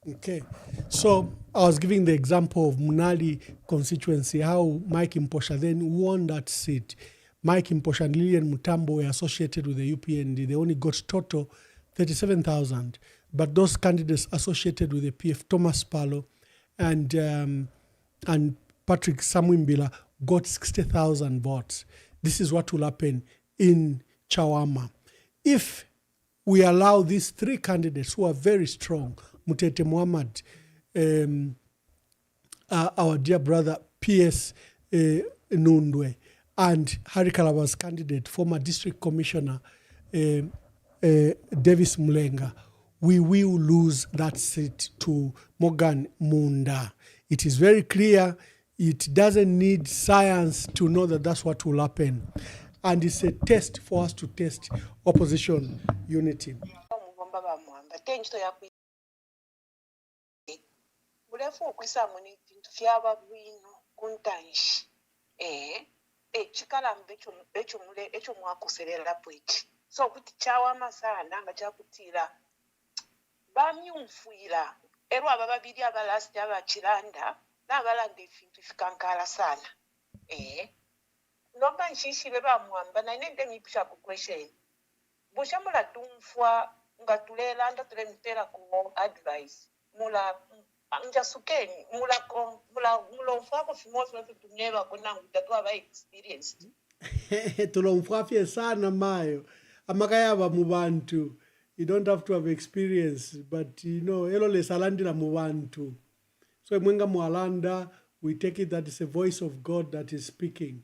Okay, so I was giving the example of Munali constituency, how Mike Mposha then won that seat. Mike Mposha and Lillian Mutambo were associated with the UPND. They only got total 37,000. But those candidates associated with the PF, Thomas Palo and Patrick Samwimbila, got 60,000 votes. This is what will happen in Chawama. If we allow these three candidates who are very strong, Mutete Muhammad, our dear brother P.S. Nundwe, and Harry Kalawa's candidate, former district commissioner Davis Mulenga, we will lose that seat to Morgan Munda. It is very clear. It doesn't need science to know that that's what will happen. And it's a test for us to test opposition unity.
So kuti Chawama sana nga chakutira bamyumfuira ero aba babiri abalasti abachiranda n'abalanda efintu fikankala sana nomba nshishire bamwamba na nende mipisha ku question bushamula tumfwa nga tulela anda tule mpera ku advice mula njasukeni mula mfwa ko fimoso tutumyeba kona ngutatu aba experienced
tulomfwafye sana mayo amakayaba mu bantu. You don't have to have experience, but you know elo lesalandira mu bantu. So mwenga mwalanda, we take it that it's a voice of God that is speaking.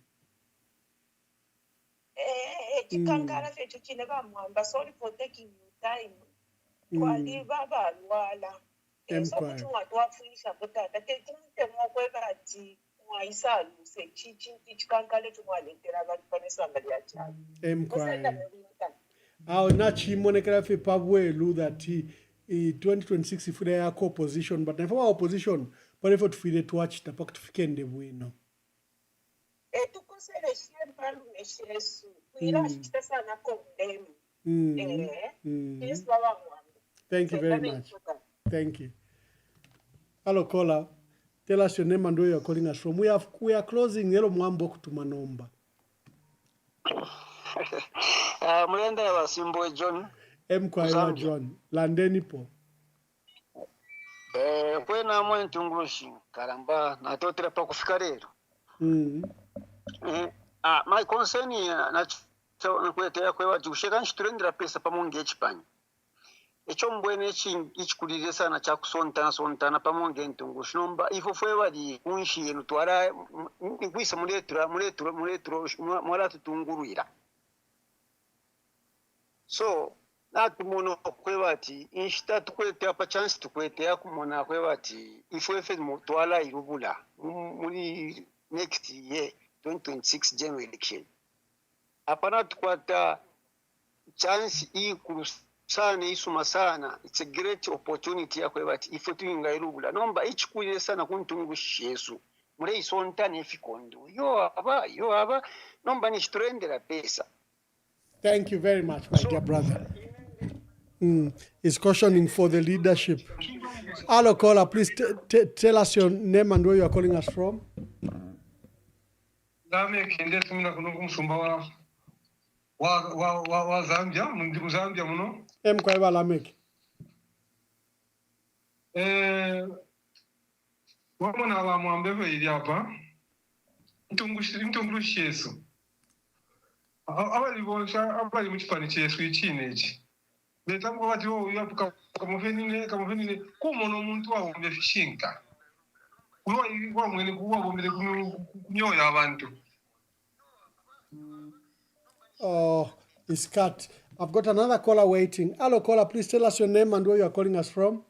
Chikangala fetu chine Mwamba, sorry for taking you time. Twali baba lwala. So kuti watu wafuisha butata tekimte mwokweka ati mwaisa luse chichi chikangale tumwaletera abantu panesanga lya chama.
Emkwai. Awo nachimonekera fe pabwelu that 2026 ifuna yako opposition, but never opposition, but if tufile tuachita paka tufikende bwino.
Tukosele shempa lumeshesu. Kuila shita sana kondemu. Yes, baba Mwamba.
Thank you very much. Thank you. Hello, caller. Tell us your name and where you are calling us from. We are closing. Hello, Mwamba kutumanomba.
Mulenda ya wasimbo John.
Mkwaiwa John. Landeni po.
Kwena mwe ntungulushi karamba na totera pa kufika lero. My concern na kwete yakwewa jusheka nchiturendera pesa pamonge echipanyi. Echo mbwene ichikulire sana cha sontana pamonge ntungulushi nomba ifo fwe bali kunshi yenu twara ngwisa muletro mwala tutungurira. So natumuno kwebati inshita tukwete apa chance tukwete yakumona kwebati ifwefe mutwala irubula muri next year 2026 general election apana tukwata chance ikulu sana isuma sana. It's a great opportunity ya kwebati ifetu inga irubula nomba ichikulire sana kuntungusha Yesu mure isontane ifikondo yo aba nomba nishiturendera pesa.
Thank you very much, my dear brother. He's cautioning for the leadership. Hello, caller, please tell us your name and where you are calling us from.
wa Zambia, mu Zambia muno.
Kwaiba Lamek.
Wamona wa Mwamba ili hapa. Mtungushi Yesu. Abali mu chipani chesu ichinechi. Betambo bati wo yapuka kamufenine kumono umuntu wabombe fishinka. Wa mwene kuwa bombele kunyoya abantu.
Oh, it's cut. I've got another caller waiting. Hello, caller, please tell us your name and where you are calling us from.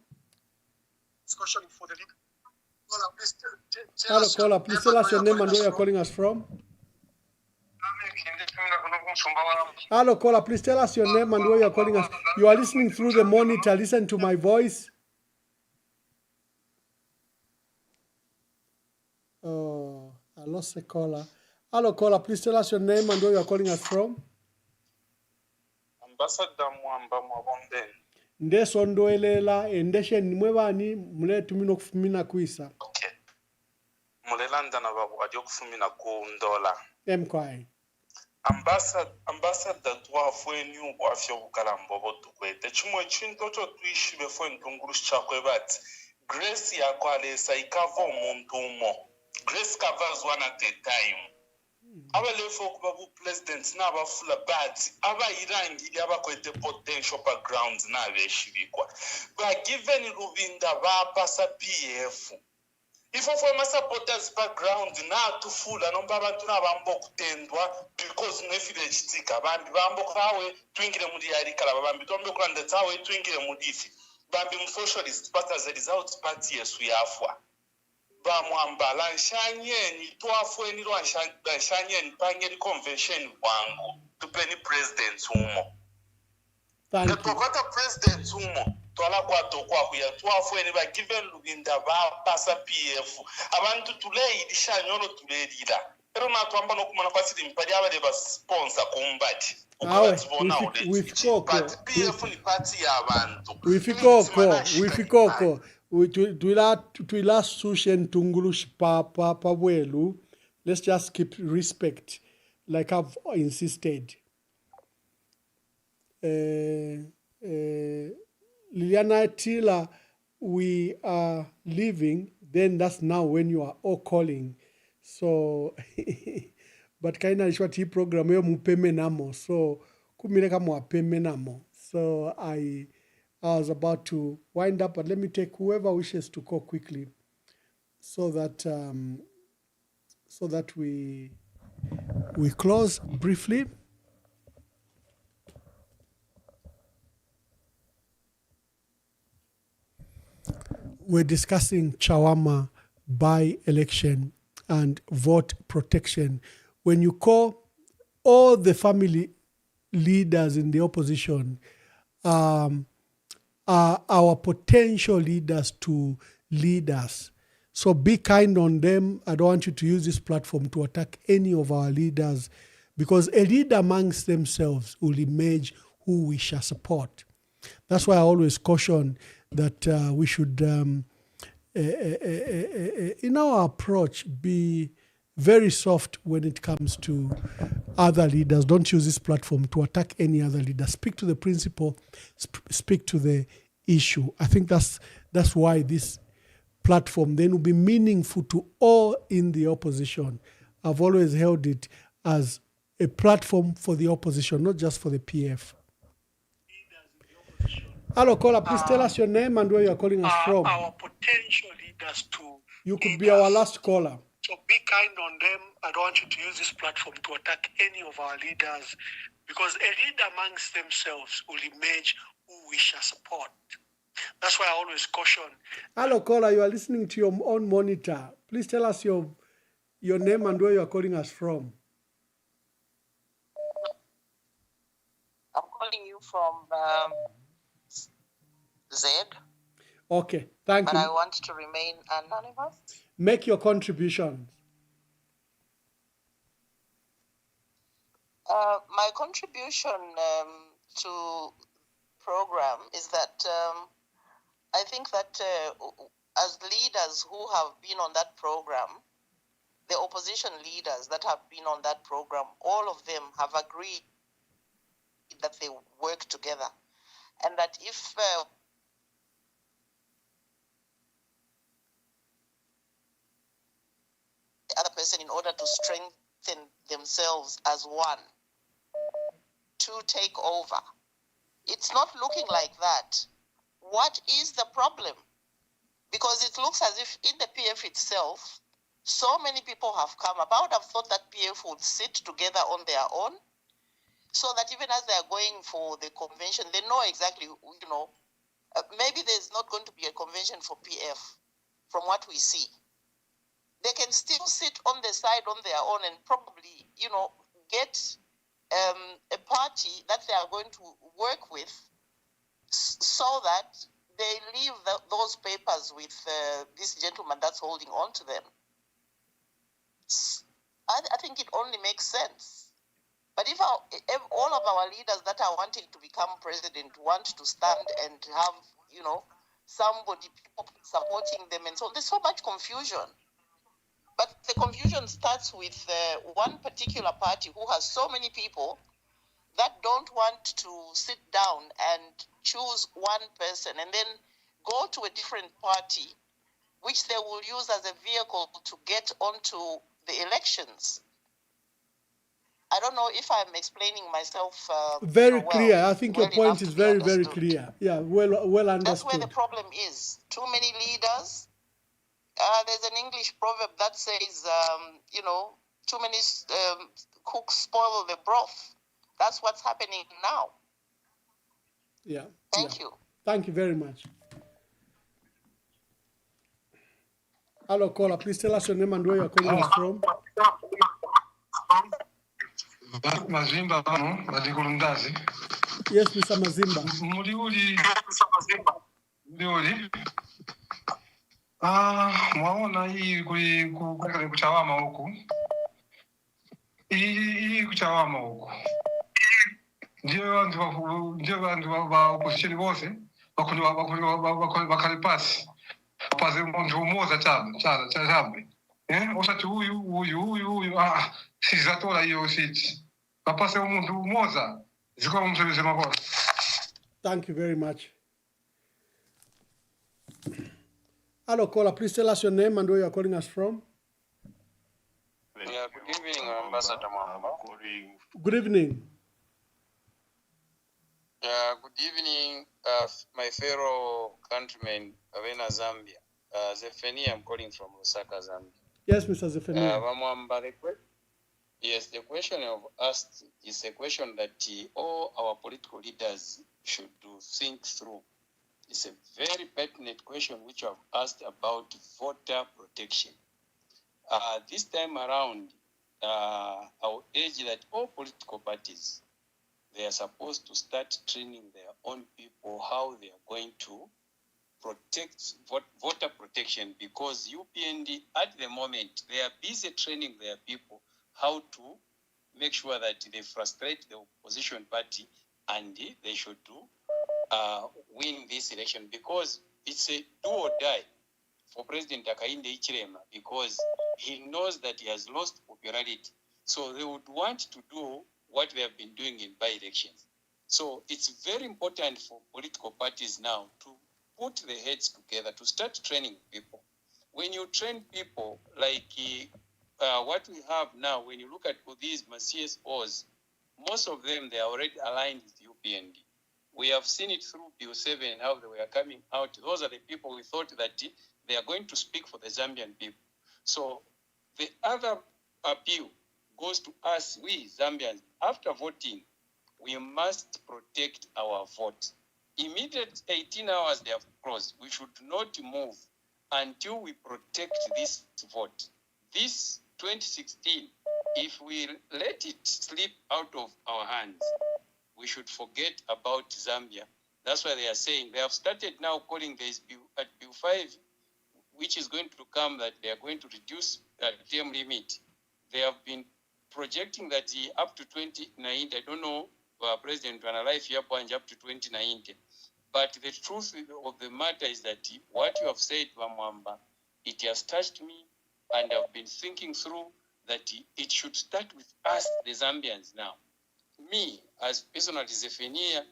Hello, caller, please tell us your name and where you are calling us from. Hello, caller, please tell us your name and where you are calling us. You are listening through the monitor. Listen to my voice. Oh, I lost a caller. Hello, caller, please tell us your name and where you are calling us from.
Ambassador Mwamba Mwabonde.
Ndeso ndoelela endeshe nimwebani mule tumino kufumina kuisa.
Okay. Mulelanda na babu adio kufumina kuundola.
Mkwai.
Ambassador twa fweni ubafyo bukalambo botukwete. Chimwe chinto cho tuishibe fweni tungurushi chakwe bati. Grace ya kwa lesa ikavo muntu umo. Grace covers one at a time. Aba lefo kubabu president na abafula but aba irangi aba kwete potential backgrounds na abeshibikwa. Ba given Rubinda ba pasa PF. If for my supporters background na tufula nomba abantu nabambo kutendwa because nefile chitika bambi bambo kawe twingire muri yari kala bambi tombe kurande tawe twingire mudifi bambi mu socialist but as a result party yesu yafwa ba Mwamba lanshanyeni twafweni lwanshanyeni pangeli convention wangu tupeni president umo
thank
you president umo twala kwato kwa kuya twafweni ba given Lubinda ba pasa PF abantu tuleyi dishanyono tulelira pero natwamba nokumana kwasiri mpadi abale ba sponsor kumbati
wifikoko
PF ni party y'abantu
wifikoko twila sushen tungulush pa bwelu. Let's just keep respect like I've insisted. Liliana Tila, we are leaving, then that's now when you are all calling. So but kaina ishwati hii program yo mupeme namo. So kumile kama wapeme namo. So I was about to wind up, but let me take whoever wishes to call quickly so that we close briefly. We're discussing Chawama by-election and vote protection. When you call all the family leaders in the opposition are our potential leaders to lead us. So be kind on them. I don't want you to use this platform to attack any of our leaders, because a leader amongst themselves will emerge who we shall support. That's why I always caution that we should, in our approach, be very soft when it comes to other leaders. Don't use this platform to attack any other leader. Speak to the principle, speak to the issue. I think that's why this platform then will be meaningful to all in the opposition. I've always held it as a platform for the opposition, not just for the PF. Hello, caller. Please tell us your name and where you are calling us from.
Our potential leaders to
You could be our last caller.
So be kind on them. I don't want you to use this platform to attack any of our leaders, because a leader amongst themselves will emerge who we shall support. That's why I always caution.
Hello, caller. You are listening to your own monitor. Please tell us your name and where you are calling us from.
I'm calling you from Z.
Okay, thank
but
you.
I want to remain anonymous.
Make your contributions.
My contribution to program is that I think that as leaders who have been on that program, the opposition leaders that have been on that program, all of them have agreed that they work together, and that if the other person, in order to strengthen themselves as one, to take over. It's not looking like that. What is the problem? Because it looks as if in the PF itself, so many people have come about. I've thought that PF would sit together on their own, so that even as they are going for the convention, they know exactly, maybe there's not going to be a convention for PF from what we see. They can still sit on the side on their own and probably, get a party that they are going to work with, so that they leave those papers with this gentleman that's holding on to them. I think it only makes sense. But if all of our leaders that are wanting to become president want to stand and have, somebody supporting them and so on, there's so much confusion. But the confusion starts with one particular party who has so many people that don't want to sit down and choose one person and then go to a different party, which they will use as a vehicle to get onto the elections. I don't know if I'm explaining myself
very
well,
clear. I think your point is very, very
understood.
clear. Yeah, well understood.
That's where the problem is. Too many leaders. There's an English proverb that says, too many cooks spoil the broth. That's what's happening now.
Yeah.
Thank you.
Thank you very much. Hello, caller. Please tell us your name and where you're calling us from.
Mazimba, Mazikulundazi.
Yes, Mr. Mazimba.
Muliuli. Mwaona hii kuchawama huku. Hii kuchawama huku. Ndio bantu ba opposition bose bakalipasi. Paze muntu umoza chambe. Osati huyu sizatola hiyo siti. Bapase umuntu umoza ziko msebeze makora.
Thank you very much. Hello, caller. Please tell us your name and where you are calling us from.
Yeah, good evening, Ambassador Mwamba.
Good evening.
Good evening, my fellow countrymen of Zambia. Zephania, I'm calling from Lusaka, Zambia.
Yes, Mr. Zephania.
Mwamba, yes, the question I've asked is a question that all our political leaders should think through. It's a very pertinent question which I've asked about voter protection. This time around, I would urge that all political parties, they are supposed to start training their own people how they are going to protect voter protection, because UPND at the moment, they are busy training their people how to make sure that they frustrate the opposition party and they should win this election, because it's a do or die for President Hakainde Hichilema, because he knows that he has lost popularity. So they would want to do what they have been doing in by-elections. So it's very important for political parties now to put their heads together to start training people. When you train people like what we have now, when you look at these CSOs, most of them, they are already aligned with UPND. We have seen it through Bill 7, how they were coming out. Those are the people we thought that they are going to speak for the Zambian people. So the other appeal goes to us, we Zambians. After voting, we must protect our vote. Immediate 18 hours they have closed. We should not move until we protect this vote. This 2016, if we let it slip out of our hands, we should forget about Zambia. That's why they are saying they have started now calling this bill at Bill 5, which is going to come, that they are going to reduce term limit. They have been projecting that up to 2090, I don't know, President to analyze here point up to 2090. But the truth of the matter is that what you have said, Mwamba, it has touched me, and I've been thinking through that it should start with us, the Zambians now. Me, as personally Zephania,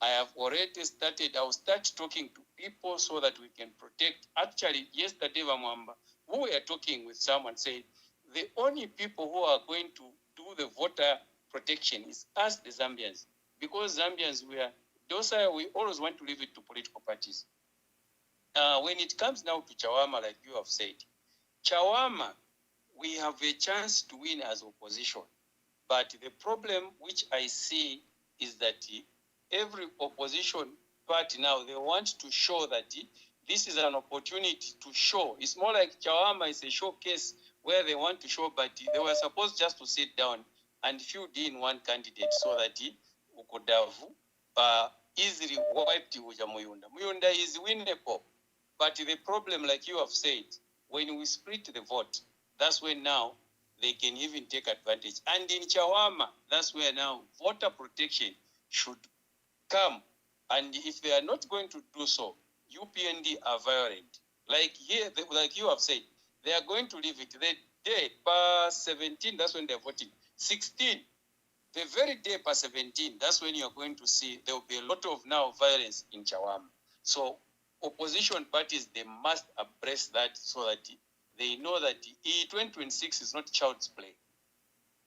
I have already started, I'll start talking to people so that we can protect. Actually, yesterday, Mwamba, we were talking with someone saying, the only people who are going to do the voter protection is us, the Zambians. Because Zambians, we are docile, we always want to leave it to political parties. When it comes now to Chawama, like you have said, Chawama, we have a chance to win as opposition. But the problem which I see is that every opposition party now, they want to show that this is an opportunity to show. It's more like Chawama is a showcase where they want to show, but they were supposed just to sit down and field in one candidate so that we could have easily wiped Muyunda. Muyunda is winnable. But the problem, like you have said, when we split the vote, that's when now they can even take advantage. And in Chawama, that's where now voter protection should come. And if they are not going to do so, UPND are violent. Like here, like you have said, they are going to leave it. The day past 17, that's when they're voting. 16, the very day past 17, that's when you're going to see there will be a lot of now violence in Chawama. So opposition parties, they must embrace that so that they know that 2026 is not child's play.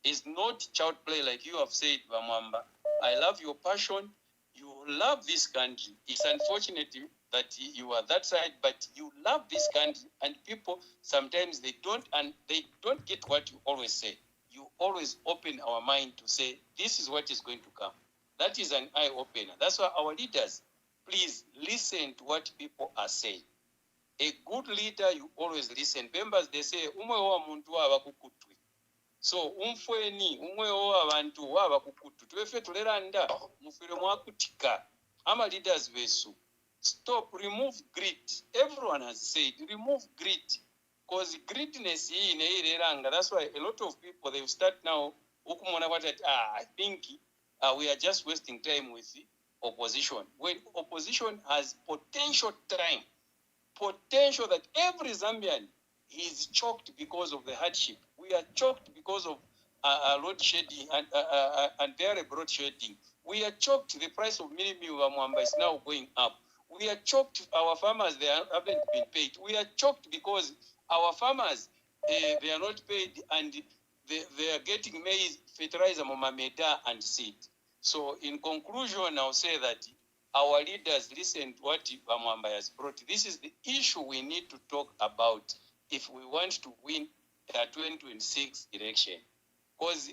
It's not child play, like you have said, Mwamba. I love your passion. You love this country. It's unfortunate that you are that side, but you love this country, and people sometimes they don't get what you always say. You always open our mind to say this is what is going to come. That is an eye opener. That's why our leaders, please listen to what people are saying. A good leader, you always listen. Members, they say, so umfweni umwewo abantu waba kukutu twefe toleranda mufire mwakutika ama leaders besu. Stop, remove greed. Everyone has said remove greed, because greediness hii neireranga. That's why a lot of people, they start now ukumona what I think we are just wasting time with the opposition, when opposition has potential time, potential that every Zambian is choked because of the hardship. We are choked because of load shedding and unbearable load shedding. We are choked. The price of minimum Mwamba is now going up. We are choked. Our farmers, they haven't been paid. We are choked because our farmers, they are not paid, and they are getting maize, fertilizer, momameda, and seed. So in conclusion, I'll say that our leaders listen to what Mwamba has brought. This is the issue we need to talk about if we want to win the 2026 election. Because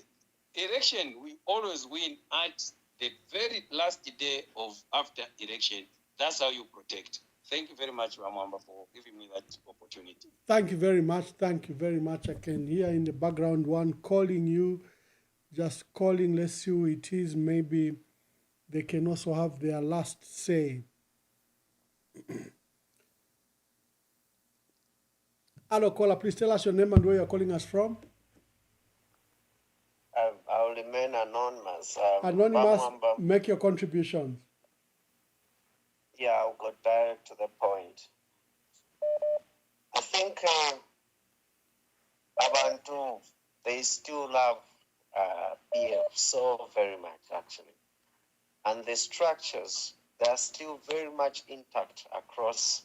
election, we always win at the very last day of after election. That's how you protect. Thank you very much, Mwamba, for giving me that opportunity.
Thank you very much. Thank you very much. I can hear in the background one calling you, just calling. Let's see who it is. Maybe they can also have their last say. Hello, caller. Please tell us your name and where you're calling us from.
I'll remain anonymous.
Anonymous,
Mwamba,
make your contributions.
yeah, I'll go direct to the point. I think Abantu, they still love PF so very much, actually. And the structures, they are still very much intact across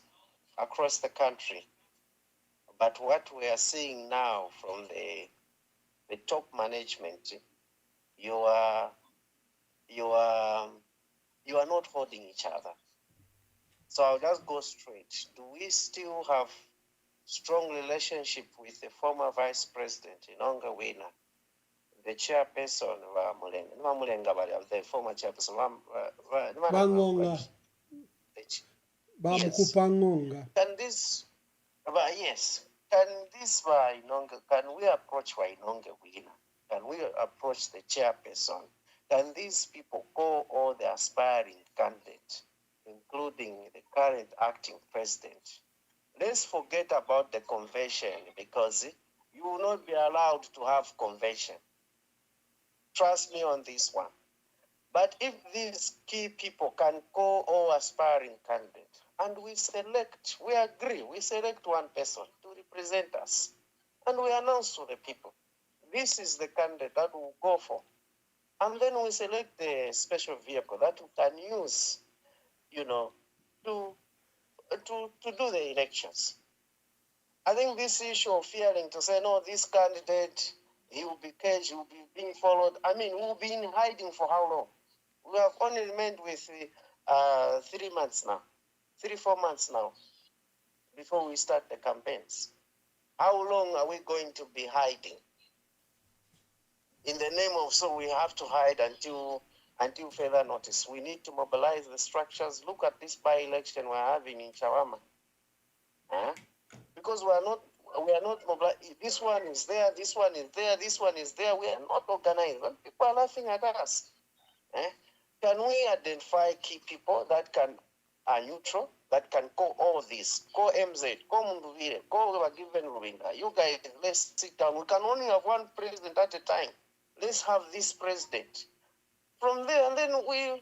the country. But what we are seeing now from the top management, you are not holding each other. So I'll just go straight. Do we still have strong relationship with the former Vice President Inonga Wina, the chairperson of the former chairperson
Bangonga.
Yes. Can this yes. Can we approach Wainonga Wina? Can we approach the chairperson? Can these people call all the aspiring candidates, including the current acting president? Let's forget about the convention, because you will not be allowed to have convention. Trust me on this one. But if these key people can call all aspiring candidates, and we agree, we select one person to represent us, and we announce to the people, this is the candidate that we'll go for. And then we select the special vehicle that we can use, to do the elections. I think this issue of fearing to say, no, this candidate, he will be caged, he will be being followed. I mean, we'll be in hiding for how long? We have only remained with 3 months now, 4 months now, before we start the campaigns. How long are we going to be hiding? In the name of, so we have to hide until further notice. We need to mobilize the structures. Look at this by-election we're having in Chawama. Because we are not mobilized. This one is there, this one is there, this one is there. We are not organized. People are laughing at us. Can we identify key people that are neutral, that can call all this? Call MZ, call Munduvire, call Given Rubinga. You guys, let's sit down. We can only have one president at a time. Let's have this president. From there, and then we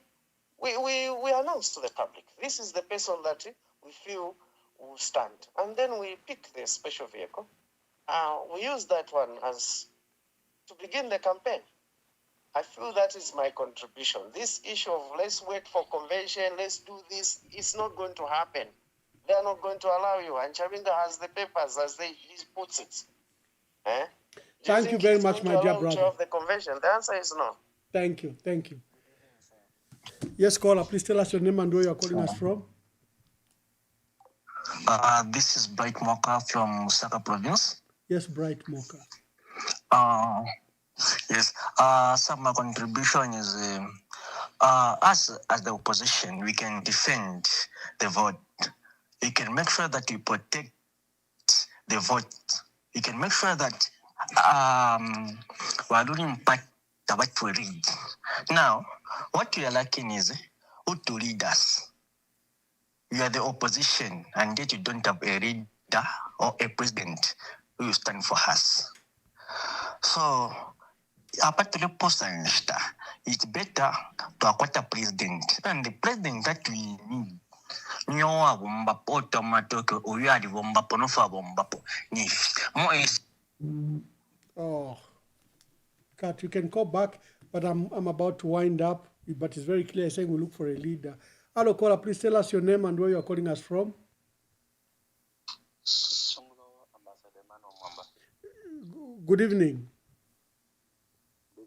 announce to the public, this is the person that we feel will stand. And then we pick the special vehicle. We use that one as to begin the campaign. I feel that is my contribution. This issue of let's wait for convention, let's do this, it's not going to happen. They are not going to allow you. And Chavinga has the papers as he puts it.
Thank you very much, my dear brother.
Of the convention? The answer is no.
Thank you. Thank you. Yes, caller, please tell us your name and where you're calling us from.
This is Bright Moka from Musaka province.
Yes, Bright Moka.
Yes. So my contribution is, us as the opposition, we can defend the vote. We can make sure that we protect the vote. We can make sure that we are doing impact what we read. Now, what we are lacking is who to lead us. You are the opposition, and yet you don't have a leader or a president who will stand for us. So, apart from the person, it's better to acquire a president. And the president that we need,
oh, Kat, you can call back, but I'm about to wind up. But it's very clear saying we look for a leader. Hello, caller, please tell us your name and where you're calling us from. Good evening.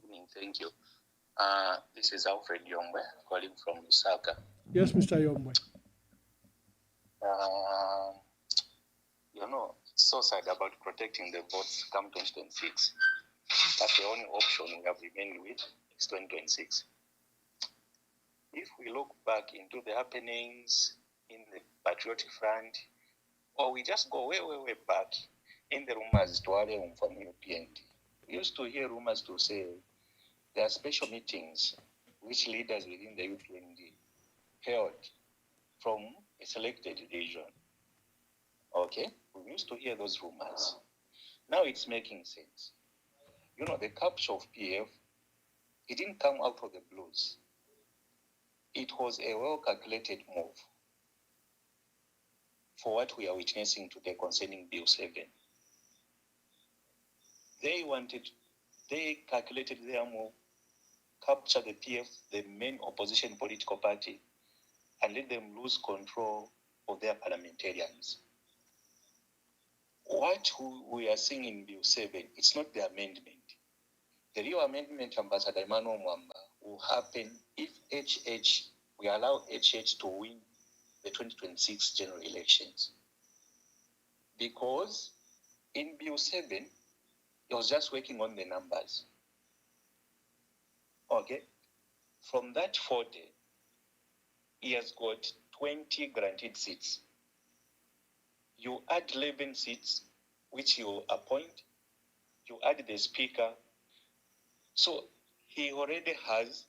evening. Thank you. This is Alfred Yombwe calling from Lusaka.
Yes, Mr. Yombwe.
So sad about protecting the votes come 2026. That's the only option we have remained with is 2026. If we look back into the happenings in the Patriotic Front, or we just go way, way, way back in the rumors to Alem from UPND, we used to hear rumors to say there are special meetings which leaders within the UPND held from a selected region. Okay, we used to hear those rumors. Now it's making sense. The capture of PF, it didn't come out of the blues. It was a well-calculated move for what we are witnessing today concerning Bill 7. They calculated their move, capture the PF, the main opposition political party, and let them lose control of their parliamentarians. What we are seeing in Bill 7, it's not the amendment. The real amendment, Ambassador Emmanuel Mwamba, will happen if we allow HH to win the 2026 general elections. Because in Bill 7, he was just working on the numbers. Okay? From that 40, he has got 20 granted seats. You add 11 seats, which you appoint, you add the speaker. So he already has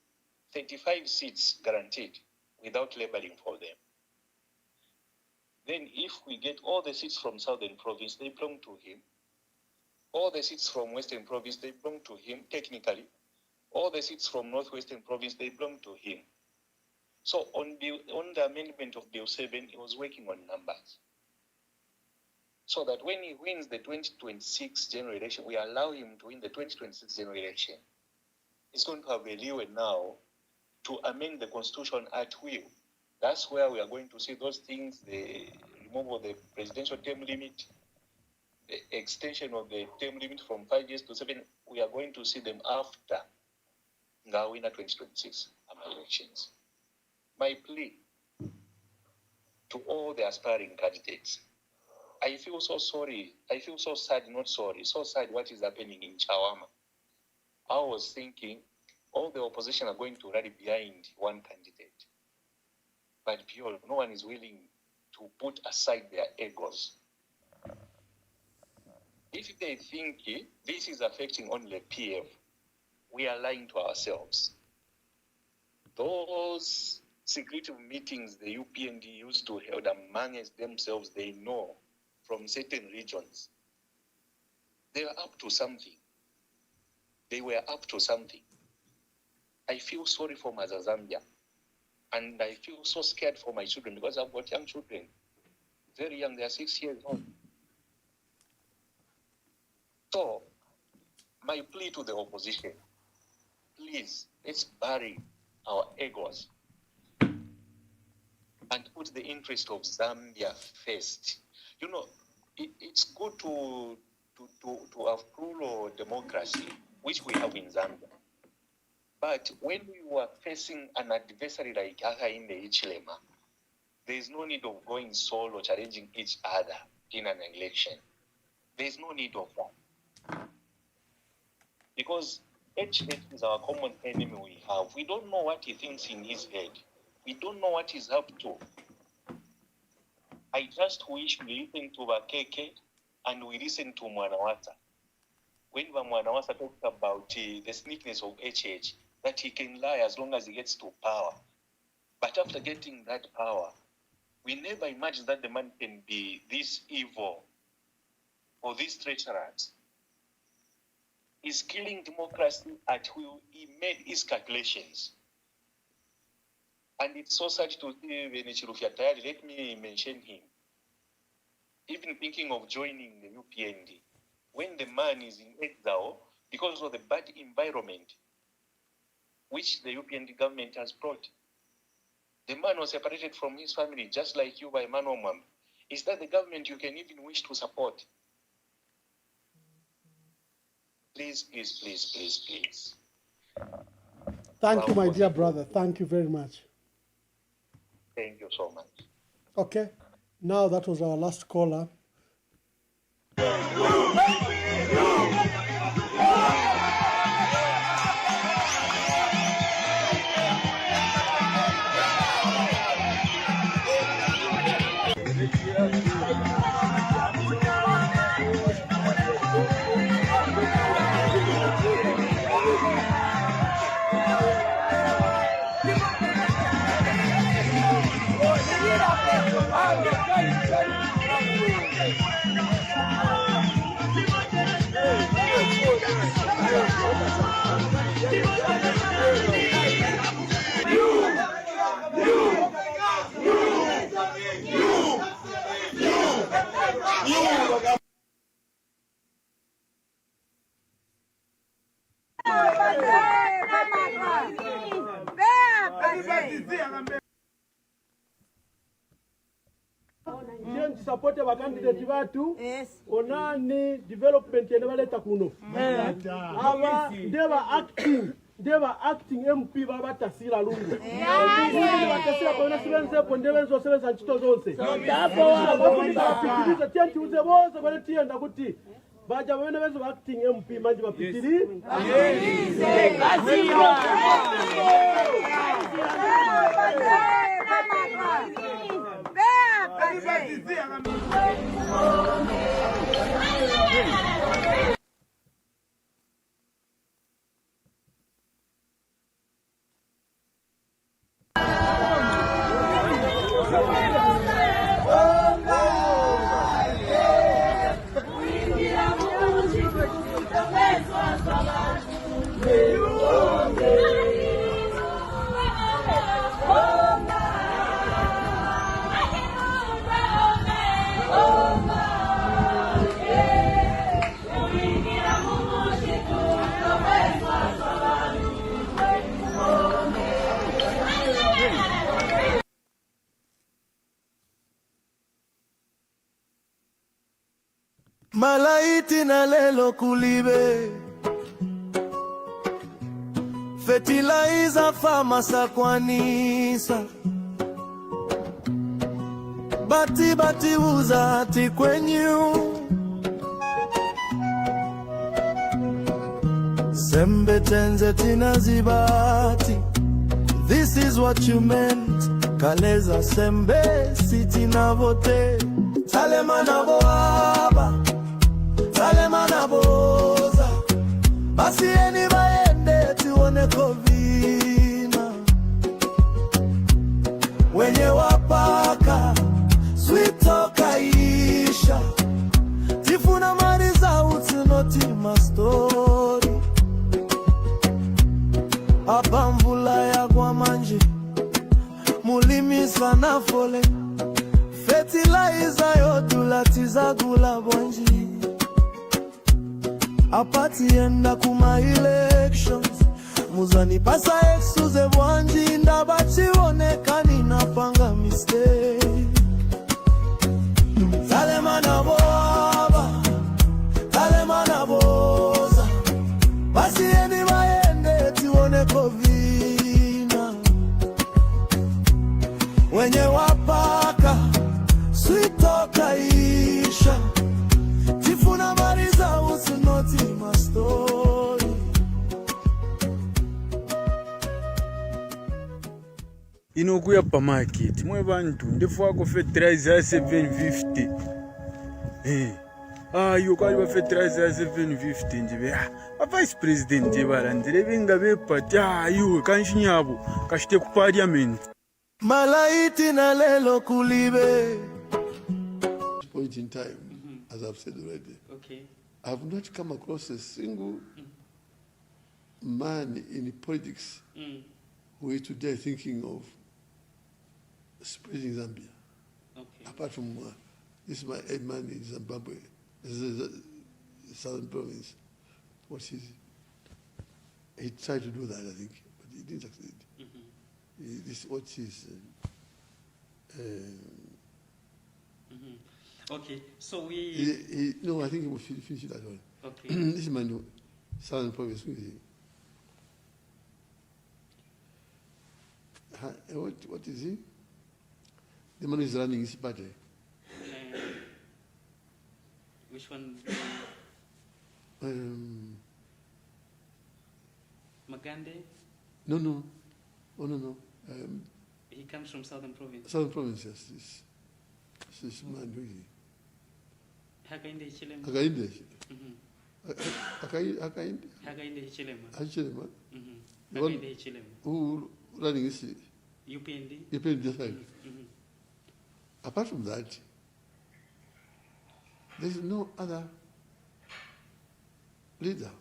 35 seats guaranteed without labeling for them. Then if we get all the seats from Southern Province, they belong to him. All the seats from Western Province, they belong to him technically. All the seats from Northwestern Province, they belong to him. So on the amendment of Bill 7, he was working on numbers. So that when he wins the 2026 general election, we allow him to win the 2026 general election. He's going to have a leeway now to amend the Constitution at will. That's where we are going to see those things, the removal of the presidential term limit, the extension of the term limit from 5 years to 7. We are going to see them after Ngawina 2026 elections. My plea to all the aspiring candidates, I feel so sorry. I feel so sad, not sorry. So sad what is happening in Chawama. I was thinking all the opposition are going to rally behind one candidate. But no one is willing to put aside their egos. If they think this is affecting only PF, we are lying to ourselves. Those secretive meetings the UPND used to hold amongst themselves, they know from certain regions, they were up to something. They were up to something. I feel sorry for Mother Zambia. And I feel so scared for my children because I've got young children. Very young, they are 6 years old. So, my plea to the opposition, please, let's bury our egos and put the interest of Zambia first. It's good to have plural democracy, which we have in Zambia. But when we were facing an adversary like Hakainde Hichilema, there is no need of going solo, challenging each other in an election. There is no need of that. Because HH is our common enemy we have. We don't know what he thinks in his head. We don't know what he's up to. I just wish we listen to Bakeke and we listen to Mwanawasa. When Mwanawasa talked about the sneakiness of HH, that he can lie as long as he gets to power. But after getting that power, we never imagined that the man can be this evil or this treacherous. He's killing democracy at will. He made his calculations. And it's so sad to see Venichirufia Tayari. Let me mention him. Even thinking of joining the UPND, when the man is in exile because of the bad environment which the UPND government has brought. The man was separated from his family, just like you by Emmanuel Mwamba. Is that the government you can even wish to support? Please, please, please, please, please.
Thank you, my dear brother. Thank you very much.
Thank you so much.
Okay, now that was our last caller. Support our candidate batu onani development yene baleta kuno aba ndeba acting MP baba tasira lungu batasira kwa sibenze pondebenzo sebenza nchito zonse hapo bapitiriza tenti uze bose bale tienda kuti baja bene benzo acting MP manje bapitiri
Malaiti na lelo kulibe fertilizer famasa kwanisa bati uzati kwenyu sembe tenze tinazibati. This is what you meant. Kaleza sembe siti na vote talema na boaba talema na boza basi eni baende tuone kovina wenye wapaka sweet tokaisha tifuna mariza utinoti mastori abamvula ya kwa manje mulimi sana fole fertilizer yodulatiza gula bonji apati enda kuma elections muzani pasa exuze bwanji ndabachi onekani napanga mistake talema na boaba talema na boza basi eni maende tuone kovina wenye wapaka switokaisha tifuna mariza usinoti mastori.
Inokuya pa market mwe bantu ndefuwa ko fertilizer ya 750 yo kwali ba fertilizer ya 750 njibe ba vice president jebarandire benga bepati yo kanshinyabo kashite ku parliament
Malaiti na lelo kulibe.
Point in time, as I've said already, I've not come across a single man in politics who is today thinking of spreading Zambia. Apart from this my head man in Zimbabwe, the southern province. He tried to do that, I think, but he didn't succeed. This what is.
Okay, so we.
No, I think he will finish it at all.
Okay.
This man, southern province, what is he? The man who is running his party.
Which one? Magande?
No. Oh, no.
He comes from Southern Province.
Southern Province, yes. This man who is he?
Hakainde Hichilema.
Hakainde
Hichilema.
Hichilema.
Hakainde Hichilema.
Who running his
UPND?
UPND side. Apart from that, there is no other leader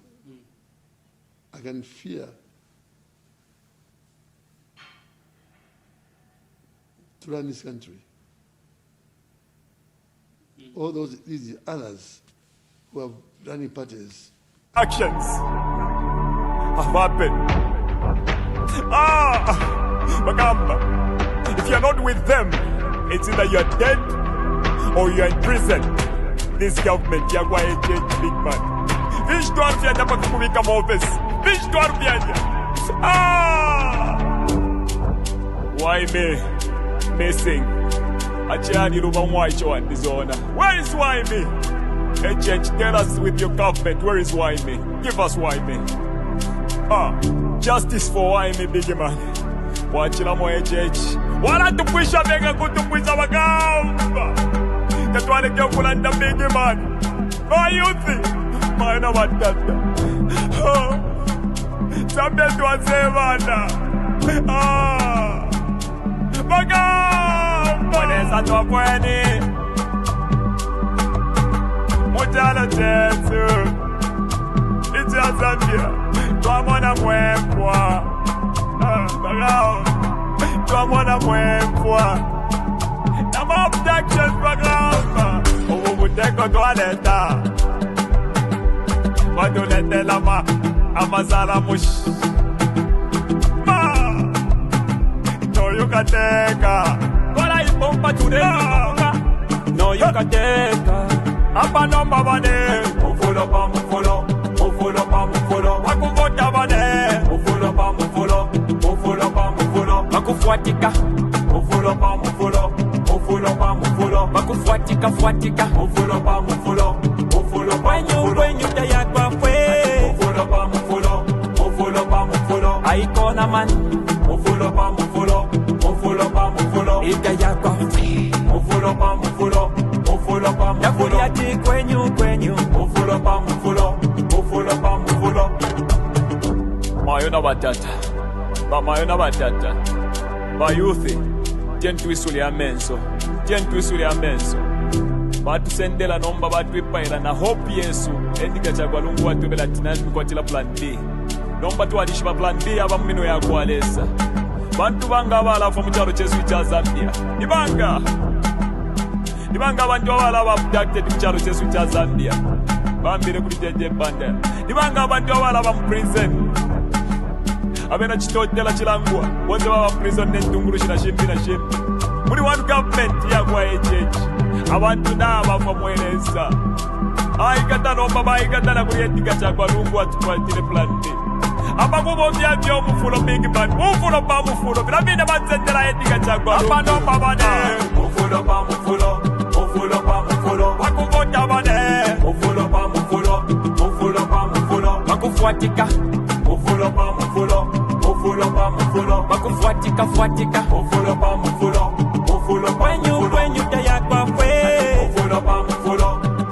I can fear to run this country. All these others who have running parties.
Actions have happened. Magamba, if you're not with them, it's either you're dead or you're in prison. This government, you're going to change, big man. Fish to Arfia, never to become office. Fish to Arfia. Why me? Missing. Achani Rubamwaicho and Dishonor. Where is Why me? HH, tell us with your government, where is Why me? Give us Why me. Justice for Why me, big man. Wachila mo HH. Wala tupisha mega kutupisha magamba. Katwale kya kulanda big man. My youth. Maana watata. Sambe tuwasevana. Magamba. Waneza tuwapweni. Mutala Jesu. Ija Zambia. Tuamona mwekwa. Magamba. Tuamona mwekwa. Nama objections magamba. Ubu muteko tualeta. Watu lete lama. Amazala mush. No you can take her. Kola ipompa today. No you can take her. Apa nomba bane. Mufulo. Wakuvota bane. Mufulo. Wakufuatika. Mufulo. Wakufuatika. Mufulo. When you die kwa fwe. Mufulo. Aikona man. Mufulo. Ida ya kwa fwe. Mufulo. Yakuliati kwenyu. Mufulo. Mayona batata. Bayuthi. Tentwisuli amenso. Batusendela nomba batwipaira na hope Yesu. Endika chagwa lungu watubela tinani kwa tila plan B. Nomba tuwadishiba plan B aba mmino ya kualesa. Bantu banga abalafa mu kyalo kyesu kya Zambia. Nibanga abantu abala abducted mu kyalo kyesu kya Zambia. Bambire kuli jeje banda. Nibanga abantu abala mu prison. Abena kitotela kilangwa. Bonze baba prison n'entunguru kina shimbi. Muri one government ya kwa HH. Abantu naba famweleza. Aikata nomba baikata na kuyetika chakwa lungu atukwatile plan B. Abakubo byabyo mufulo big man. Mufulo. Bilabine batsendela yetika chakwa. Apano babane. Mufulo. Wakuvota bane. Mufulo. Wakufuatika. Mufulo. Wakufuatika. Mufulo. When you die kwa fwe.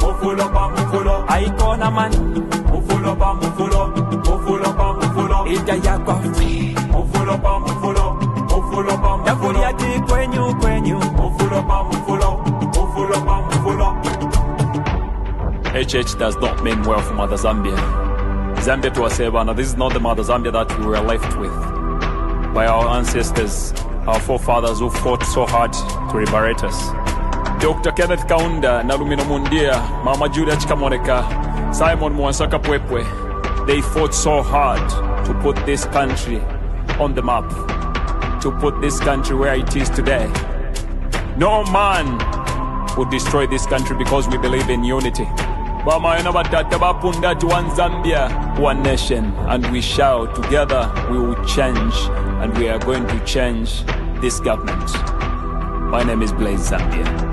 Mufulo. Aikona man. Mufulo. Ida ya kwa fwe. Mufulo. Yakuliati kwenyu. Mufulo. HH does not mean well for Mother Zambia. Zambia to Asebana, this is not the Mother Zambia that we were left with by our ancestors, our forefathers who fought so hard to liberate us. Dr. Kenneth Kaunda, Nalumino Mundia, Mama Julia Chikamoneka, Simon Mwansaka Pwepwe, they fought so hard to put this country on the map, to put this country where it is today. No man would destroy this country because we believe in unity. Bamaina batata bapundati, one Zambia, one nation, and we shall together we will change, and we are going to change this government. My name is Blaze Zambia.